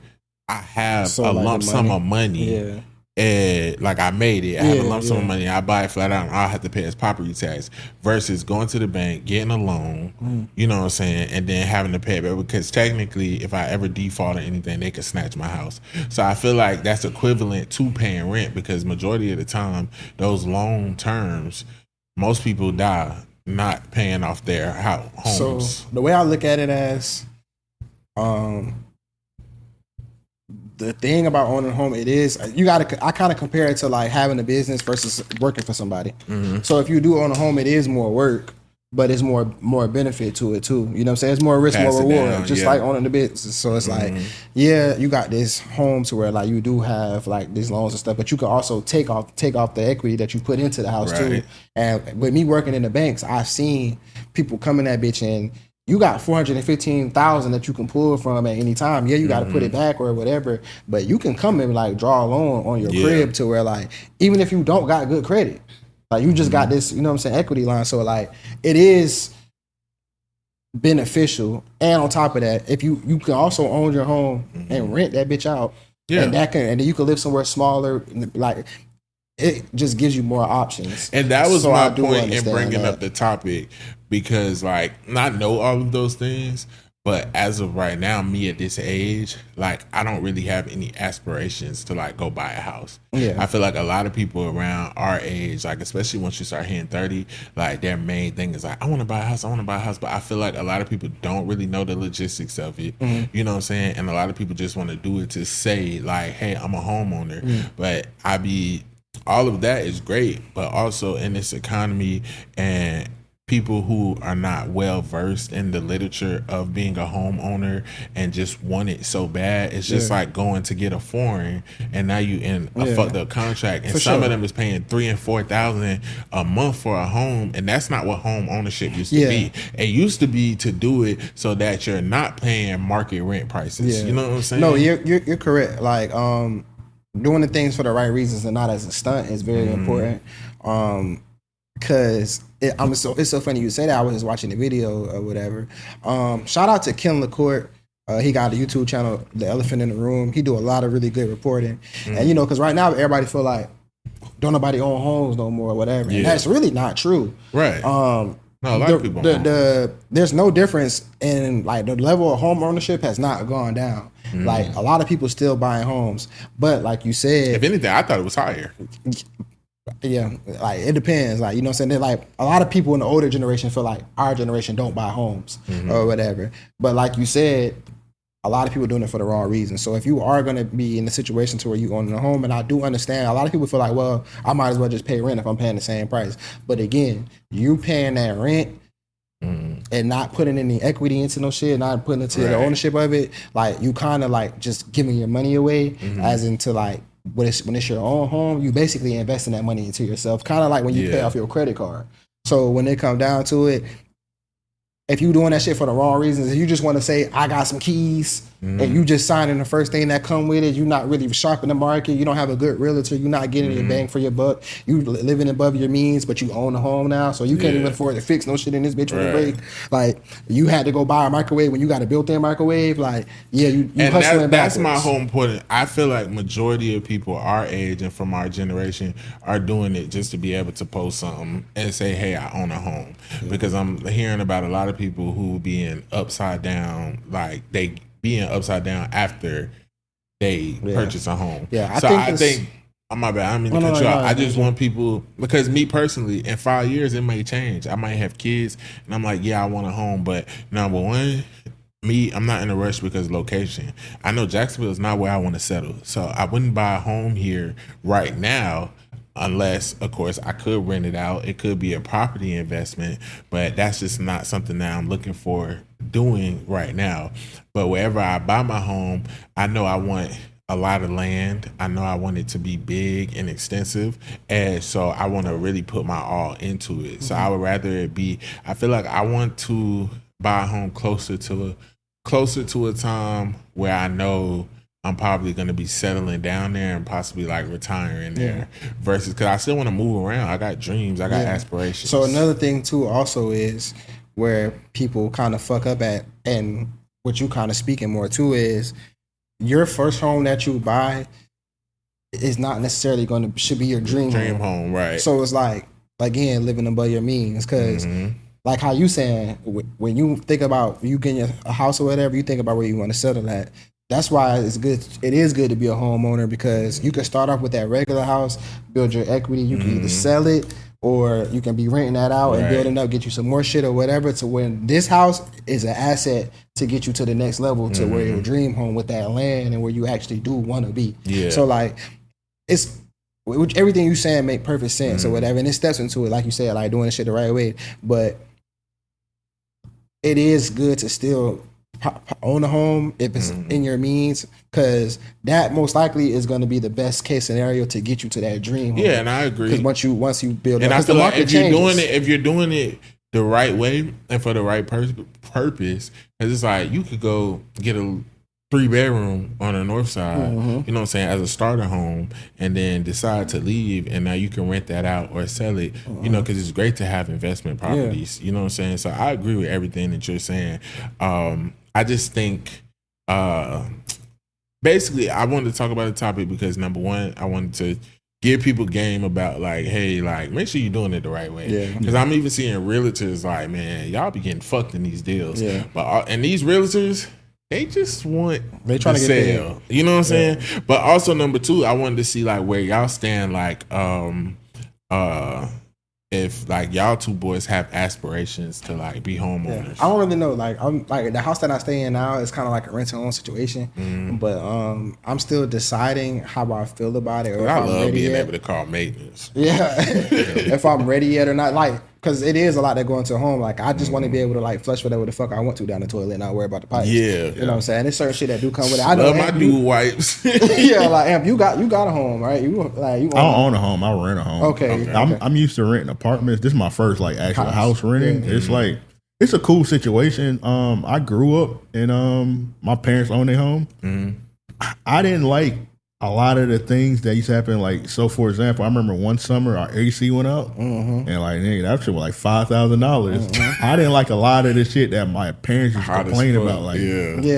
I have So a like lump sum of money. Yeah. And like I made it, I have a lump sum of money, I buy it flat out, and I'll have to pay as property tax versus going to the bank, getting a loan, you know what I'm saying, and then having to pay it back, because technically if I ever default or anything, they could snatch my house. So I feel like that's equivalent to paying rent, because majority of the time, those loan terms, most people die not paying off their homes. So the way I look at it as the thing about owning a home, it is I kind of compare it to like having a business versus working for somebody. So if you do own a home, it is more work, but it's more benefit to it too. You know what I'm saying? It's more risk, more reward, just like owning the business. So it's like, yeah, you got this home to where like you do have like these loans and stuff, but you can also take off the equity that you put into the house too. And with me working in the banks, I've seen people come in that bitch and you got $415,000 that you can pull from at any time. Yeah, you got to put it back or whatever, but you can come and like draw a loan on your crib to where like, even if you don't got good credit, like you just got this, you know what I'm saying, equity line. So like it is beneficial. And on top of that, if you can also own your home and rent that bitch out, and then you can live somewhere smaller, like it just gives you more options. And that was my point in bringing up the topic, because like I know all of those things, but as of right now, me at this age, like I don't really have any aspirations to like go buy a house. I feel like a lot of people around our age, like especially once you start hitting 30, like their main thing is like, I want to buy a house, but I feel like a lot of people don't really know the logistics of it. You know what I'm saying? And a lot of people just want to do it to say like, hey, I'm a homeowner. But all of that is great, but also in this economy and people who are not well versed in the literature of being a homeowner and just want it so bad, it's just like going to get a foreign, and now you in a fucked up contract, and some of them is paying $3,000 and $4,000 a month for a home, and that's not what home ownership used to be. It used to be to do it so that you're not paying market rent prices. You know what I'm saying? No, you're correct. Like doing the things for the right reasons and not as a stunt is very important. Because it's so funny you say that. I was just watching the video or whatever. Shout out to Ken LaCourte. He got a YouTube channel, The Elephant in the Room. He do a lot of really good reporting. And you know, because right now everybody feel like don't nobody own homes no more or whatever. And that's really not true. Right. No, a lot of people there's no difference in like the level of home ownership has not gone down. Like a lot of people still buying homes, but like you said, if anything, I thought it was higher. Yeah, like it depends. Like, you know what I'm saying? They're like a lot of people in the older generation feel like our generation don't buy homes or whatever. But like you said, a lot of people doing it for the wrong reason. So if you are going to be in a situation to where you own a home, and I do understand, a lot of people feel like, well, I might as well just pay rent if I'm paying the same price. But again, you paying that rent and not putting any equity into no shit, not putting into the ownership of it, like you kind of like just giving your money away, as into like when it's your own home, you basically investing that money into yourself, kind of like when you pay off your credit card. So when it come down to it, if you doing that shit for the wrong reasons, if you just want to say, I got some keys, and you just signing the first thing that come with it, you not really sharp in the market, you don't have a good realtor, you're not getting your bang for your buck, you living above your means, but you own a home now, so you can't even afford to fix no shit in this bitch when it break. Like, you had to go buy a microwave when you got a built-in microwave, like, yeah, you and hustling that's backwards. my whole point. I feel like majority of people our age and from our generation are doing it just to be able to post something and say, hey, I own a home. Because I'm hearing about a lot of people who being upside down, like they being upside down after they purchase a home. Yeah, I think oh, my bad, I mean to cut you off. I just want people, because me personally, in 5 years it may change. I might have kids and I'm like, yeah, I want a home, but number one, I'm not in a rush because of location. I know Jacksonville is not where I want to settle, so I wouldn't buy a home here right now. Unless, of course, I could rent it out. It could be a property investment, but that's just not something that I'm looking for doing right now. But wherever I buy my home, I know I want a lot of land. I know I want it to be big and extensive. And so I want to really put my all into it. So I would rather it be, I feel like I want to buy a home closer to a time where I know I'm probably going to be settling down there and possibly like retiring there versus, because I still want to move around. I got dreams. I got aspirations. So another thing too also is where people kind of fuck up at, and what you kind of speaking more to is your first home that you buy is not necessarily should be your dream home, right? So it's like, again, living above your means, because like how you saying, when you think about you getting a house or whatever, you think about where you want to settle at. That's why it's good. It is good to be a homeowner, because you can start off with that regular house, build your equity. You can either sell it or you can be renting that out and building up, get you some more shit or whatever. To when this house is an asset to get you to the next level, to where your dream home with that land and where you actually do want to be. Yeah. So like, it's everything you saying make perfect sense or whatever, and it steps into it like you said, like doing the shit the right way. But it is good to still own a home if it's in your means, because that most likely is going to be the best case scenario to get you to that dream home. Yeah, and I agree. Because once you build and up, I feel like if changes. you're doing it the right way and for the right purpose, because it's like you could go get a 3-bedroom on the north side, you know what I'm saying, as a starter home, and then decide to leave, and now you can rent that out or sell it, you know, because it's great to have investment properties, you know what I'm saying. So I agree with everything that you're saying. I just think, basically, I wanted to talk about the topic because, number one, I wanted to give people game about, like, hey, like, make sure you're doing it the right way. Yeah. Because I'm even seeing realtors like, man, y'all be getting fucked in these deals. Yeah. But and these realtors, they just want they trying to get sale. You know what I'm saying? But also, number two, I wanted to see, like, where y'all stand, like, if like y'all two boys have aspirations to like be homeowners. I don't really know. Like, I'm like, the house that I stay in now is kind of like a rent-to-own situation, but I'm still deciding how I feel about it. Or I love being able to call maintenance. Yeah, if I'm ready yet or not. Like, because it is a lot that go into a home. Like, I just want to be able to like flush whatever the fuck I want to down the toilet and not worry about the pipes. Yeah, you know what I'm saying. There's certain shit that do come with it. I know love my dude wipes. Yeah, like Amp, you got a home, right? You I don't own a home. I rent a home. Okay. I'm used to renting apartments. This is my first like actual house renting. Yeah. It's like, it's a cool situation. I grew up and my parents owned their home. I didn't like a lot of the things that used to happen. Like, so for example, I remember one summer our AC went out and like, nigga, that shit was like $5,000. I didn't like a lot of the shit that my parents used to complain about. Like,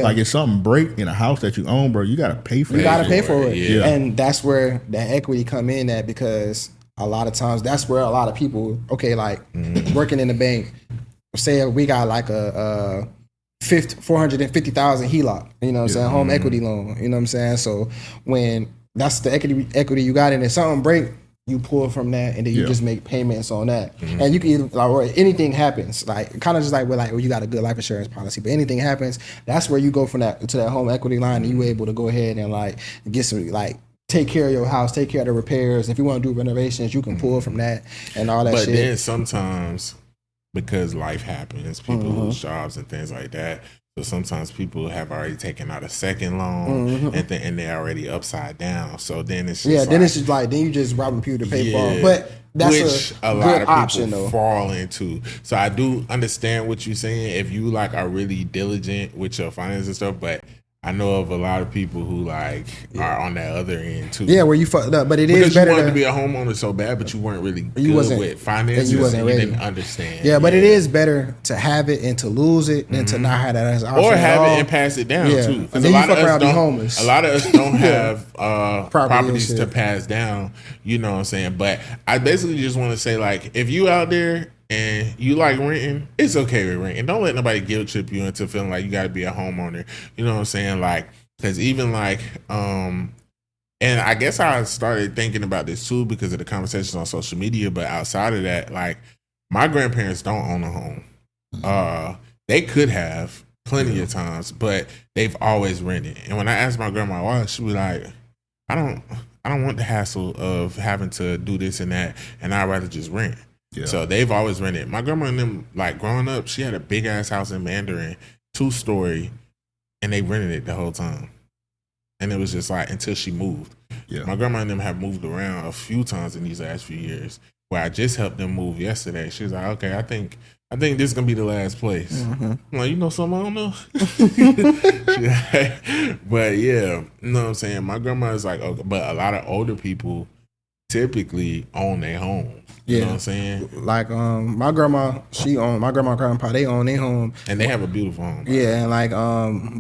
like if something break in a house that you own, bro, you gotta pay for it. You gotta pay for it. Yeah. And that's where that equity come in at, because a lot of times that's where a lot of people, like working in the bank, say we got like a 450,000 HELOC, you know what I'm saying, home equity loan, you know what I'm saying. So when that's the equity you got, and if something break, you pull from that, and then you just make payments on that. Mm-hmm. And you can either, or anything happens, like kind of just like where you got a good life insurance policy, but anything happens, that's where you go from that to that home equity line, and you able to go ahead and like get some like take care of your house, take care of the repairs. If you want to do renovations, you can pull from that and all that shit. But then sometimes, because life happens, people lose jobs and things like that. So sometimes people have already taken out a second loan and they're already upside down. So then it's just then it's just like then you just robbing people to pay for. But that's which a lot good of option people though. fall into. So I do understand what you're saying if you like are really diligent with your finances and stuff, but I know of a lot of people who like are on that other end too. Yeah, where you fucked up, but it because is better you wanted to be a homeowner so bad, but you weren't really good with finances. You wasn't ready. Didn't understand. Yeah, but it is better to have it and to lose it than to not have that as an option. Or have it and pass it down too. Because a lot of us don't. Homeless. A lot of us don't have properties to pass down. You know what I'm saying? But I basically just want to say, like, if you out there and you like renting, it's okay with renting. Don't let nobody guilt trip you into feeling like you got to be a homeowner. You know what I'm saying? Like, because even like, and I guess I started thinking about this too because of the conversations on social media. But outside of that, like, my grandparents don't own a home. They could have plenty of times, but they've always rented. And when I asked my grandma why, she was like, I don't want the hassle of having to do this and that, and I'd rather just rent. Yeah. So they've always rented. My grandma and them, like growing up, she had a big ass house in Mandarin, 2-story, and they rented it the whole time. And it was just like until she moved. Yeah. My grandma and them have moved around a few times in these last few years. Where I just helped them move yesterday. She was like, "Okay, I think this is gonna be the last place." I'm like, "You know something I don't know." But yeah, you know what I'm saying. My grandma is like, okay, but a lot of older people typically own their home. You know what I'm saying? Like my grandma, my grandma and grandpa, they own their home. And they have a beautiful home. Yeah, and like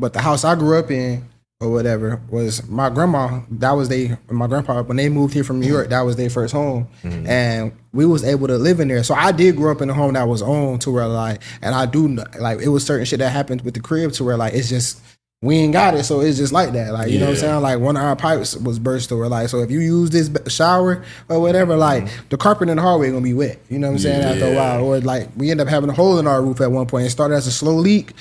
but the house I grew up in or whatever was my grandma, my grandpa, when they moved here from New York, that was their first home. And we was able to live in there. So I did grow up in a home that was owned to where like, and I do like, it was certain shit that happened with the crib to where like, it's just, we ain't got it, so it's just like that. Like, you know what I'm saying? Like, one of our pipes was burst or like, so if you use this shower or whatever, like, the carpet in the hallway gonna be wet. You know what I'm saying? After a while. Or like, we end up having a hole in our roof at one point. It started as a slow leak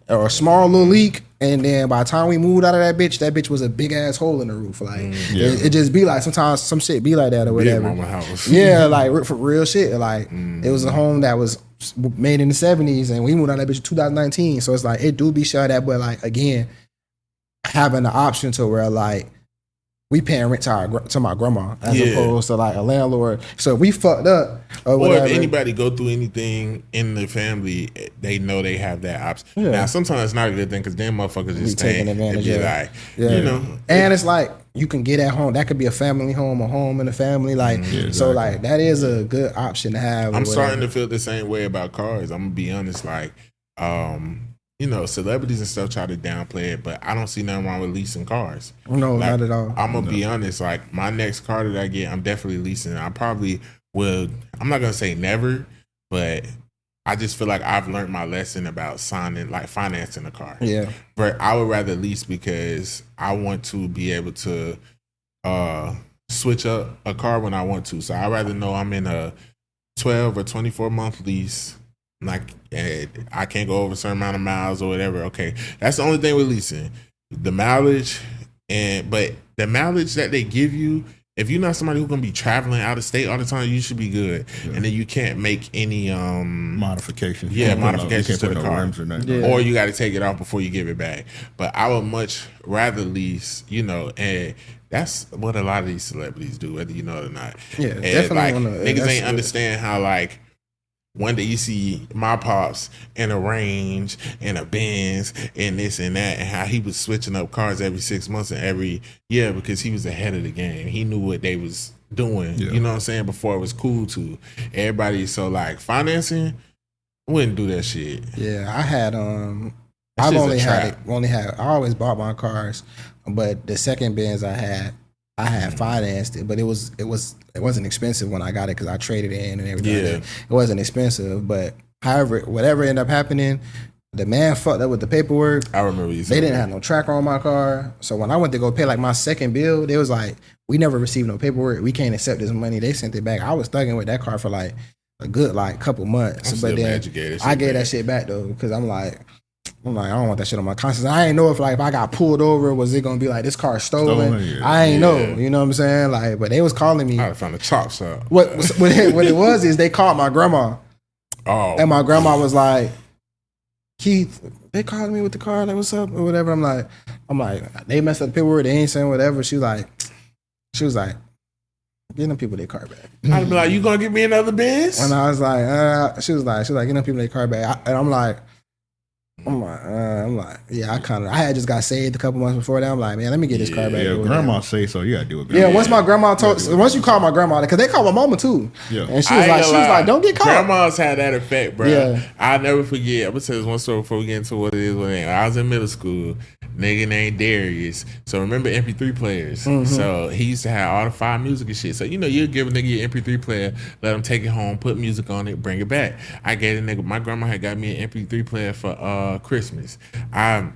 or a small little leak. And then by the time we moved out of that bitch was a big ass hole in the roof. Like, it just be like, sometimes some shit be like that or whatever. Mama house. Yeah, like, for real shit. Like, it was a home that was made in the 70s and we moved out of that bitch in 2019. So it's like, it do be shot at, but like, again, having the option to where like we paying rent to my grandma as opposed to like a landlord. So if we fucked up or whatever, if anybody go through anything in the family, they know they have that option. Now sometimes it's not a good thing because then motherfuckers just taking advantage of it. You know, and it's like you can get at home. That could be a family home, a home in a family. Like so, like that is a good option to have. I'm starting to feel the same way about cars. I'm gonna be honest, like. You know, celebrities and stuff try to downplay it, but I don't see nothing wrong with leasing cars. No, like, not at all. I'm going to be honest. Like, my next car that I get, I'm definitely leasing. I probably will, I'm not going to say never, but I just feel like I've learned my lesson about financing a car. Yeah. But I would rather lease because I want to be able to switch up a car when I want to. So I'd rather know I'm in a 12 or 24 month lease. Like, I can't go over a certain amount of miles or whatever. Okay, that's the only thing with leasing, the mileage, but the mileage that they give you, if you're not somebody who's gonna be traveling out of state all the time, you should be good. And then you can't make any modifications. Yeah, modifications to the car, or you got to take it off before you give it back. But I would much rather lease, you know, and that's what a lot of these celebrities do, whether you know it or not. Yeah, and definitely. Like, niggas ain't understand how like. One day you see my pops in a Range, in a Benz, and this and that, and how he was switching up cars every 6 months and every year because he was ahead of the game. He knew what they was doing, you know what I'm saying, before it was cool to everybody. So like financing, wouldn't do that shit. Yeah, I had I always bought my cars, but the second Benz I had financed it, but it wasn't expensive when I got it because I traded it in and everything. It wasn't expensive, but however, whatever ended up happening, the man fucked up with the paperwork. I remember you They saying didn't have no tracker on my car. So when I went to go pay like my second bill, they was like, we never received no paperwork. We can't accept this money. They sent it back. I was thugging with that car for like a good like couple months. But then I gave that shit back though, because I'm like, I don't want that shit on my conscience. I ain't know if like if I got pulled over, was it gonna be like this car stolen? Yeah. I ain't know. You know what I'm saying? Like, but they was calling me. I found the chops up. What it was is they called my grandma. Oh. And my grandma was like, Keith, they called me with the car, like, what's up? Or whatever. I'm like, they messed up the paperwork, they ain't saying whatever. She was like, get them people their car back. I'd be like, you gonna give me another Benz? And I was like, she was like, get them people their car back. And I'm like, yeah, I had just got saved a couple months before that. I'm like, man, let me get this car back. Yeah, grandma say so. You gotta do it. Yeah, once my grandma once you call my grandma, because they called my mama too. Yeah, and she was like, don't get caught. Grandmas had that effect, bro. Yeah. I'll never forget. I'm gonna tell this one story before we get into what it is. When I was in middle school, nigga named Darius. So remember MP3 players. So he used to have all the fire music and shit. So you give a nigga your MP3 player, let him take it home, put music on it, bring it back. I gave the nigga. My grandma had got me an MP3 player for Christmas. I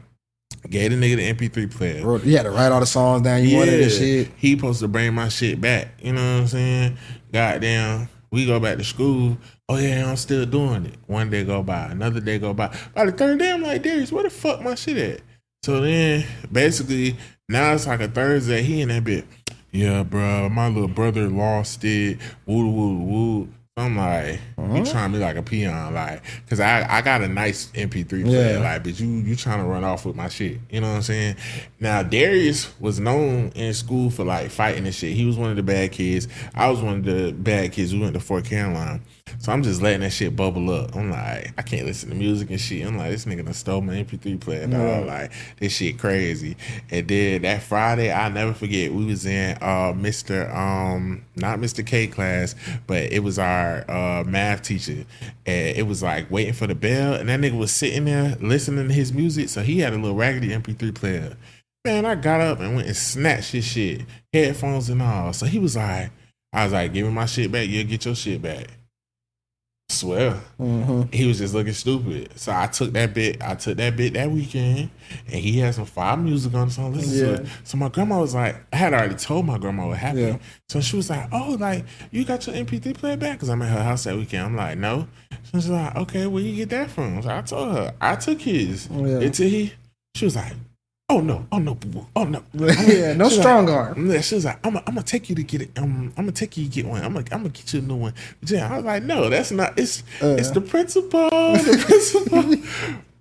gave the nigga the MP3 player. Bro, you had to write all the songs down you wanted and shit. He supposed to bring my shit back. You know what I'm saying? Goddamn. We go back to school. Oh yeah, I'm still doing it. One day go by, another day go by. By the third day, I'm like, Darius, where the fuck my shit at? So then, basically, now it's like a Thursday. He in that bit. Yeah, bro, my little brother lost it. Woo, woo, woo. I'm like, you trying to be like a peon, like, cause I got a nice MP3 player, like, but you trying to run off with my shit, you know what I'm saying? Now Darius was known in school for like fighting and shit. He was one of the bad kids. I was one of the bad kids who went to Fort Caroline. So I'm just letting that shit bubble up. I'm like, I can't listen to music and shit. I'm like, this nigga done stole my MP3 player. Dog. Like, this shit crazy. And then that Friday, I'll never forget, we was in not Mr. K class, but it was our math teacher. And it was like waiting for the bell. And that nigga was sitting there listening to his music. So he had a little raggedy MP3 player. Man, I got up and went and snatched his shit. Headphones and all. So he was like, I was like, give me my shit back. You'll get your shit back. Swear. He was just looking stupid. So I took that bit that weekend, and he had some fire music on, so I listened to it. So my grandma was like, I had already told my grandma what happened. Yeah. So she was like, oh, like, you got your MP3 player back? Because I'm at her house that weekend. I'm like, no. So she's like, okay, where you get that from? So I told her, I took his. Until she was like, oh no, boo-boo. Oh no. Yeah, no strong arm. Yeah, she was like, I'm gonna take you to get it. I'm gonna take you to get one. I'm gonna get you a new one. Yeah, I was like, no, that's not. It's the principal. The principal.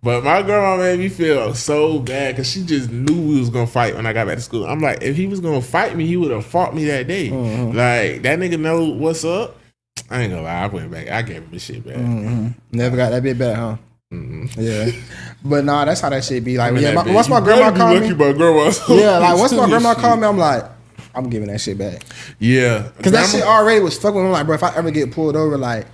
But my grandma made me feel so bad because she just knew we was gonna fight when I got back to school. I'm like, if he was gonna fight me, he would have fought me that day. Like that nigga know what's up. I ain't gonna lie, I went back. I gave him the shit back. Never got that bit back, huh? Yeah, but nah, that's how that shit be. Like, once my grandma called me, once my grandma called me, I'm like, I'm giving that shit back. Yeah, because that shit already was fucking with me. Like, bro, if I ever get pulled over, like,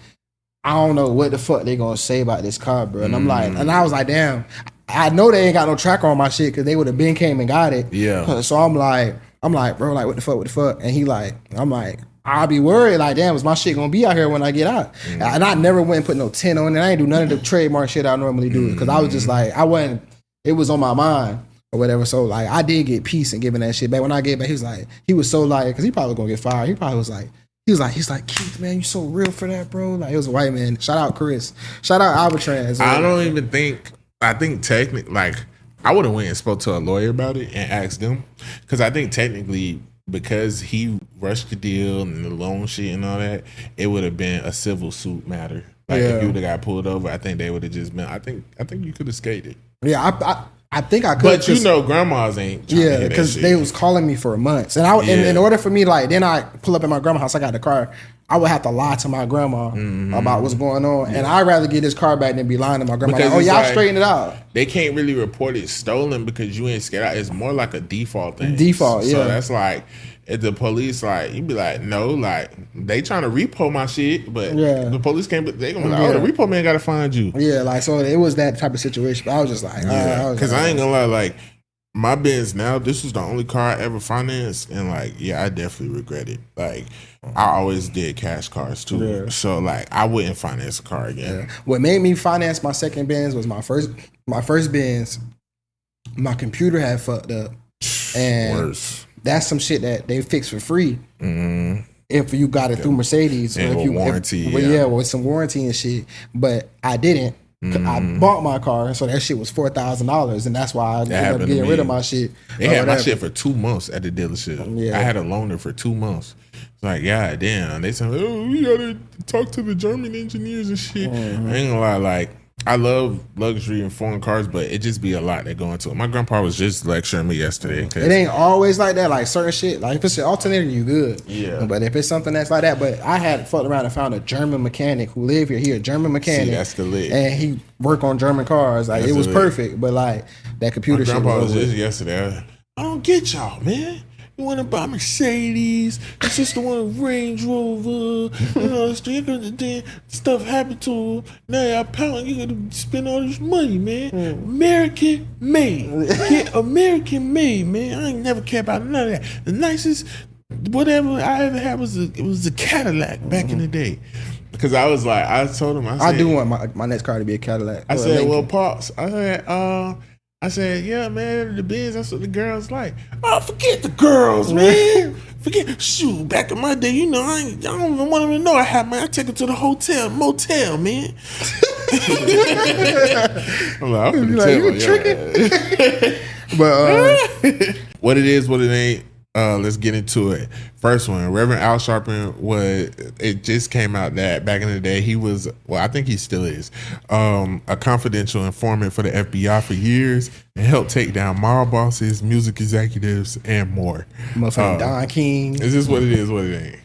I don't know what the fuck they gonna say about this car, bro. And I'm like, and I was like, damn, I know they ain't got no tracker on my shit because they would have been came and got it. Yeah. So I'm like, bro, like, what the fuck? And he like, I'm like, I'll be worried, like, damn, is my shit gonna be out here when I get out? And I never went and put no tint on it. I ain't do none of the trademark shit I normally do because I was just like, it was on my mind or whatever. So like, I did get peace in giving that shit back. When I gave back, he was so like, because he probably gonna get fired. He probably was like, he's like, Keith, man, you so real for that, bro. Like, it was a white man. Shout out Chris. Shout out Albatrans. I think technically, like, I would have went and spoke to a lawyer about it and asked them because I think technically, because he rushed the deal and the loan shit and all that, it would have been a civil suit matter. Like if you would have got pulled over, I think they would have just been. I think you could have skated. Yeah, I think I could. But grandmas ain't. Yeah, because they was calling me for months, and in order for me, like, then I pull up at my grandma's house. I got the car. I would have to lie to my grandma about what's going on, and I'd rather get this car back than be lying to my grandma. Like, oh, y'all straighten it out. They can't really report it stolen because you ain't scared out. It's more like a default thing. Default, yeah. So that's like, if the police, like, you be like, no, like, they trying to repo my shit, but the police can't. They gonna be like, oh, the repo man got to find you. Yeah, like, so it was that type of situation. But I was just like, because I ain't gonna lie, like, my Benz now, this was the only car I ever financed, and like, yeah, I definitely regret it. Like, I always did cash cars too, Yeah. so like, I wouldn't finance a car again. What made me finance my second Benz was my first Benz. My computer had fucked up, and Worse. that's some shit that they fix for free. If you got it through Mercedes, And or if with you warranty, with some warranty and shit. But I didn't. I bought my car, so that shit was $4,000, and that's why I ended up getting rid of my shit. They had my shit for 2 months at the dealership. Yeah. I had a loaner for 2 months. It's like, god damn. They said, oh, we gotta talk to the German engineers and shit. I ain't gonna lie, like, I love luxury and foreign cars, but it just be a lot that go into it. My grandpa was just lecturing me yesterday. It ain't always like that. Like certain shit, like if it's an alternator, you good. Yeah. But if it's something that's like that, but I had fucked around and found a German mechanic who lived here. He a German mechanic. See, that's the lit. And he worked on German cars. Like That's it was the lit. perfect. But like that computer My shit grandpa was was just yesterday. I don't get y'all, man. You want to buy Mercedes? Your sister want a Range Rover. You know, stuff happened to him. Now y'all pound. You gotta spend all this money, man. American made. Get American made, man. I ain't never cared about none of that. The nicest whatever I ever had was a Cadillac back in the day. Because I was like, I told him, I said, I do want my next car to be a Cadillac. I said, well, Pops, I said, yeah, man, the Benz, that's what the girls like. Oh, forget the girls, man. Shoot, back in my day, you know, I don't even want them to know I take them to the motel, man. I'm like, I'm like, you tricking? But what it is, what it ain't. Let's get into it. First one, Reverend Al Sharpton it just came out that back in the day he was, well, I think he still is, a confidential informant for the FBI for years and helped take down mob bosses, music executives, and more. Motherfucking Don King. Is this what it is, what it ain't?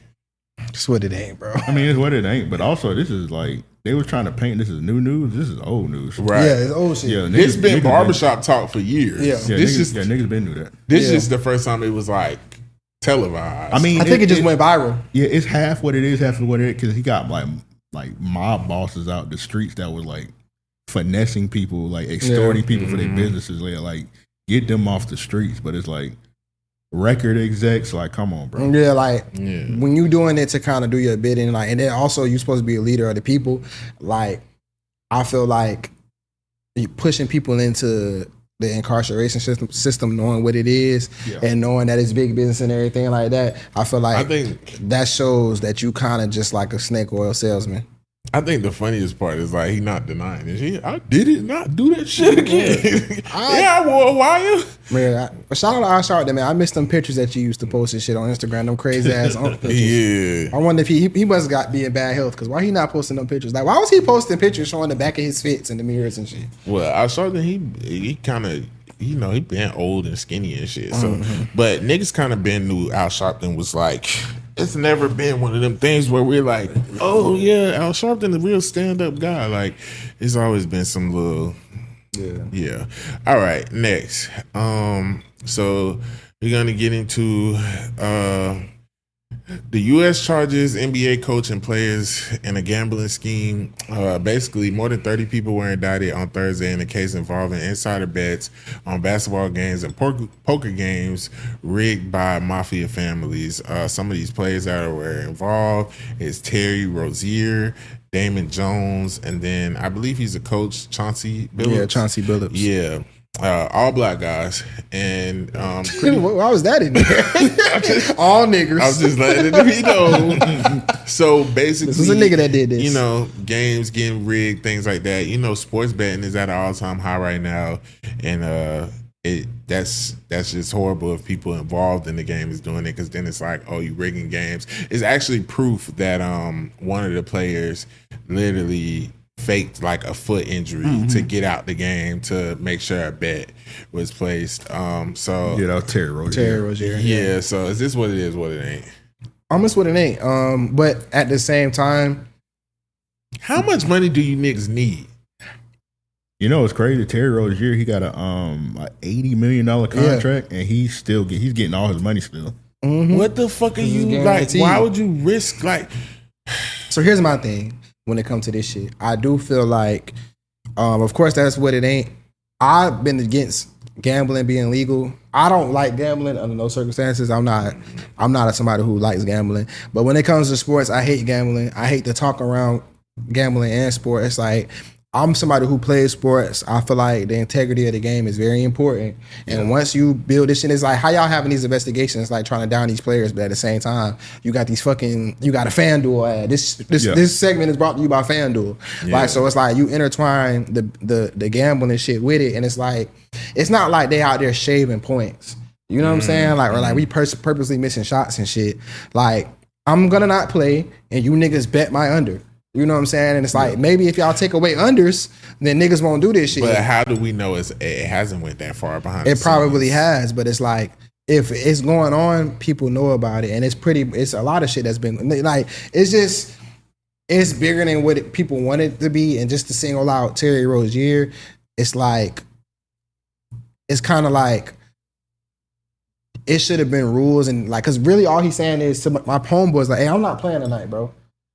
That's what it ain't, bro. I mean, it's what it ain't, but also this is like, they were trying to paint this as new news. This is old news. Right. Yeah, it's old shit. Yeah, This been barbershop talk for years. Yeah. Niggas been knew that. This is the first time it was like televised. I mean, I think it just went viral. Yeah, it's half what it is, half of what it is, because he got like mob bosses out the streets that was like finessing people, like extorting people for their businesses, like get them off the streets. But it's like record execs, like, come on, bro. Yeah, like when you doing it to kind of do your bidding, like, and then also you supposed to be a leader of the people. Like, I feel like you pushing people into the incarceration system, knowing what it is and knowing that it's big business and everything like that. I feel like that shows that you kind of just like a snake oil salesman. I think the funniest part is like he not denying it. I did it, not do that shit again. I wore a wire. Man, shout out to Al Sharpton, man. I missed them pictures that you used to post and shit on Instagram. Them crazy ass pictures. Yeah. I wonder if he must got be in bad health, because why he not posting them pictures? Like, why was he posting pictures showing the back of his fits in the mirrors and shit? Well, I saw that he kind of, you know, he been old and skinny and shit. So, but niggas kind of been knew Al Sharpton was like, it's never been one of them things where we're like, oh yeah, Al Sharpton, the real stand up guy. Like, it's always been some little, yeah. All right, next. So we're gonna get into the U.S. charges NBA coach and players in a gambling scheme. Basically, more than 30 people were indicted on Thursday in a case involving insider bets on basketball games and poker games rigged by mafia families. Some of these players that were involved is Terry Rozier, Damon Jones, and then I believe he's a coach, Chauncey Billups. Yeah, Chauncey Billups. Yeah. All black guys, and why was that in there? All niggers. I was just letting it be known. So basically, this was a nigga that did this. You know, games getting rigged, things like that. You know, sports betting is at an all-time high right now, and that's just horrible if people involved in the game is doing it, because then it's like, oh, you rigging games. It's actually proof that one of the players literally faked like a foot injury to get out the game to make sure a bet was placed. So yeah, that was Terry Rozier. Yeah. So is this what it is? What it ain't? Almost what it ain't. But at the same time, how much money do you niggas need? You know, it's crazy. Terry Rozier, he got a $80 million contract, and he's getting all his money still. What the fuck are you guaranteed. like? Why would you risk like? So here's my thing. When it comes to this shit, I do feel like, of course, that's what it ain't. I've been against gambling being legal. I don't like gambling under no circumstances. I'm not somebody who likes gambling. But when it comes to sports, I hate gambling. I hate to talk around gambling and sport. It's like I'm somebody who plays sports. I feel like the integrity of the game is very important. And once you build this shit, it's like how y'all having these investigations, like trying to down these players, but at the same time, you got a FanDuel ad. This segment is brought to you by FanDuel. Yeah. Like, so it's like you intertwine the gambling shit with it, and it's like it's not like they out there shaving points. You know what I'm saying? Like, or like we purposely missing shots and shit. Like, I'm gonna not play, and you niggas bet my under. You know what I'm saying? And it's like, maybe if y'all take away unders, then niggas won't do this shit. But how do we know it hasn't went that far behind the scenes? It probably has, but it's like, if it's going on, people know about it. And it's a lot of shit that's been, like, it's bigger than what people want it to be. And just to single out Terry Rozier, it's like, it's kind of like, it should have been rules. And like, cause really all he's saying is to my homeboys, like, hey, I'm not playing tonight, bro.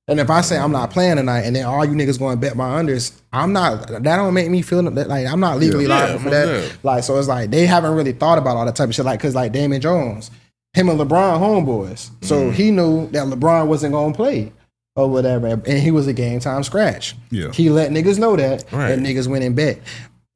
And if I say I'm not playing tonight, and then all you niggas going to bet my unders, that don't make me feel like I'm not legally liable for that. Yeah. Like, so it's like they haven't really thought about all that type of shit. Like, cause like Damon Jones, him and LeBron homeboys, so he knew that LeBron wasn't gonna play or whatever, and he was a game time scratch. Yeah, he let niggas know that, and niggas went and bet.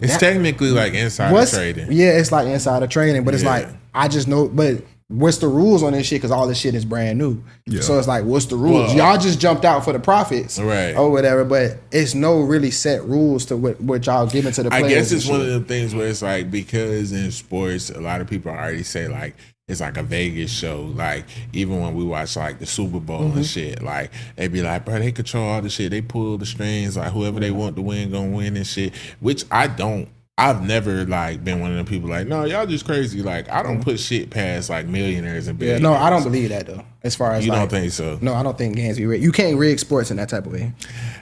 It's technically like insider trading. Yeah, it's like insider trading, but it's like I just know, but. What's the rules on this shit? Because all this shit is brand new. Yeah. So it's like, what's the rules? Y'all just jumped out for the profits, right, or whatever. But it's no really set rules to what y'all giving to the players. I guess it's one of the things where it's like, because in sports, a lot of people already say like it's like a Vegas show. Like even when we watch like the Super Bowl and shit, like they be like, bro, they control all the shit. They pull the strings. Like whoever they want to win gonna win and shit. Which I don't. I've never like been one of them people like, no, y'all just crazy. Like I don't put shit past like millionaires and billionaires. Yeah, no, I don't believe that though. As far as you don't think so? No, I don't think games be rigged. You can't rig sports in that type of way.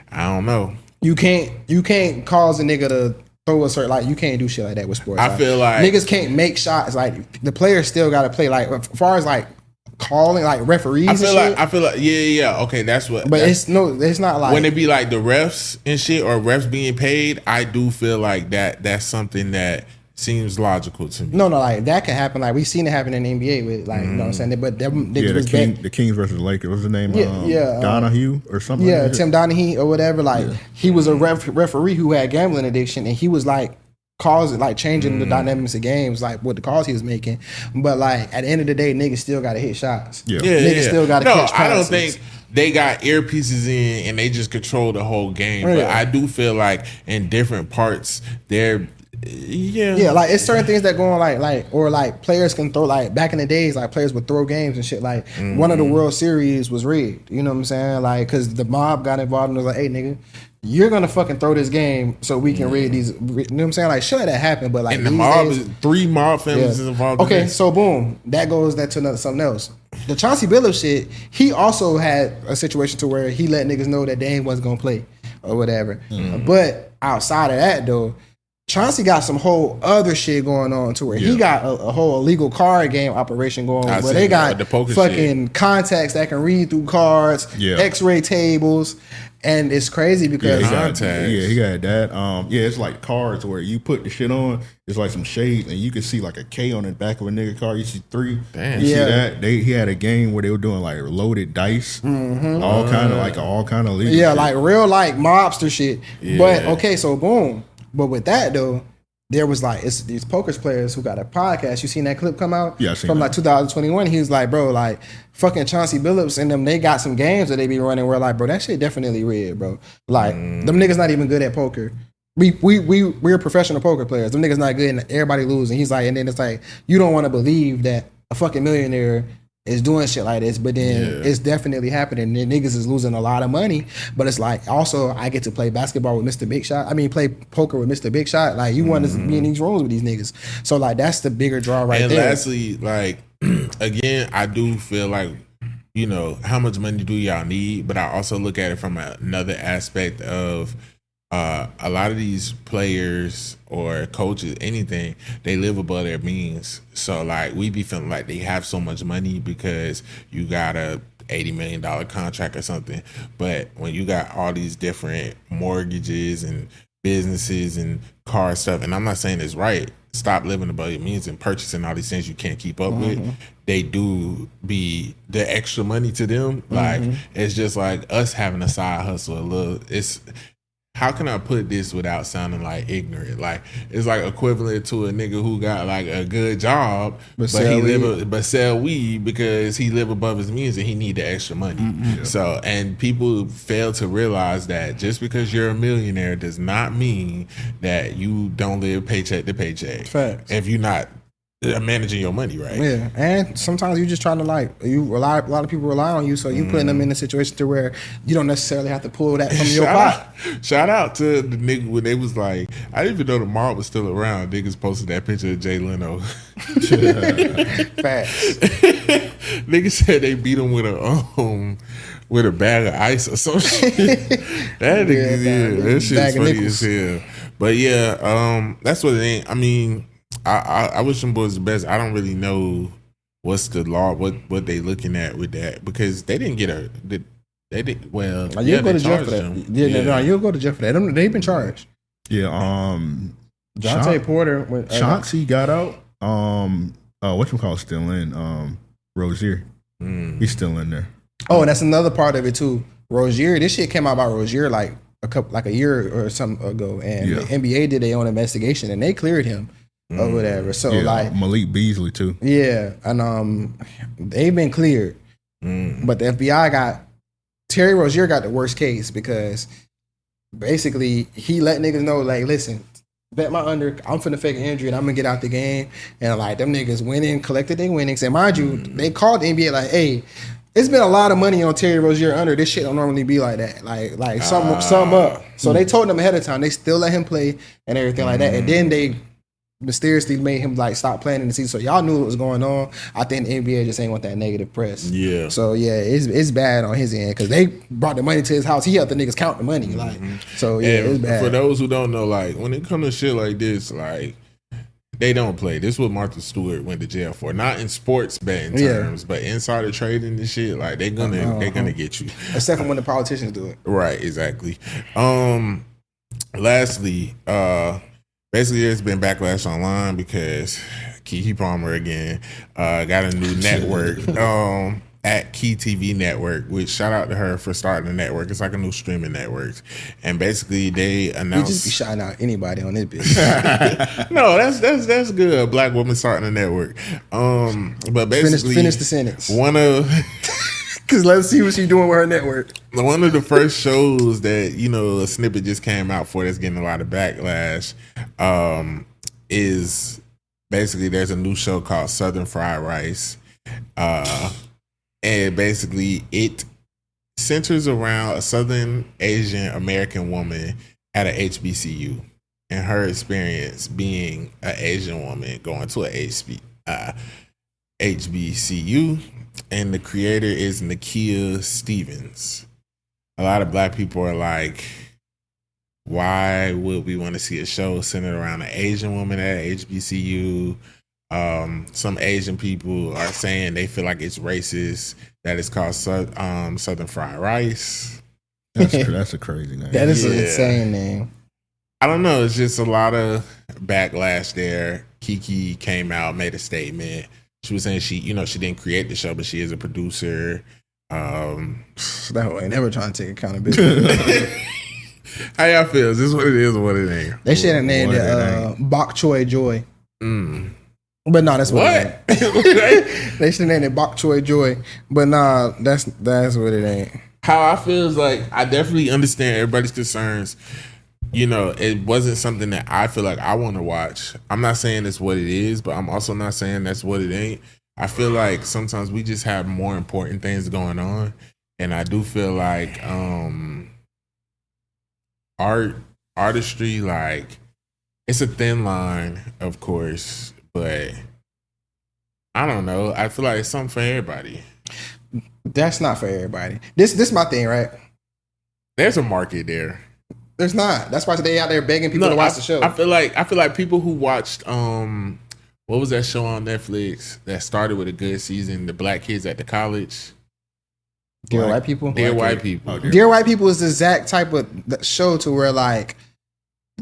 I don't know. You can't cause a nigga to throw a certain, like you can't do shit like that with sports. I feel like niggas can't make shots. Like the players still got to play. Like as far as like calling like referees. I feel like yeah. Okay, that's what. But it's not like when it be like the refs and shit or refs being paid. I do feel like that's something that seems logical to me. No, like that can happen. Like we've seen it happen in the NBA with like you know what I'm saying. But the Kings versus the Lakers. What's the name? Donahue or something. Yeah, like Tim Donahue or whatever. Like he was a referee who had gambling addiction, and he was like. Changing the dynamics of games, like what the calls he was making. But like at the end of the day, niggas still got to hit shots. Niggas still got to catch passes. I don't think they got earpieces in and they just control the whole game. But I do feel like in different parts, they're like it's certain things that go on like players can throw, like back in the days, like players would throw games and shit. Like one of the World Series was rigged. You know what I'm saying? Like because the mob got involved and was like, hey nigga, you're gonna fucking throw this game so we can rig these. You know what I'm saying? Like, sure that happened, but like, and the mob is 3 mob families is involved. Okay, so boom, that goes to something else. The Chauncey Billups shit, he also had a situation to where he let niggas know that Dame wasn't gonna play or whatever. But outside of that though, Chauncey got some whole other shit going on to where he got a whole illegal card game operation going on where they got the fucking contacts that can read through cards, X-ray tables. And it's crazy because he got that. It's like cards where you put the shit on. It's like some shades, and you can see like a K on the back of a nigga card. You see 3. Damn. You see that? He had a game where they were doing like loaded dice, all kind of legal. Yeah, shit. like real like mobster shit. Yeah. But okay, so boom. But with that though, there was like it's these poker players who got a podcast. You seen that clip come out? Yeah, from like 2021. He was like, bro, like fucking Chauncey Billups and them, they got some games that they be running where like, bro, that shit definitely rigged, bro. Like them niggas not even good at poker. We're professional poker players. Them niggas not good and everybody losing. He's like, and then it's like, you don't want to believe that a fucking millionaire is doing shit like this, but then it's definitely happening. And niggas is losing a lot of money, but it's like also I get to play basketball with Mr. Big Shot. I mean, play poker with Mr. Big Shot. Like you want to be in these rooms with these niggas. So like that's the bigger draw right there. And lastly, like again, I do feel like, you know, how much money do y'all need? But I also look at it from another aspect of a lot of these players or coaches, anything, they live above their means. So like we be feeling like they have so much money because you got a $80 million contract or something. But when you got all these different mortgages and businesses and car stuff, and I'm not saying it's right. Stop living above your means and purchasing all these things you can't keep up with. They do be the extra money to them. Like it's just like us having a side hustle. A little. It's how can I put this without sounding like ignorant? Like it's like equivalent to a nigga who got like a good job, but sell weed because he live above his means and he need the extra money. So and people fail to realize that just because you're a millionaire does not mean that you don't live paycheck to paycheck. Facts. If you're not managing your money right. Yeah, and sometimes you just trying to a lot of people rely on you, so you putting them in a situation to where you don't necessarily have to pull that from your pot. Shout out to the nigga when they was like, I didn't even know the mob was still around. Niggas posted that picture of Jay Leno. Facts. Niggas said they beat him with a bag of ice or some shit. That nigga, that shit's funny as hell. But yeah, that's what it ain't. I mean, I wish them boys the best. I don't really know what's the law, what they looking at with that, because they didn't get they did well. You'll go to jail for that. You'll go to jail for that. They've been charged. Yeah. Jonte Porter, Chauncey got out. Whatchamacallit still in. Rozier, he's still in there. Oh, and that's another part of it too. Rozier, this shit came out about Rozier like a year or something ago, and the NBA did their own investigation and they cleared him. Or whatever. So like Malik Beasley too. Yeah, and they've been cleared, but the FBI got Terry Rozier got the worst case because basically he let niggas know like, listen, bet my under, I'm finna fake an injury and I'm gonna get out the game, and like them niggas winning, collected their winnings, and mind you, they called the NBA like, hey, it's been a lot of money on Terry Rozier under. This shit don't normally be like that. Like something up. So they told him ahead of time. They still let him play and everything like that, and then they mysteriously made him like stop playing in the season. So y'all knew what was going on. I think the NBA just ain't want that negative press. Yeah. So yeah, it's bad on his end because they brought the money to his house. He helped the niggas count the money. Like, so yeah, it's bad. For those who don't know, like when it comes to shit like this, like they don't play. This is what Martha Stewart went to jail for. Not in sports betting terms, but insider trading and shit. Like they're gonna get you. Except for when the politicians do it. Right. Exactly. Lastly, basically, there's been backlash online because Keke Palmer again got a new network at Key TV Network, which shout out to her for starting the network. It's like a new streaming network, and basically they announced. You just be shouting out anybody on this bitch. No, that's good. A black woman starting a network. But basically, finish the sentence. One of. Because let's see what she's doing with her network. One of the first shows that, a snippet just came out for that's getting a lot of backlash is basically there's a new show called Southern Fried Rice. And basically it centers around a Southern Asian American woman at a HBCU and her experience being an Asian woman going to a HBCU. And the creator is Nakia Stevens. A lot of black people are like, why would we want to see a show centered around an Asian woman at HBCU? Some Asian people are saying they feel like it's racist that it's called Southern Fried Rice. That's a crazy name. That is an insane name. I don't know. It's just a lot of backlash there. Keke came out, made a statement. She was saying she didn't create the show, but she is a producer. That whole ain't never trying to take accountability. How y'all feel? Is this what it is or what it ain't? They should have named it Bok Choy Joy. But no, that's what it ain't. They should have named it Bok Choy Joy. But nah, that's what it ain't. How I feel is like I definitely understand everybody's concerns. It wasn't something that I feel like I want to watch. I'm not saying it's what it is, but I'm also not saying that's what it ain't. I feel like sometimes we just have more important things going on. And I do feel like artistry, like, it's a thin line, of course, but I don't know. I feel like it's something for everybody. That's not for everybody. This is my thing, right? There's a market there. There's not. That's why they out there begging people to watch the show. I feel like people who watched what was that show on Netflix that started with a good season, the black kids at the college. Dear White People? Dear White People. Dear White People is the exact type of show to where like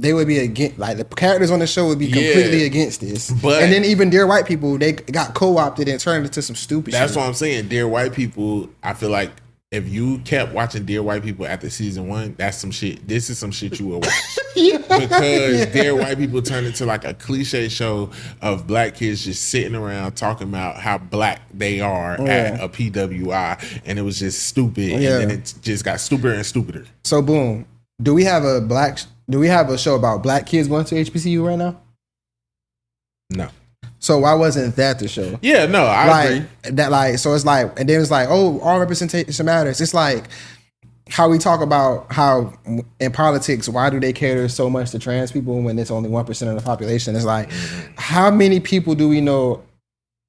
they would be against, like the characters on the show would be completely against this. But and then even Dear White People, they got co-opted and turned into some stupid shit. That's what I'm saying. Dear White People, I feel like if you kept watching Dear White People after season 1, that's some shit. This is some shit you will watch. Because Dear White People turned into like a cliche show of black kids just sitting around talking about how black they are at a PWI, and it was just stupid, and then it just got stupider and stupider. So boom, do we have a show about black kids going to HBCU right now? No. So why wasn't that the show? Yeah, no, I agree. That like, so it's like, and then it's like, oh, all representation matters. It's like how we talk about how in politics, why do they cater so much to trans people when it's only 1% of the population? It's like, how many people do we know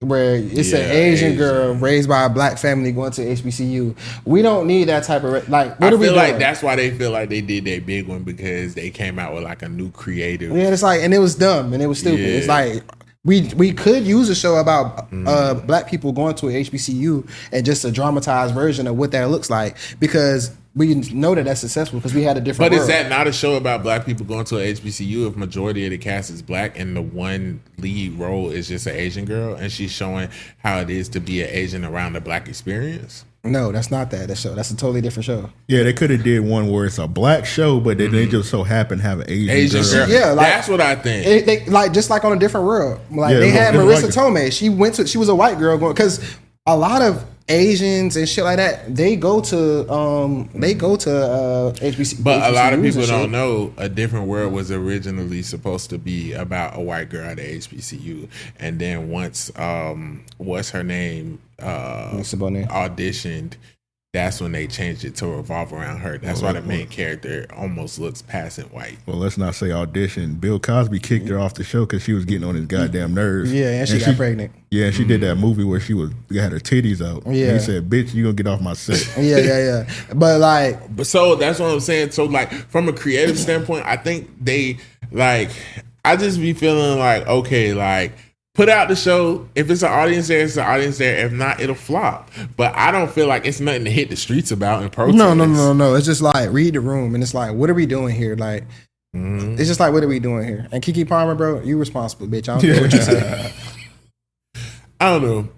where it's an Asian girl raised by a black family going to HBCU? We don't need that type of like. What I feel like that's why they feel like they did their big one, because they came out with like a new creative. Yeah, it's like, and it was dumb and it was stupid. It's like. We could use a show about black people going to a HBCU and just a dramatized version of what that looks like, because we know that that's successful because we had a different. But is that not a show about black people going to a HBCU if majority of the cast is black and the one lead role is just an Asian girl and she's showing how it is to be an Asian around the black experience? No, that's not that show. That's a totally different show. Yeah, they could have did one where it's a black show, but they just so happen to have an Asian girl. Yeah, like, that's what I think. They like just like on a different world. Like they had Marissa Tomei. She was a white girl going, because a lot of Asians and shit like that, they go to HBCU. But a lot of people don't know A Different World was originally supposed to be about a white girl at a HBCU, and then once what's her name auditioned, that's when they changed it to revolve around her. That's why the main character almost looks passing white. Well, let's not say audition. Bill Cosby kicked her off the show because she was getting on his goddamn nerves. Yeah, and she got pregnant. Yeah, and she did that movie where she had her titties out. Yeah, and he said, "Bitch, you gonna get off my set." yeah. But so that's what I'm saying. So like from a creative standpoint, I think they like. I just be feeling like, okay, like. Put out the show. If it's an audience there, it's an audience there. If not, it'll flop. But I don't feel like it's nothing to hit the streets about in protest. No. It's just like read the room, and it's like, what are we doing here? Like, it's just like, what are we doing here? And Keke Palmer, bro, you responsible, bitch. I don't know what you said. I don't know.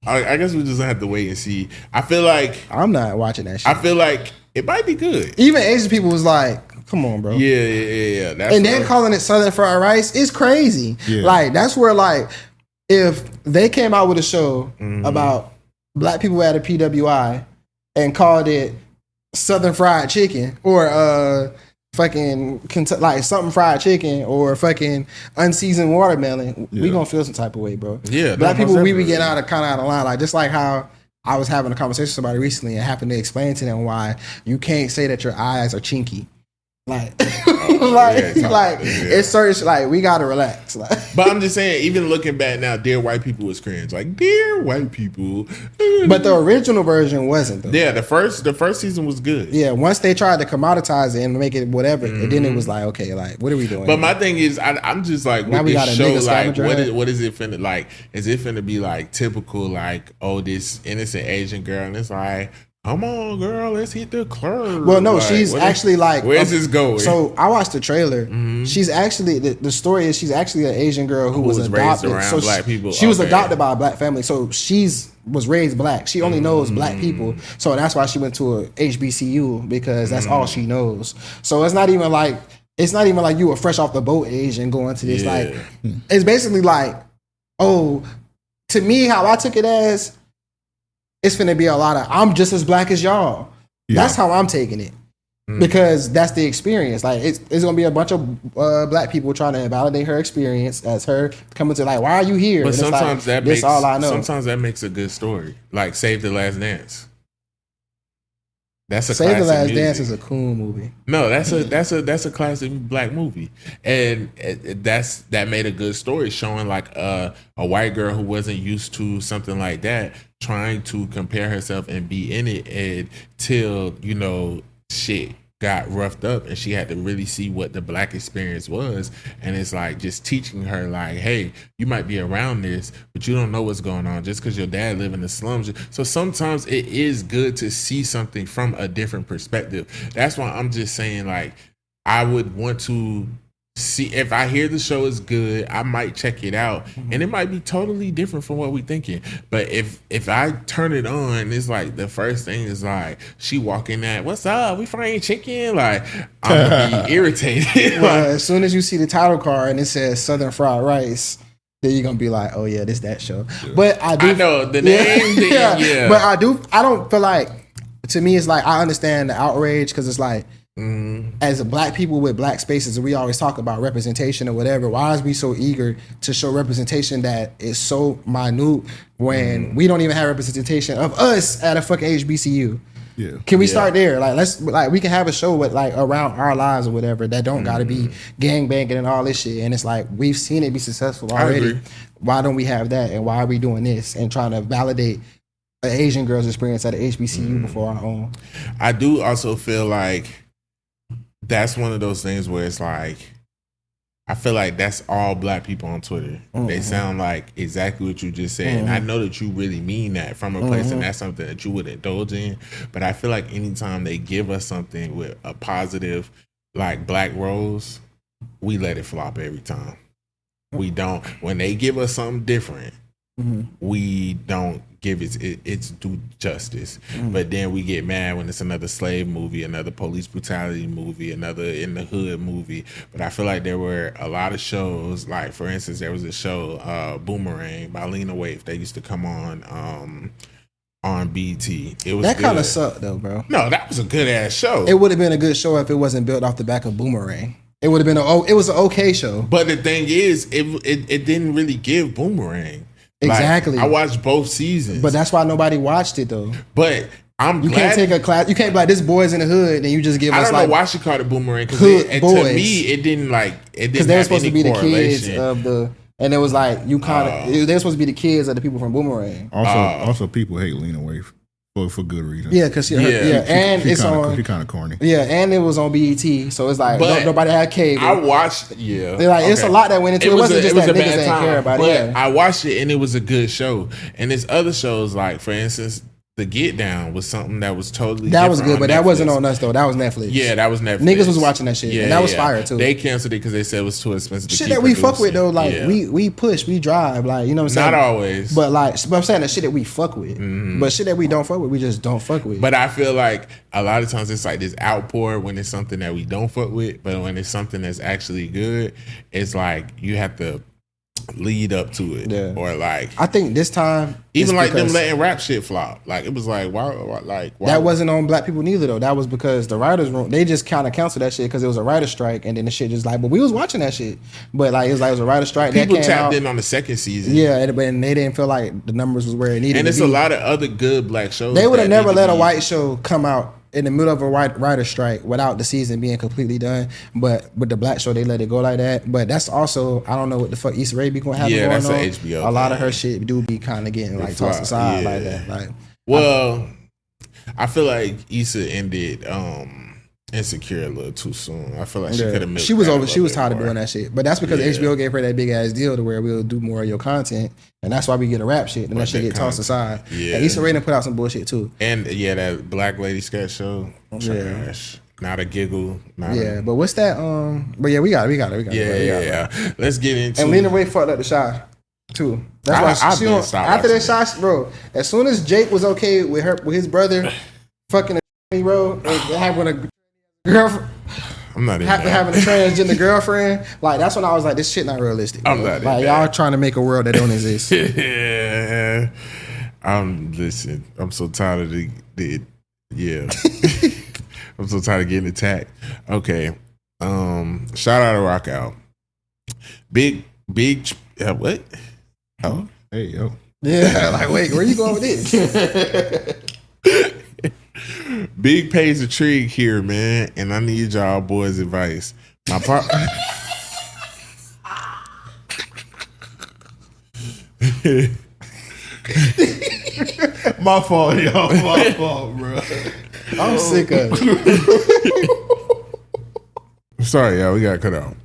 I guess we just have to wait and see. I feel like I'm not watching that shit. I feel like it might be good. Even Asian people was like, come on, bro. Yeah. And then calling it Southern Fried Rice is crazy. Yeah. Like, that's where, like, if they came out with a show about black people at a PWI and called it Southern Fried Chicken or fucking like something fried chicken or fucking unseasoned watermelon, we gonna feel some type of way, bro. Yeah, black people, we be getting out of line. Like, just like how I was having a conversation with somebody recently and happened to explain to them why you can't say that your eyes are chinky. Like, it's certain, like, we gotta relax. Like, but I'm just saying, even looking back now, Dear White People was cringe. Like, Dear White People. But the original version wasn't, though. Yeah, the first season was good. Yeah, once they tried to commoditize it and make it whatever, and then it was like, okay, like, what are we doing? But my thing is, I'm just like, now with this show, like, what is it finna, like, is it finna be like typical, like, oh, this innocent Asian girl, and it's like, come on, girl, let's hit the club. Well, no, like, she's actually like, where's this going? So I watched the trailer. She's actually the story is she's actually an Asian girl who was adopted. Raised around black people. She was adopted by a black family, so was raised black. She only knows black people, so that's why she went to a HBCU, because that's all she knows. So it's not even like you were fresh off the boat Asian going to this. Like, it's basically like, oh, to me, how I took it as, it's finna be a lot of, I'm just as black as y'all. Yeah. That's how I'm taking it. Because that's the experience. Like, it's gonna be a bunch of black people trying to validate her experience as her coming to, like, why are you here? But sometimes like, that's all I know. Sometimes that makes a good story. Like Save the Last Dance. That's a Save the Last music. Dance is a cool movie. No, that's a classic black movie, and that made a good story showing like a white girl who wasn't used to something like that trying to compare herself and be in it until shit got roughed up and she had to really see what the black experience was. And it's like just teaching her like, hey, you might be around this, but you don't know what's going on just because your dad live in the slums. So sometimes it is good to see something from a different perspective. That's why I'm just saying, like, I would want to see if I hear the show is good, I might check it out, and it might be totally different from what we thinking. But if I turn it on, it's like the first thing is like she walking at, what's up? We frying chicken? Like I'm gonna be irritated. Well, as soon as you see the title card and it says Southern Fried Rice, then you're gonna be like, oh yeah, this that show. Yeah. But I know the name. Yeah. But I don't feel like, to me, it's like I understand the outrage because it's like. As a black people with black spaces, we always talk about representation or whatever. Why is we so eager to show representation that is so minute when we don't even have representation of us at a fucking HBCU? Yeah. Can we start there? Like we can have a show with like around our lives or whatever that don't gotta be gang banging and all this shit. And it's like we've seen it be successful already. Why don't we have that? And why are we doing this and trying to validate an Asian girl's experience at a HBCU before our own? I do also feel like that's one of those things where it's like, I feel like that's all black people on Twitter. They sound like exactly what you just said. And I know that you really mean that from a place and that's something that you would indulge in. But I feel like anytime they give us something with a positive, like black rose, we let it flop every time. We don't. When they give us something different, we don't give its due justice. But then we get mad when it's another slave movie, another police brutality movie, another in the hood movie. But I feel like there were a lot of shows, like for instance, there was a show, Boomerang by Lena Waithe, that used to come on BT. It was that kind of sucked though, bro. No, that was a good ass show. It would have been a good show if it wasn't built off the back of Boomerang. It would have been it was an okay show. But the thing is, it didn't really give Boomerang. Exactly. Like, I watched both seasons. But that's why nobody watched it though. But you can't take a class. You can't be like, this boy's in the hood, and you just give us like. I don't know why she called it Boomerang, because to me it didn't because they were supposed to be the kids of the, and it was like you kind of they're supposed to be the kids of the people from Boomerang. Also people hate Lena Waithe for good reason. Yeah, because and it's on. She kind of corny. Yeah, and it was on BET, so it's like nobody had cable. I watched. Yeah, they're like it's a lot that went into it. It wasn't just that niggas didn't care about it. I watched it and it was a good show. And there's other shows like, for instance, The Get Down was something that was totally that was good, but that wasn't on us though. That was Netflix. Yeah, that was Netflix. Niggas was watching that shit, and that was fire too. They canceled it because they said it was too expensive. Shit that we fuck with though, like we push, we drive, like you know what I'm saying. Not always, but I'm saying the shit that we fuck with. But shit that we don't fuck with, we just don't fuck with. But I feel like a lot of times it's like this outpour when it's something that we don't fuck with, but when it's something that's actually good, it's like you have to lead up to it, or like I think this time even like them letting rap shit flop, like it was like why that wasn't on black people neither though. That was because the writers room, they just kind of canceled that shit because it was a writer's strike, and then the shit just like, but we was watching that shit, but like it was a writer's strike. People that tapped in on the second season, and they didn't feel like the numbers was where it needed. And it's to be. A lot of other good black shows. They would have never let a white show come out in the middle of a writer's strike without the season being completely done, but with the black show they let it go like that. But that's also, I don't know what the fuck Issa Rae be going to have going that's on. An HBO a lot of her shit do be kind of getting like tossed aside like that. Like, I feel like Issa ended Insecure a little too soon. I feel like she could have. She was tired of doing that shit, but that's because HBO gave her that big ass deal to where we'll do more of your content, and that's why we get a rap shit and that shit get tossed aside. Yeah, and Issa Rae done put out some bullshit too. And that Black Lady sketch show, trash. Not a giggle. But what's that? But yeah, we got it. Yeah. Let's get into. And Lena Waithe fucked up the shot too. That's why she after that shot, bro. As soon as Jake was okay with his brother fucking a bro, and having a girlfriend. I'm not having a transgender girlfriend. Like that's when I was like, this shit not realistic. I'm not like y'all trying to make a world that don't exist. Yeah. Listen. I'm so tired of the I'm so tired of getting attacked. Okay. Shout out to Rock Out. Big what? Oh, hey yo. Yeah. Like wait, where you going with this? Big Pays Intrigue here, man, and I need y'all boys' advice. My part. My fault, y'all. My fault, bro. I'm sick of it. Sorry, y'all. We got cut out.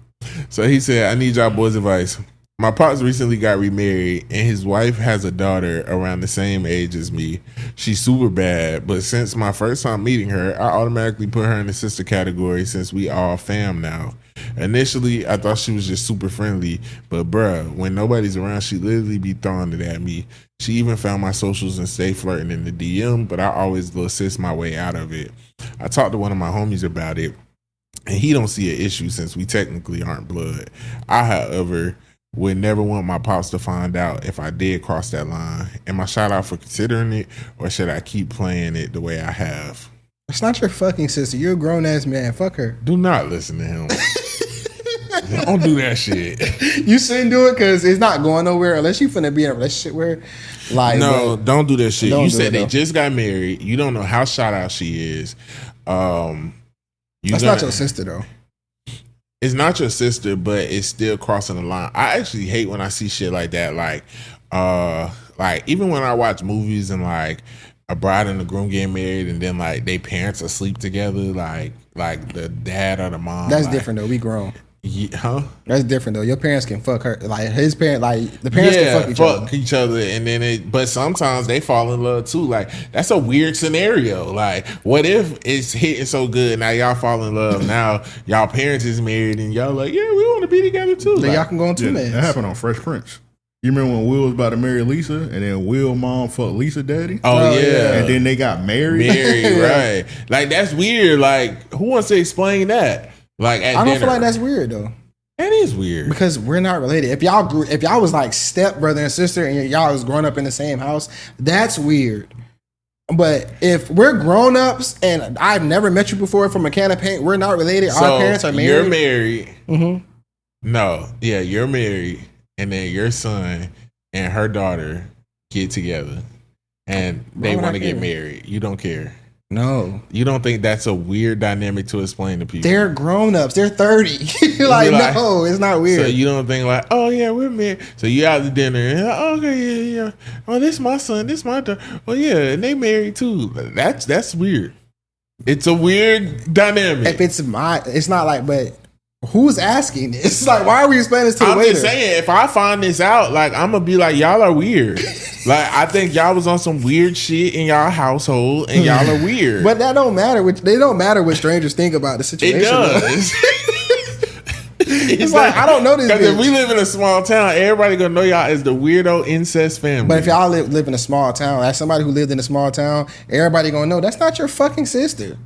So he said, I need y'all boys' advice. My pops recently got remarried, and his wife has a daughter around the same age as me. She's super bad, but since my first time meeting her, I automatically put her in the sister category since we all fam now. Initially, I thought she was just super friendly, but bruh, when nobody's around, she literally be throwing it at me. She even found my socials and stay flirting in the DM, but I always assist my way out of it. I talked to one of my homies about it, and he don't see an issue since we technically aren't blood. I, however, would never want my pops to find out if I did cross that line. Am I shout out for considering it, or should I keep playing it the way I have? It's not your fucking sister. You're a grown ass man. Fuck her. Do not listen to him. Don't do that shit. You shouldn't do it because it's not going nowhere unless you finna be in a relationship where, like, no, don't do that shit. You said they though. just got married. You don't know how shout out she is. That's not your sister though. It's not your sister, but it's still crossing the line. I actually hate when I see shit like that. Like even when I watch movies and like a bride and the groom getting married and then like they parents asleep together, like the dad or the mom. That's like, different though. We grown. Huh? That's different though. Your parents can fuck her. Like his parent, like the parents can fuck each other. And then but sometimes they fall in love too. Like that's a weird scenario. Like what if it's hitting so good now y'all fall in love, now y'all parents is married and y'all like, yeah, we want to be together too. Then like, y'all can go on two men. That happened on Fresh Prince. You remember when Will was about to marry Lisa, and then Will mom fucked Lisa daddy? Oh yeah. And then they got married. Right. Like that's weird. Like who wants to explain that? Like at I don't dinner. feel like that's weird though. That is weird because we're not related. If y'all was like step brother and sister and y'all was growing up in the same house, that's weird. But if we're grown ups and I've never met you before from a can of paint, we're not related. So our parents are married. You're married. Mm-hmm. No, yeah, you're married, and then your son and her daughter get together, and they want to get married. You don't care. No. You don't think that's a weird dynamic to explain to people? They're grown-ups. They're 30. like, no, it's not weird. So you don't think like, oh, yeah, we're married. So you out to dinner. And, oh, okay, yeah. Oh, this my son. This my daughter. Well, yeah, and they married too. That's weird. It's a weird dynamic. If it's not like, but who's asking this? Like, why are we explaining this to the waiter? I'm just saying, if I find this out, like, I'm going to be like, y'all are weird. Like, I think y'all was on some weird shit in y'all household, and y'all are weird. But that don't matter. They don't matter what strangers think about the situation. It does. It's like, I don't know this. Because if we live in a small town, everybody gonna know y'all as the weirdo incest family. But if y'all live in a small town, as somebody who lived in a small town, everybody gonna know that's not your fucking sister.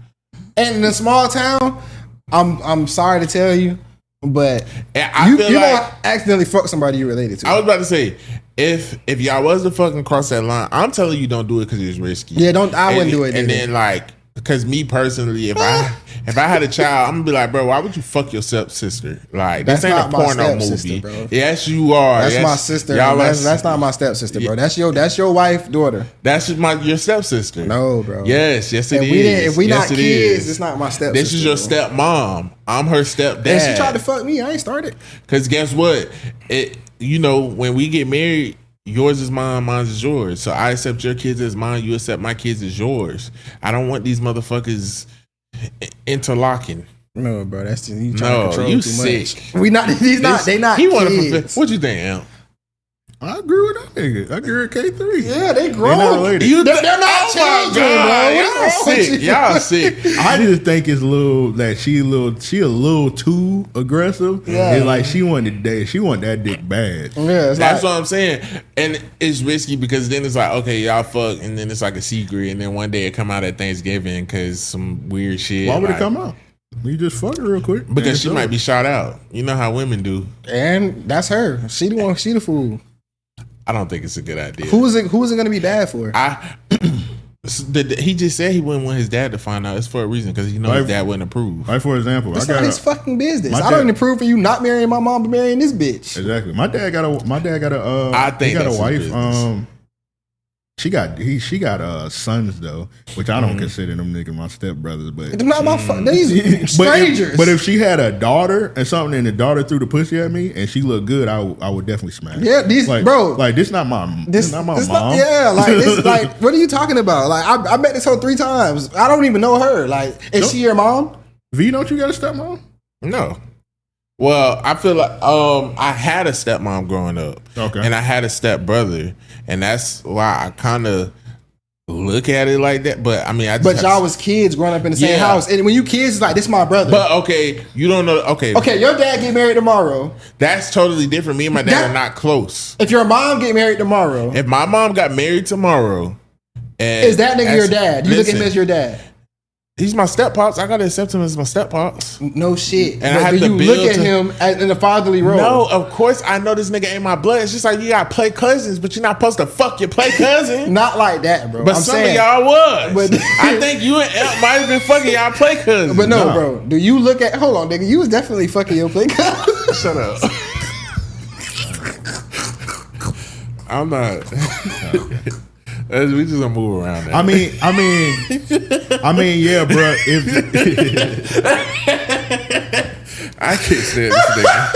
And in a small town, I'm sorry to tell you, but you don't accidentally fuck somebody you related to. I was about to say, if y'all was to fucking cross that line, I'm telling you don't do it because it's risky. Yeah, I wouldn't do it. And then like, because me personally, if I had a child, I'm gonna be like, bro, why would you fuck your stepsister? Like, this ain't a porno movie. Bro. Yes, you are. That's my sister. That's not my stepsister, bro. That's your wife, daughter. That's your stepsister. No, bro. Yes, it is. If we not kids, it's not my stepsister. This is your stepmom. I'm her stepdad. And she tried to fuck me. I ain't started. Because guess what? When we get married, yours is mine, mine is yours. So I accept your kids as mine, you accept my kids as yours. I don't want these motherfuckers interlocking. No, bro, that's just you trying to control you too sick. much. They not kids. What you think, Al? I agree with that nigga. I agree with K3. Yeah, they grown. They're not children, bro. Y'all sick. Y'all sick. I just think it's a little that she a little too aggressive. Yeah, and like she wanted that dick bad. Yeah, that's what I'm saying. And it's risky because then it's like, okay, y'all fuck, and then it's like a secret, and then one day it come out at Thanksgiving because some weird shit. Why would it come out? You just fuck her real quick because she might be shot out. You know how women do. And that's her. She the fool. I don't think it's a good idea. Who is it going to be bad for? He just said he wouldn't want his dad to find out. It's for a reason because he knows his dad wouldn't approve. Like, for example, it's not his fucking business. I don't approve for you not marrying my mom, but marrying this bitch. Exactly. My dad got a. I think he got that's a wife. His business. She got sons though, which I don't consider them niggas my stepbrothers, but they're not my these strangers. But if she had a daughter and something, and the daughter threw the pussy at me, and she looked good, I would definitely smash. Yeah, this not my mom. Like what are you talking about? Like I met this hoe 3 times. I don't even know her. Like is she your mom? V, don't you got a stepmom? No. Well, I feel like I had a stepmom growing up, and I had a stepbrother, and that's why I kind of look at it like that, but I mean, but y'all was kids growing up in the same house, and when you kids, it's like, this is my brother. But okay, you don't know. Okay, your dad get married tomorrow. That's totally different. Me and my dad are not close. If your mom get married tomorrow, if my mom got married tomorrow, and is that nigga your dad? You look at him as your dad. He's my step pops. I gotta accept him as my step pops. No shit. And I have do to you look at him in a fatherly role? No, of course I know this nigga ain't my blood. It's just like you gotta play cousins, but you're not supposed to fuck your play cousin. Not like that, bro. But some of y'all was. But I think you and Elk might have been fucking y'all play cousins. But no, bro. Do you look at? Hold on, nigga. You was definitely fucking your play cousin. Shut up. I'm not. We just gonna move around that. I mean, yeah, bro. If I can't stand this nigga.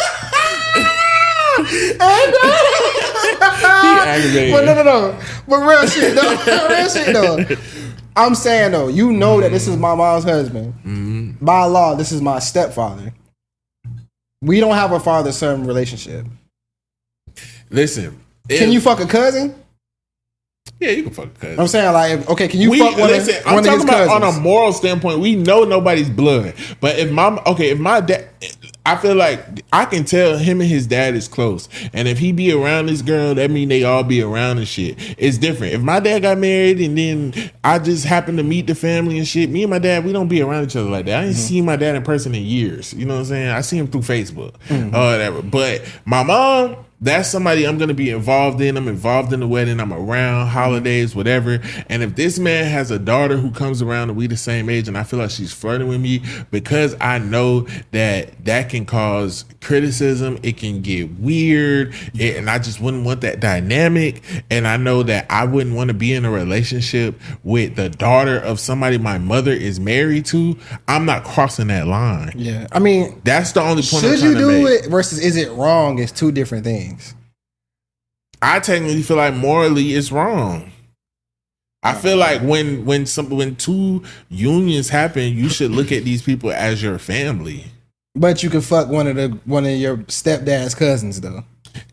He aggravated. But no. But real shit, though. I'm saying though, you know that this is my mom's husband. Mm-hmm. By law, this is my stepfather. We don't have a father-son relationship. Listen, can you fuck a cousin? Yeah, you can fuck a cousin. I'm saying, like, okay, can you fuck one of his cousins? On a moral standpoint, we know nobody's blood. But if my dad, I feel like I can tell him and his dad is close. And if he be around this girl, that mean they all be around and shit. It's different. If my dad got married and then I just happen to meet the family and shit, me and my dad, we don't be around each other like that. I ain't seen my dad in person in years. You know what I'm saying? I see him through Facebook or whatever. But my mom, that's somebody I'm going to be involved in. I'm involved in the wedding. I'm around holidays, whatever. And if this man has a daughter who comes around and we the same age and I feel like she's flirting with me, because I know that can cause criticism. It can get weird. And I just wouldn't want that dynamic. And I know that I wouldn't want to be in a relationship with the daughter of somebody my mother is married to. I'm not crossing that line. Yeah. I mean, that's the only point I'm trying to make. Should you do it versus is it wrong? It's two different things. I technically feel like morally it's wrong. I feel like when two unions happen, you should look at these people as your family. But you can fuck one of your stepdad's cousins though.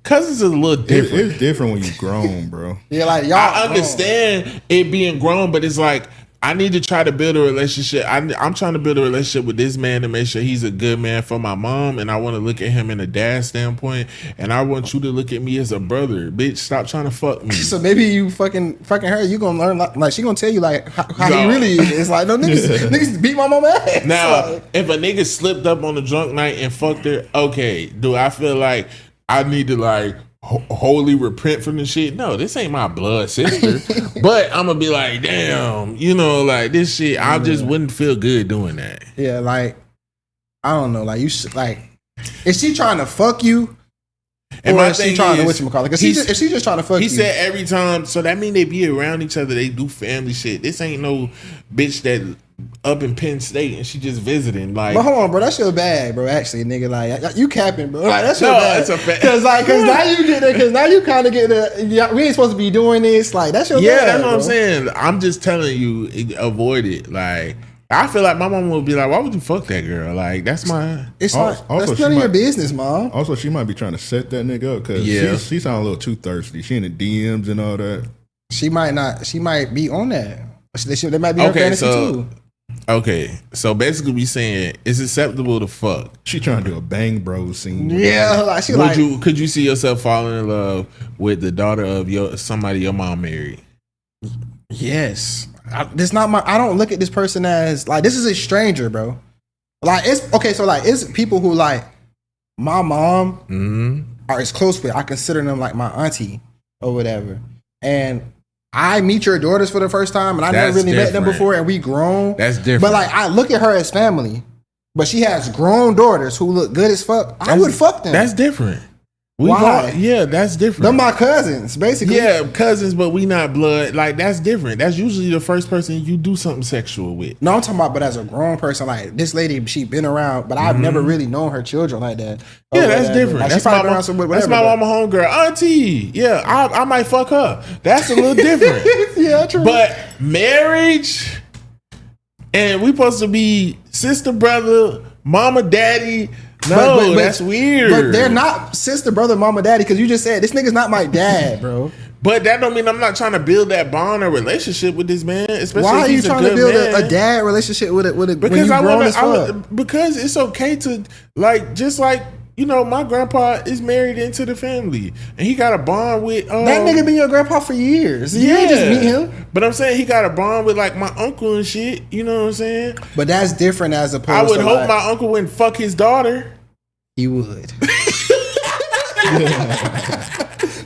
Cousins is a little different. It's different when you grown, bro. Yeah, like y'all. I understand it being grown, but it's like I need to try to build a relationship. I'm trying to build a relationship with this man to make sure he's a good man for my mom, and I want to look at him in a dad standpoint, and I want you to look at me as a brother. Bitch, stop trying to fuck me. So maybe you fucking her, you gonna learn like she gonna tell you like how he really is. It's like, no, niggas beat my mama ass. Now, if a nigga slipped up on a drunk night and fucked her, okay, do I feel like I need to like wholly repent from the shit? No, this ain't my blood sister. But I'm gonna be like, damn, like this shit, I just wouldn't feel good doing that. Yeah, like I don't know, like you should, like, is she trying to fuck you? And or is she trying to whatchamacallit? Because if she's just trying to fuck you. He said every time, so that mean they be around each other, they do family shit. This ain't no bitch that up in Penn State and she just visiting. Like, but hold on, bro, that's your bag, bro. Actually, nigga, like you capping, bro. Like that's your bag. That's a fact. Cause now you get it. Cause now you kind of get the. We ain't supposed to be doing this. Like that's your bag. Yeah, that's what bro. I'm saying. I'm just telling you, avoid it. Like, I feel like my mom would be like, "Why would you fuck that girl?" Like, that's my. It's like that's none of your business, mom. Also, she might be trying to set that nigga up because she sound a little too thirsty. She in the DMs and all that. She might not. She might be on that. They might be her fantasy too. Okay, so basically we saying it's acceptable to fuck. She trying to do a bang bro scene. Yeah, like she could you see yourself falling in love with the daughter of somebody your mom married? Yes. I don't look at this person as like this is a stranger, bro. Like it's okay, so like it's people who like my mom are as close with. I consider them like my auntie or whatever. And I meet your daughters for the first time, and I never really met them before, and we grown. That's different. But like, I look at her as family, but she has grown daughters who look good as fuck. I would fuck them. That's different. Why? Yeah, that's different. They're my cousins, basically. Yeah, cousins, but we not blood. Like, that's different. That's usually the first person you do something sexual with. No, I'm talking about, but as a grown person, like, this lady, she been around, but I've never really known her children like that. Yeah, that's different. Like, that's my mama homegirl. Auntie. Yeah, I might fuck her. That's a little different. Yeah, true. But marriage, and we supposed to be sister, brother, mama, daddy. No, but that's weird. But they're not sister, brother, mama, daddy, because you just said this nigga's not my dad, bro. But that don't mean I'm not trying to build that bond or relationship with this man. Especially why if are you he's trying to good build man. a dad relationship with a Because when you I grown want as fuck? because it's okay to like just like you know my grandpa is married into the family and he got a bond with That nigga been your grandpa for years. You ain't just meet him. But I'm saying he got a bond with like my uncle and shit. You know what I'm saying? But that's different as opposed. I would to hope like, my uncle wouldn't fuck his daughter. he would.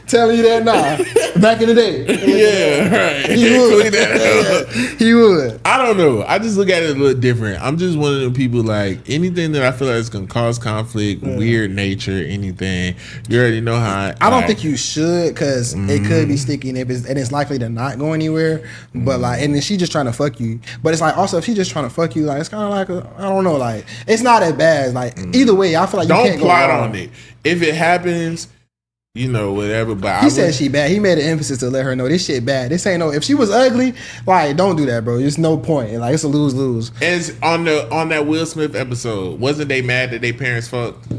Telling you that now. Back in the day. Yeah, right. He would. Clean that up. He would. I don't know. I just look at it a little different. I'm just one of the people like anything that I feel like is gonna cause conflict, weird nature, anything. You already know how. I don't think you should because it could be sticky and it's likely to not go anywhere. But like, and then she just trying to fuck you. But it's like also if she just trying to fuck you, like it's kind of like I don't know, like it's not as bad. Like either way, I feel like you don't can't plot go wrong. on it. If it happens, you know whatever. But He said she bad. He made an emphasis to let her know this shit bad. This ain't no. If she was ugly, like don't do that, bro. There's no point. Like it's a lose lose. As on that Will Smith episode, wasn't they mad that their parents fucked?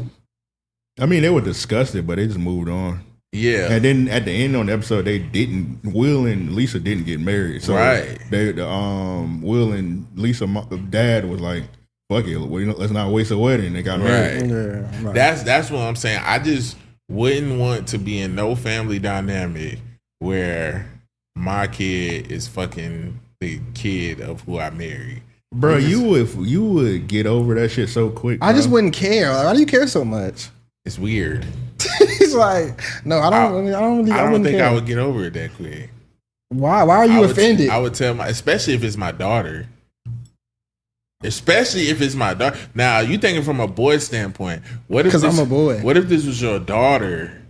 I mean, they were disgusted, but they just moved on. Yeah. And then at the end on the episode, they didn't. Will and Lisa didn't get married. So Right. Will and Lisa dad was like, "Fuck it, let's not waste a wedding." They got married. Right. Yeah, right. That's what I'm saying. I just wouldn't want to be in no family dynamic where my kid is fucking the kid of who I married. Bro, you would get over that shit so quick. I just bro. wouldn't care. Like, why do you care so much? It's weird. He's like, no, I don't. I don't don't think care. I would get over it that quick. Why? Why are you offended? I would tell especially if it's my daughter. Especially if it's my daughter. Now, you thinking from a boy standpoint. What if Because I'm a boy. What if this was your daughter?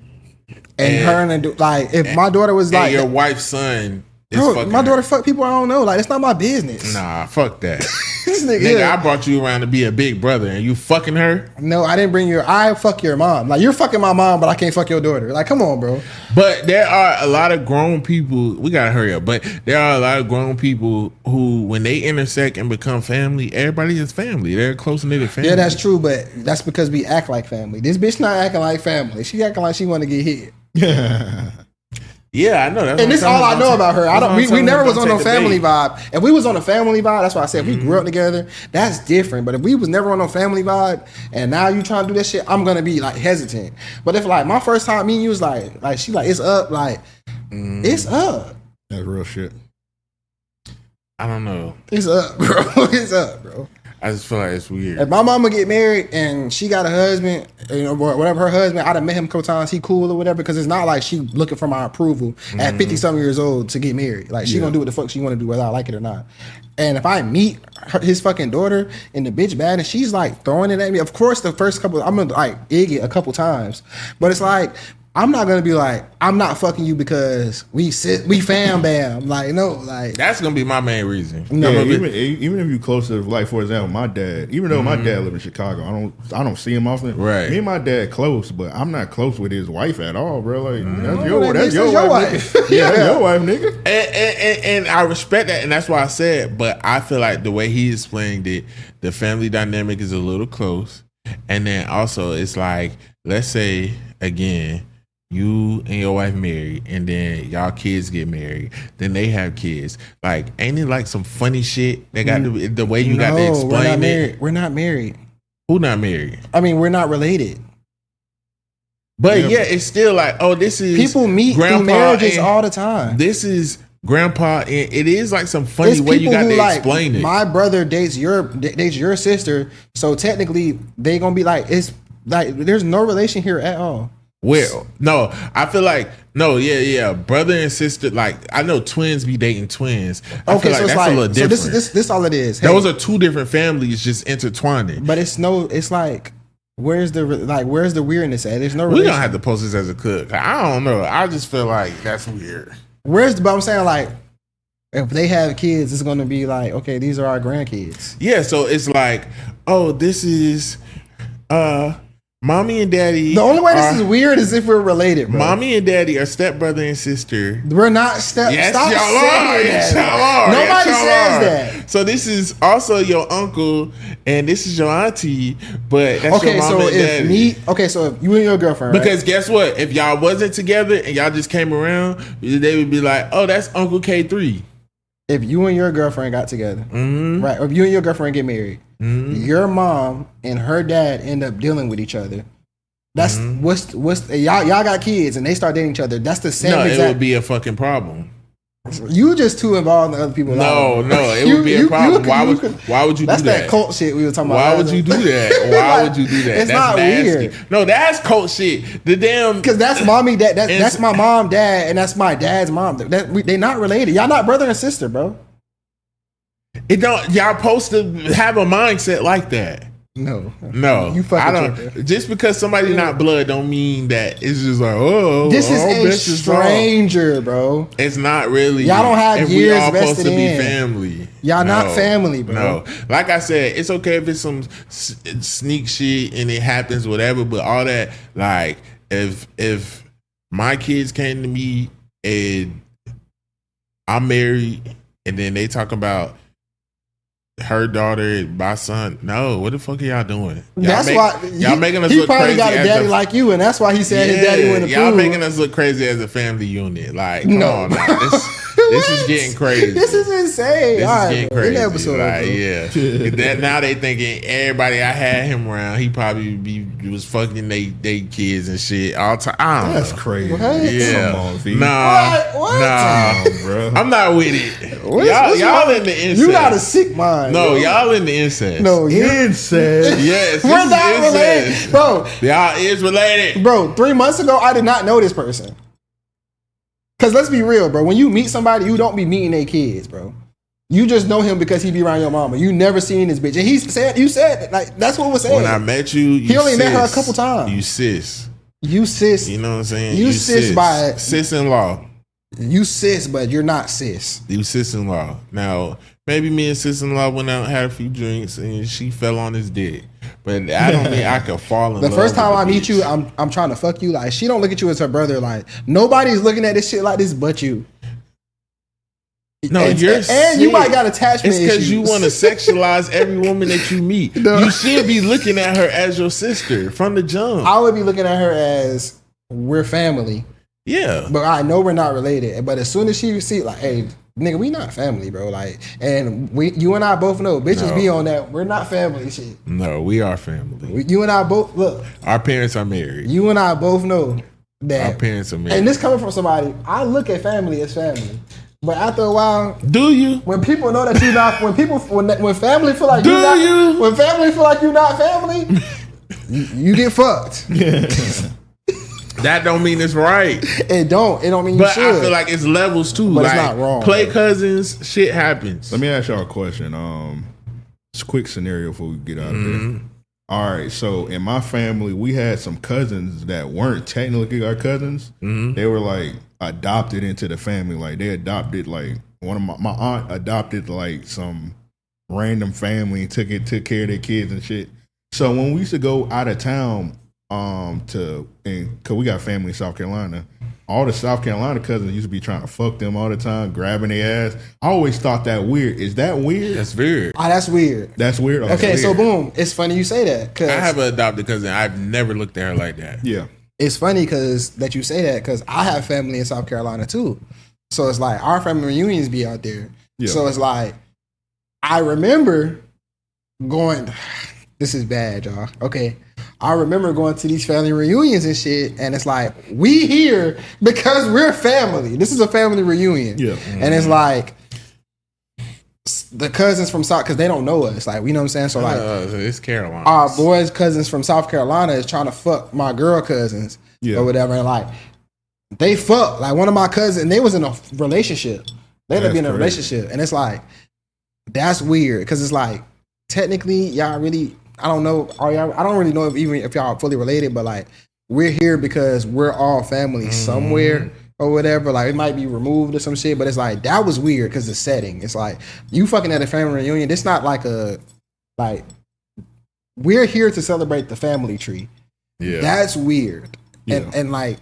And her and like, if my daughter was And like, your wife's son is bro, fucking my daughter her. fuck people I don't know. Like, it's not my business. Nah, fuck that. This nigga, Nigga, yeah. I brought you around to be a big brother and you fucking her? No, I didn't bring I fuck your mom. Like, you're fucking my mom, but I can't fuck your daughter. Like, come on, bro. But there are a lot of grown people, we gotta hurry up, but there are a lot of grown people who, when they intersect and become family, everybody is family. They're a close-knit family. Yeah, that's true, but that's because we act like family. This bitch not acting like family. She acting like she want to get hit. Yeah, I know. That's And this is all I know about her. I don't. We never was on no family vibe. vibe. If we was on a family vibe, that's why I said if we grew up together, that's different. But if we was never on no family vibe, and now you trying to do that shit, I'm gonna be like hesitant. But if like my first time meeting you was like she like it's up, like it's up, That's real shit. I don't know. it's up, bro. It's up, bro. I just feel like it's weird. If my mama get married and she got a husband, you know, whatever her husband, I'd have met him a couple times. He cool or whatever, because it's not like she looking for my approval at 50-something years old to get married. Like she gonna do what the fuck she want to do, whether I like it or not. And if I meet his fucking daughter and the bitch bad and she's like throwing it at me, of course the first couple I'm gonna like egg it a couple times, but it's like I'm not gonna be like I'm not fucking you because we fam bam. Like no, like That's gonna be my main reason. Yeah, I'm a even bit- if you close to, like, for example, my dad. Even though my dad live in Chicago, I don't see him often. Right. Me and my dad close, but I'm not close with his wife at all, bro. Like that's that's your your wife. wife. Nigga. Yeah, that's your wife, nigga. and I respect that, and that's why I said. But I feel like the way he explained it, the family dynamic is a little close, and then also it's like, let's say again, you and your wife married, and then y'all kids get married, then they have kids. Like, ain't it like some funny shit? They got to, the way you got to we're not explain married. it. We're not married. Who not married? I mean, we're not related. But yeah, it's still like, oh, this is People meet grandpa through marriages and- all the time. This is grandpa, and it is like some funny It's way you people got who, to like, explain it. My brother dates your sister, so technically they gonna be like, it's like there's no relation here at all. Well, no, I feel like yeah, brother and sister. Like, I know twins be dating twins. I feel like it's that's a little different. So this all it is. Hey, Those are two different families just intertwining. but it's like where's the weirdness at? There's no We're relation. gonna have to post this as a cook. I don't know. I just feel like that's weird. But I'm saying like if they have kids, it's gonna be like, okay, these are our grandkids. Yeah, so it's like, oh, this is mommy and daddy. The only way this is weird is if we're related, bro. Mommy and daddy are stepbrother and sister. We're not step. Yes, Stop y'all saying are. Yes, that. y'all are. Nobody Yes, y'all says are. that. So this is also your uncle, and this is your auntie, but that's Okay, your mom so and if daddy. me, okay, so if you and your girlfriend, right? Because guess what? If y'all wasn't together and y'all just came around, they would be like, "Oh, that's Uncle K3." if you and your girlfriend got together, right? Or if you and your girlfriend get married, your mom and her dad end up dealing with each other. That's what's y'all got kids and they start dating each other. That's the same. No, exact, it would be a fucking problem. You just too involved in other people's lives. No, it would be a problem. Why would you do that? That's that cult shit we were talking about. Why would you do that? Why would you do that? It's not nasty. weird. No, that's cult shit. The damn because that's mommy, dad. That's my mom, dad, and that's my dad's mom. They not related. Y'all not brother and sister, bro. It don't. Y'all supposed to have a mindset like that. No, You fucking tripping. Just because somebody not blood don't mean that it's just like this is a stranger, bro. It's not really. Y'all don't have if years we all supposed vested to be in. Family. Y'all not family, bro. No, like I said, it's okay if it's some sneak shit and it happens, whatever. But all that, like, if my kids came to me and I'm married, and then they talk about her daughter, my son. No, what the fuck are y'all doing? That's why y'all making us he look probably crazy. Got a daddy like you, and that's why he said his daddy wouldn't approve. Y'all making us look crazy as a family unit. Like, come on now. This is getting crazy. This is insane. This is getting crazy. Episode, like, yeah. Now they thinking everybody I had him around, he probably was fucking they kids and shit all time. That's crazy. What? Yeah. Come on, V. What? Nah, bro. I'm not with it. Y'all in the incest. You got a sick mind. No, bro. y'all in the incest. No, incest. Yes, we're not related, bro. Y'all is related, bro. 3 months ago, I did not know this person. Cause let's be real, bro. When you meet somebody, you don't be meeting their kids, bro. You just know him because he be around your mama. You never seen this bitch, and you said like that's what was saying. When I met you, he only met her a couple times. You sis. You sis. You know what I'm saying? You sis by sis-in-law. You sis, but you're not sis. You sis-in-law. Now, maybe me and sis-in-law went out and had a few drinks and she fell on his dick. But I don't mean I could fall in love. The first time I meet bitch. you, I'm trying to fuck you. Like, she don't look at you as her brother. Like, nobody's looking at this shit like this but you. No, and you might got attachment issues. It's because you want to sexualize every woman that you meet. No. You should be looking at her as your sister from the jump. I would be looking at her as we're family. Yeah. But I know we're not related. But as soon as she see like, hey, nigga, we not family, bro. Like, and you and I both know bitches be on that. We're not family shit. No, we are family. You and I both look. Our parents are married. You and I both know that our parents are married. And this coming from somebody, I look at family as family. But after a while, do you? When people know that you're not, when family feel like when family feel like you're not family, you get fucked. That don't mean it's right. It don't mean you should. But I feel like it's levels too. But like, it's not wrong. Play cousins, shit happens. Let me ask y'all a question. It's a quick scenario before we get out of here. All right, so in my family, we had some cousins that weren't technically our cousins. They were like adopted into the family. Like they adopted, like one of my aunt adopted like some random family and took care of their kids and shit. So when we used to go out of town, cause we got family in South Carolina, all the South Carolina cousins used to be trying to fuck them all the time, grabbing their ass. I always thought that weird. Is that weird? That's weird. That's weird. That's weird. Okay, so boom. It's funny you say that. Cause I have an adopted cousin. I've never looked at her like that. Yeah. It's funny that you say that because I have family in South Carolina too. So it's like our family reunions be out there. Yeah. So it's like, I remember going, this is bad, y'all. Okay. I remember going to these family reunions and shit, and it's like, we here because we're family. This is a family reunion. Yeah. And it's like, the cousins from South, because they don't know us. Like, you know what I'm saying? So like, it's Carolina. Our boys' cousins from South Carolina is trying to fuck my girl cousins or whatever. And like, they fuck. Like, one of my cousins, they was in a relationship. They ended up being in a relationship. And it's like, that's weird. Because it's like, technically, y'all really, I don't know. I don't really know if y'all are fully related, but like, we're here because we're all family somewhere or whatever. Like, it might be removed or some shit, but it's like, that was weird because the setting. It's like, you fucking at a family reunion. It's not like we're here to celebrate the family tree. Yeah. That's weird. Yeah. And like,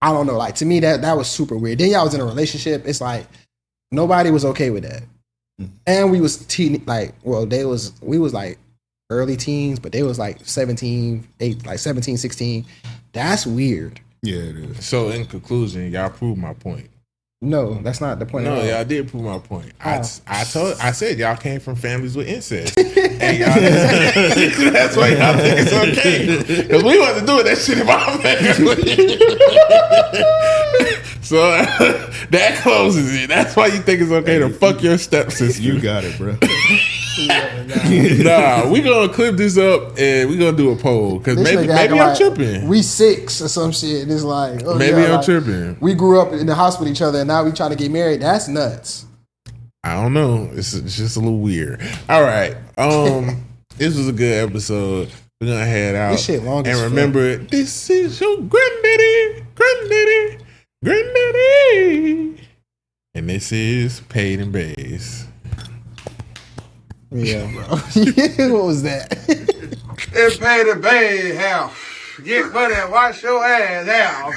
I don't know. Like, to me, that was super weird. Then y'all was in a relationship. It's like, nobody was okay with that. And we was we was like early teens, but they was like 17, 16. That's weird. Yeah, it is. So in conclusion, y'all proved my point. No, that's not the point. No, y'all did prove my point. I said y'all came from families with incest, and y'all that's why y'all think it's okay. Because we wasn't doing that shit in our family. So that closes it. That's why you think it's okay to fuck your stepsister. You got it, bro. Nah, we gonna clip this up and we gonna do a poll because maybe I'm tripping. We 6 or some shit, and it's like maybe I'm tripping. We grew up in the house with each other, and now we trying to get married. That's nuts. I don't know. It's just a little weird. All right. This was a good episode. We're gonna head out. This shit long and as remember, this is your granddaddy, and this is Paid N Bazed. Yeah, bro. What was that? It's Paid N Bazed, hell. Get money and wash your ass out.